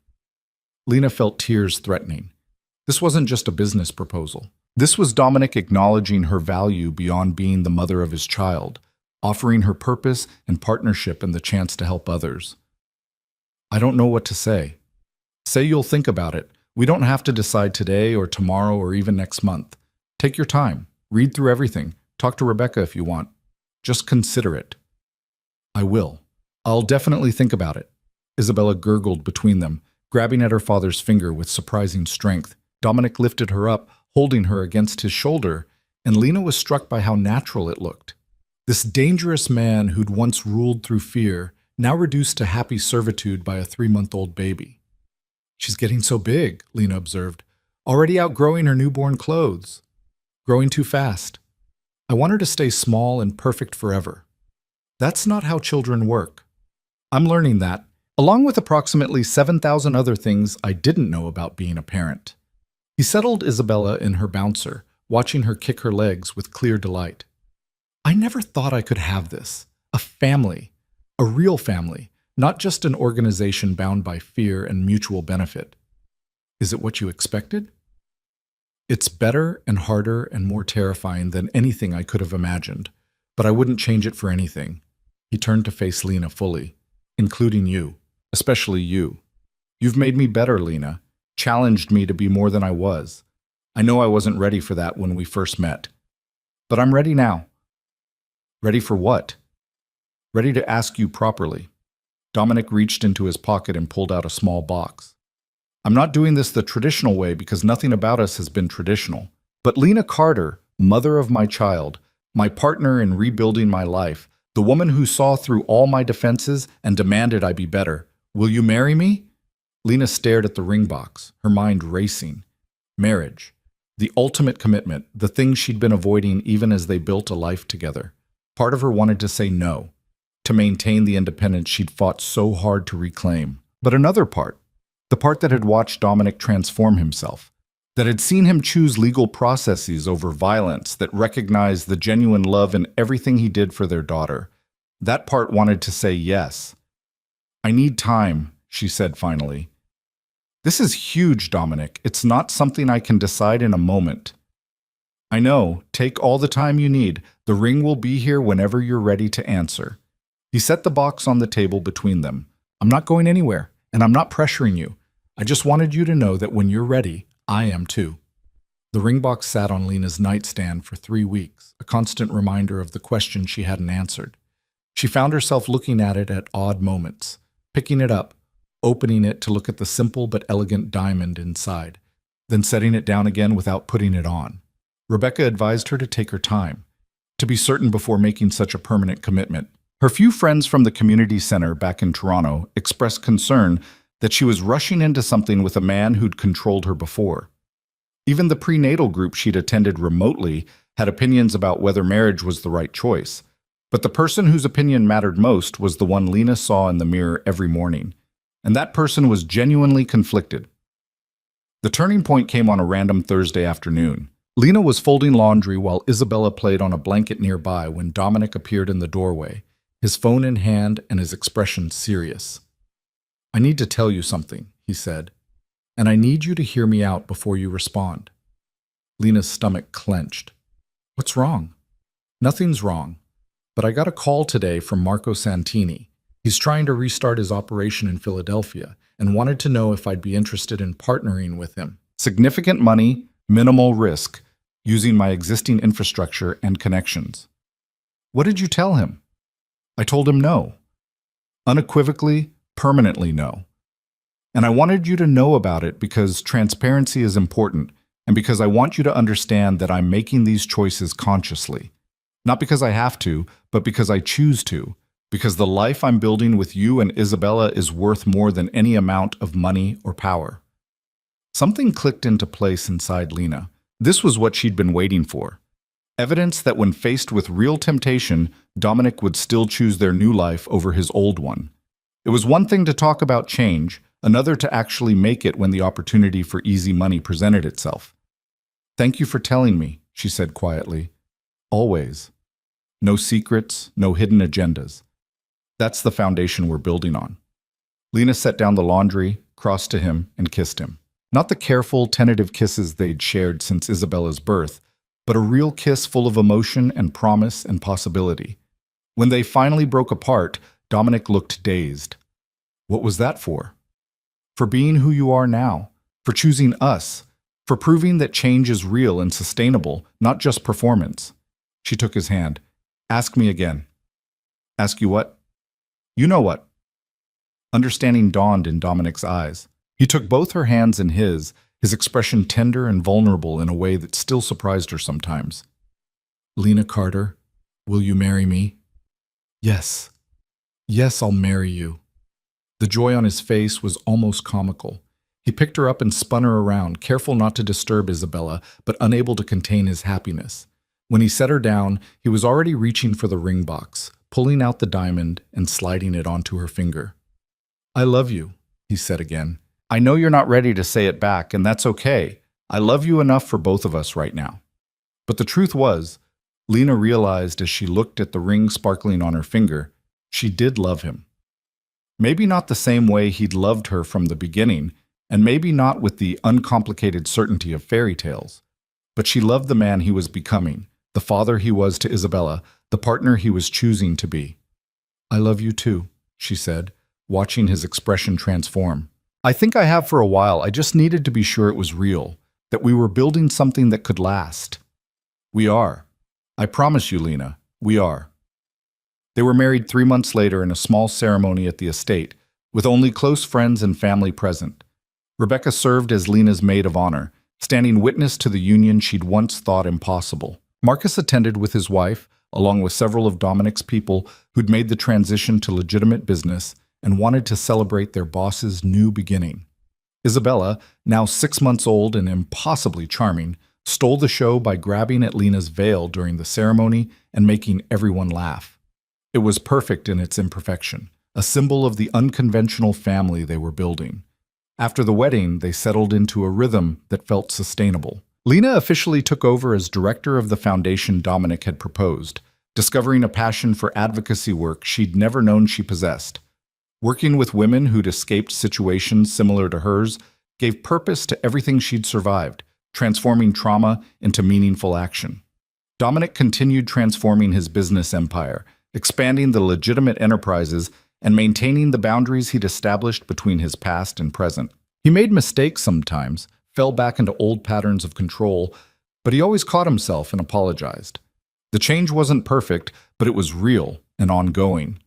Lena felt tears threatening. This wasn't just a business proposal. This was Dominic acknowledging her value beyond being the mother of his child, offering her purpose and partnership and the chance to help others. "I don't know what to say." "Say you'll think about it. We don't have to decide today or tomorrow or even next month. Take your time. Read through everything. Talk to Rebecca if you want. Just consider it." "I will. I'll definitely think about it." Isabella gurgled between them, grabbing at her father's finger with surprising strength. Dominic lifted her up, holding her against his shoulder, and Lena was struck by how natural it looked. This dangerous man who'd once ruled through fear, now reduced to happy servitude by a 3-month-old baby. "She's getting so big," Lena observed, "already outgrowing her newborn clothes. Growing too fast. I want her to stay small and perfect forever." That's not how children work. I'm learning that, along with approximately 7,000 other things I didn't know about being a parent. He settled Isabella in her bouncer, watching her kick her legs with clear delight. "I never thought I could have this. A family. A real family. Not just an organization bound by fear and mutual benefit." "Is it what you expected?" "It's better and harder and more terrifying than anything I could have imagined, but I wouldn't change it for anything." He turned to face Lena fully, "Including you, especially you. You've made me better, Lena, challenged me to be more than I was. I know I wasn't ready for that when we first met. But I'm ready now." "Ready for what?" "Ready to ask you properly." Dominic reached into his pocket and pulled out a small box. "I'm not doing this the traditional way because nothing about us has been traditional. But Lena Carter, mother of my child, my partner in rebuilding my life, the woman who saw through all my defenses and demanded I be better, will you marry me?" Lena stared at the ring box, her mind racing. Marriage. The ultimate commitment, the thing she'd been avoiding even as they built a life together. Part of her wanted to say no, to maintain the independence she'd fought so hard to reclaim. But another part, the part that had watched Dominic transform himself, that had seen him choose legal processes over violence, that recognized the genuine love in everything he did for their daughter, that part wanted to say yes. "I need time," she said finally. "This is huge, Dominic. It's not something I can decide in a moment." "I know. Take all the time you need. The ring will be here whenever you're ready to answer." He set the box on the table between them. "I'm not going anywhere, and I'm not pressuring you. I just wanted you to know that when you're ready, I am too." The ring box sat on Lena's nightstand for 3 weeks, a constant reminder of the question she hadn't answered. She found herself looking at it at odd moments, picking it up, opening it to look at the simple but elegant diamond inside, then setting it down again without putting it on. Rebecca advised her to take her time, to be certain before making such a permanent commitment. Her few friends from the community center back in Toronto expressed concern that she was rushing into something with a man who'd controlled her before. Even the prenatal group she'd attended remotely had opinions about whether marriage was the right choice. But the person whose opinion mattered most was the one Lena saw in the mirror every morning. And that person was genuinely conflicted. The turning point came on a random Thursday afternoon. Lena was folding laundry while Isabella played on a blanket nearby when Dominic appeared in the doorway, his phone in hand and his expression serious. "I need to tell you something," he said, "and I need you to hear me out before you respond." Lena's stomach clenched. "What's wrong?" "Nothing's wrong, but I got a call today from Marco Santini. He's trying to restart his operation in Philadelphia and wanted to know if I'd be interested in partnering with him. Significant money, minimal risk, using my existing infrastructure and connections." "What did you tell him?" "I told him no. Unequivocally, permanently no. And I wanted you to know about it because transparency is important and because I want you to understand that I'm making these choices consciously. Not because I have to, but because I choose to. Because the life I'm building with you and Isabella is worth more than any amount of money or power." Something clicked into place inside Lena. This was what she'd been waiting for. Evidence that when faced with real temptation, Dominic would still choose their new life over his old one. It was one thing to talk about change, another to actually make it when the opportunity for easy money presented itself. "Thank you for telling me," she said quietly. "Always. No secrets, no hidden agendas. That's the foundation we're building on." Lena set down the laundry, crossed to him, and kissed him. Not the careful, tentative kisses they'd shared since Isabella's birth, but a real kiss full of emotion and promise and possibility. When they finally broke apart, Dominic looked dazed. "What was that for?" "For being who you are now, for choosing us, for proving that change is real and sustainable, not just performance." She took his hand. "Ask me again." "Ask you what?" "You know what." Understanding dawned in Dominic's eyes. He took both her hands in his expression tender and vulnerable in a way that still surprised her sometimes. "Lena Carter, will you marry me?" "Yes. Yes, I'll marry you." The joy on his face was almost comical. He picked her up and spun her around, careful not to disturb Isabella, but unable to contain his happiness. When he set her down, he was already reaching for the ring box, pulling out the diamond and sliding it onto her finger. "I love you," he said again. "I know you're not ready to say it back, and that's okay. I love you enough for both of us right now." But the truth was, Lena realized as she looked at the ring sparkling on her finger, she did love him. Maybe not the same way he'd loved her from the beginning, and maybe not with the uncomplicated certainty of fairy tales. But she loved the man he was becoming, the father he was to Isabella, the partner he was choosing to be. "I love you too," she said, watching his expression transform. "I think I have for a while. I just needed to be sure it was real, that we were building something that could last." "We are. I promise you, Lena, we are." They were married 3 months later in a small ceremony at the estate, with only close friends and family present. Rebecca served as Lena's maid of honor, standing witness to the union she'd once thought impossible. Marcus attended with his wife, along with several of Dominic's people who'd made the transition to legitimate business and wanted to celebrate their boss's new beginning. Isabella, now 6 months old and impossibly charming, stole the show by grabbing at Lena's veil during the ceremony and making everyone laugh. It was perfect in its imperfection, a symbol of the unconventional family they were building. After the wedding, they settled into a rhythm that felt sustainable. Lena officially took over as director of the foundation Dominic had proposed, discovering a passion for advocacy work she'd never known she possessed. Working with women who'd escaped situations similar to hers gave purpose to everything she'd survived, transforming trauma into meaningful action. Dominic continued transforming his business empire, expanding the legitimate enterprises and maintaining the boundaries he'd established between his past and present. He made mistakes sometimes, fell back into old patterns of control, but he always caught himself and apologized. The change wasn't perfect, but it was real and ongoing.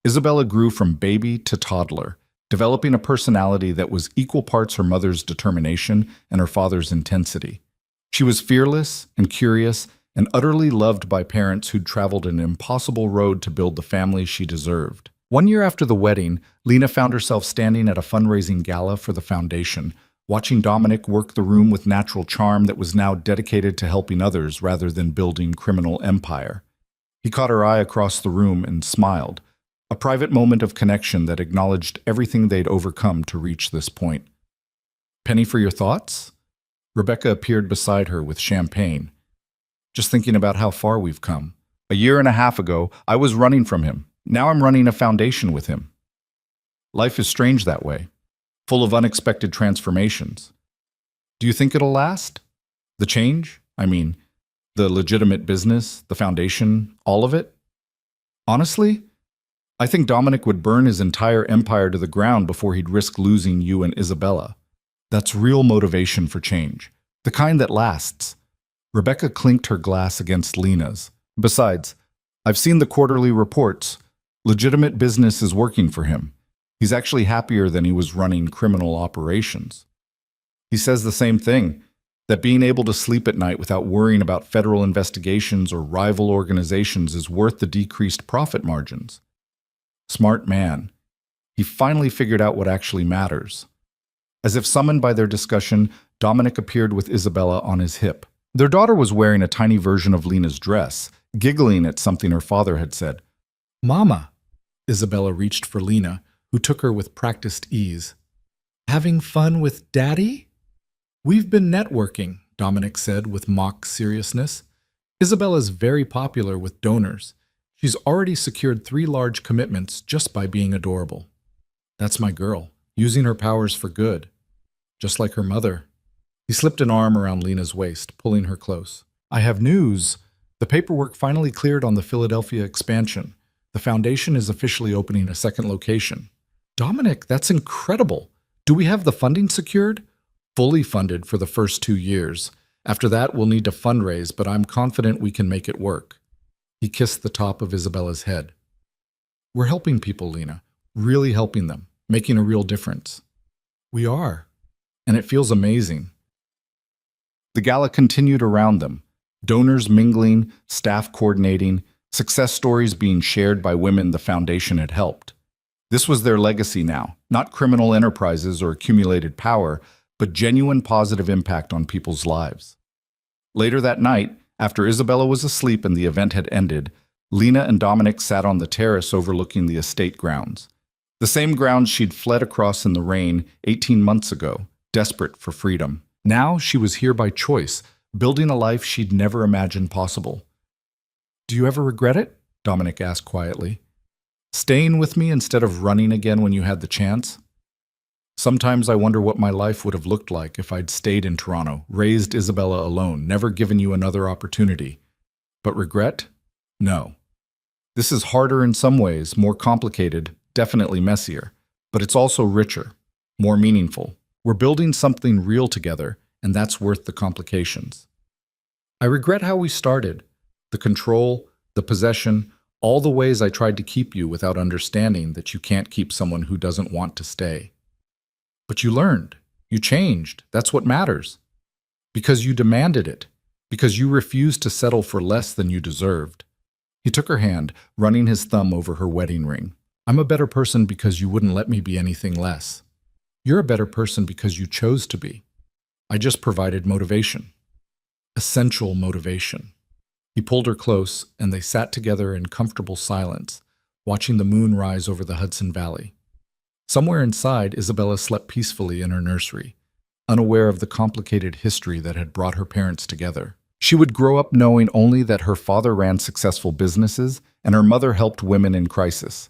Isabella grew from baby to toddler, developing a personality that was equal parts her mother's determination and her father's intensity. She was fearless and curious and utterly loved by parents who'd traveled an impossible road to build the family she deserved. 1 year after the wedding, Lena found herself standing at a fundraising gala for the foundation, watching Dominic work the room with natural charm that was now dedicated to helping others rather than building criminal empire. He caught her eye across the room and smiled, a private moment of connection that acknowledged everything they'd overcome to reach this point. Penny for your thoughts? Rebecca appeared beside her with champagne. Just thinking about how far we've come. A year and a half ago, I was running from him. Now I'm running a foundation with him. Life is strange that way, full of unexpected transformations. Do you think it'll last? The change? I mean, the legitimate business, the foundation, all of it? Honestly, I think Dominic would burn his entire empire to the ground before he'd risk losing you and Isabella. That's real motivation for change, the kind that lasts. Rebecca clinked her glass against Lena's. Besides, I've seen the quarterly reports. Legitimate business is working for him. He's actually happier than he was running criminal operations. He says the same thing, that being able to sleep at night without worrying about federal investigations or rival organizations is worth the decreased profit margins. Smart man. He finally figured out what actually matters. As if summoned by their discussion, Dominic appeared with Isabella on his hip. Their daughter was wearing a tiny version of Lena's dress, giggling at something her father had said. Mama! Isabella reached for Lena, who took her with practiced ease. Having fun with Daddy? We've been networking, Dominic said with mock seriousness. Isabella's very popular with donors. She's already secured 3 large commitments just by being adorable. That's my girl, using her powers for good. Just like her mother. He slipped an arm around Lena's waist, pulling her close. I have news. The paperwork finally cleared on the Philadelphia expansion. The foundation is officially opening a second location. Dominic, that's incredible. Do we have the funding secured? Fully funded for the first 2 years. After that, we'll need to fundraise, but I'm confident we can make it work. He kissed the top of Isabella's head. We're helping people, Lena. Really helping them. Making a real difference. We are. And it feels amazing. The gala continued around them. Donors mingling, staff coordinating, success stories being shared by women the foundation had helped. This was their legacy now, not criminal enterprises or accumulated power, but genuine positive impact on people's lives. Later that night, after Isabella was asleep and the event had ended, Lena and Dominic sat on the terrace overlooking the estate grounds. The same grounds she'd fled across in the rain 18 months ago, desperate for freedom. Now she was here by choice, building a life she'd never imagined possible. Do you ever regret it? Dominic asked quietly. Staying with me instead of running again when you had the chance? Sometimes I wonder what my life would have looked like if I'd stayed in Toronto, raised Isabella alone, never given you another opportunity. But regret? No. This is harder in some ways, more complicated, definitely messier, but it's also richer, more meaningful. We're building something real together, and that's worth the complications. I regret how we started, the control, the possession, all the ways I tried to keep you without understanding that you can't keep someone who doesn't want to stay. But you learned. You changed. That's what matters. Because you demanded it. Because you refused to settle for less than you deserved. He took her hand, running his thumb over her wedding ring. I'm a better person because you wouldn't let me be anything less. You're a better person because you chose to be. I just provided motivation. Essential motivation. He pulled her close, and they sat together in comfortable silence, watching the moon rise over the Hudson Valley. Somewhere inside, Isabella slept peacefully in her nursery, unaware of the complicated history that had brought her parents together. She would grow up knowing only that her father ran successful businesses and her mother helped women in crisis.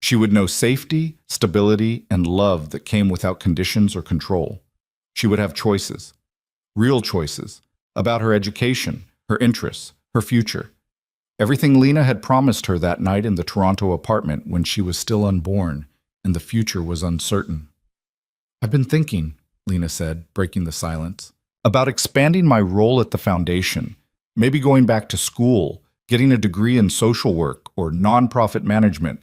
She would know safety, stability, and love that came without conditions or control. She would have choices, real choices, about her education, her interests, her future. Everything Lena had promised her that night in the Toronto apartment when she was still unborn, and the future was uncertain. I've been thinking, Lena said, breaking the silence, about expanding my role at the foundation, maybe going back to school, getting a degree in social work or nonprofit management,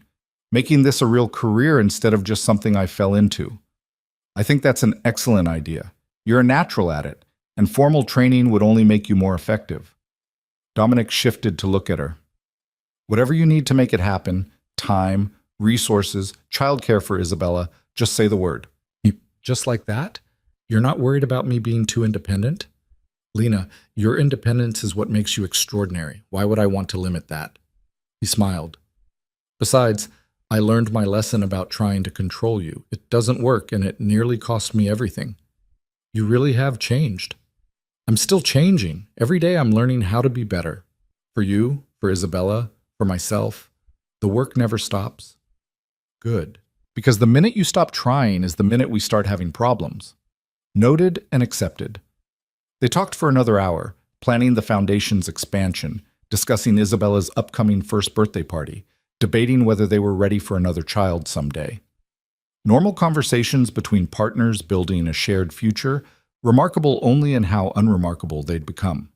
making this a real career instead of just something I fell into. I think that's an excellent idea. You're a natural at it, and formal training would only make you more effective. Dominic shifted to look at her. Whatever you need to make it happen, time, resources, childcare for Isabella, just say the word. Just like that? You're not worried about me being too independent? Lena, your independence is what makes you extraordinary. Why would I want to limit that? He smiled. Besides, I learned my lesson about trying to control you. It doesn't work, and it nearly cost me everything. You really have changed. I'm still changing. Every day I'm learning how to be better. For you, for Isabella, for myself. The work never stops. Good. Because the minute you stop trying is the minute we start having problems. Noted and accepted. They talked for another hour, planning the foundation's expansion, discussing Isabella's upcoming first birthday party, debating whether they were ready for another child someday. Normal conversations between partners building a shared future, remarkable only in how unremarkable they'd become.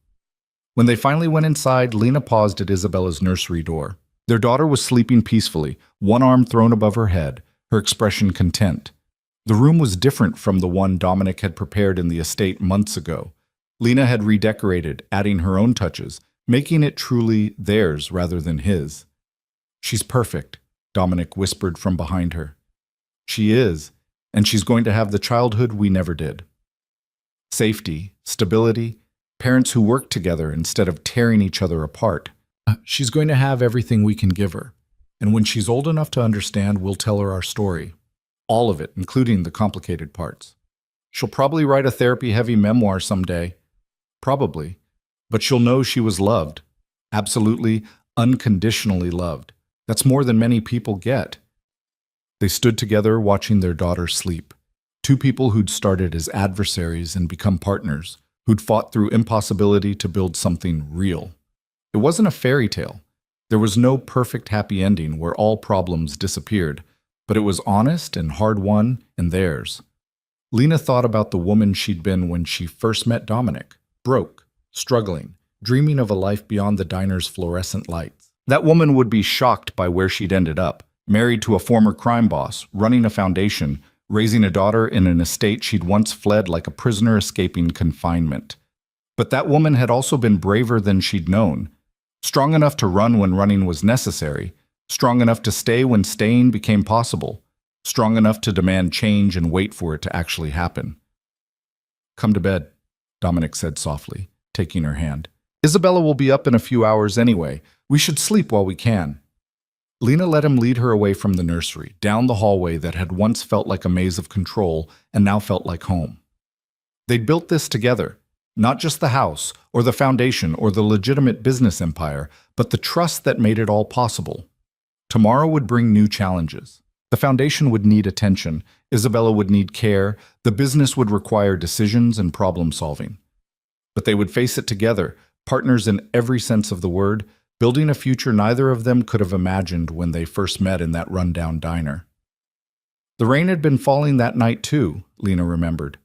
When they finally went inside, Lena paused at Isabella's nursery door. Their daughter was sleeping peacefully, one arm thrown above her head, her expression content. The room was different from the one Dominic had prepared in the estate months ago. Lena had redecorated, adding her own touches, making it truly theirs rather than his. She's perfect, Dominic whispered from behind her. She is, and she's going to have the childhood we never did. Safety, stability, parents who work together instead of tearing each other apart. She's going to have everything we can give her, and when she's old enough to understand, we'll tell her our story. All of it, including the complicated parts. She'll probably write a therapy-heavy memoir someday. Probably. But she'll know she was loved. Absolutely, unconditionally loved. That's more than many people get. They stood together watching their daughter sleep. Two people who'd started as adversaries and become partners, who'd fought through impossibility to build something real. It wasn't a fairy tale. There was no perfect happy ending where all problems disappeared, but it was honest and hard-won and theirs. Lena thought about the woman she'd been when she first met Dominic, broke, struggling, dreaming of a life beyond the diner's fluorescent lights. That woman would be shocked by where she'd ended up, married to a former crime boss, running a foundation, raising a daughter in an estate she'd once fled like a prisoner escaping confinement. But that woman had also been braver than she'd known, strong enough to run when running was necessary, strong enough to stay when staying became possible, strong enough to demand change and wait for it to actually happen. "Come to bed," Dominic said softly, taking her hand. "Isabella will be up in a few hours anyway. We should sleep while we can." Lena let him lead her away from the nursery, down the hallway that had once felt like a maze of control and now felt like home. They'd built this together, not just the house, or the foundation, or the legitimate business empire, but the trust that made it all possible. Tomorrow would bring new challenges. The foundation would need attention, Isabella would need care, the business would require decisions and problem-solving. But they would face it together, partners in every sense of the word, building a future neither of them could have imagined when they first met in that rundown diner. The rain had been falling that night too, Lena remembered.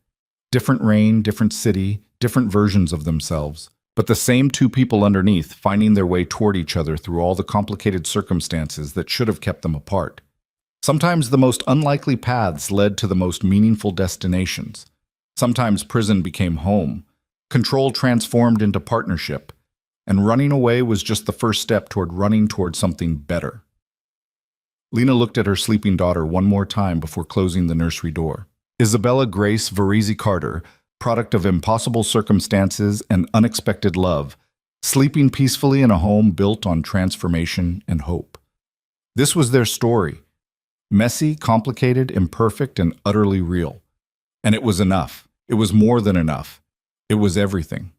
Different rain, different city, different versions of themselves, but the same two people underneath finding their way toward each other through all the complicated circumstances that should have kept them apart. Sometimes the most unlikely paths led to the most meaningful destinations. Sometimes prison became home. Control transformed into partnership. And running away was just the first step toward running toward something better. Lena looked at her sleeping daughter one more time before closing the nursery door. Isabella Grace Varese Carter, product of impossible circumstances and unexpected love, sleeping peacefully in a home built on transformation and hope. This was their story. Messy, complicated, imperfect, and utterly real. And it was enough. It was more than enough. It was everything.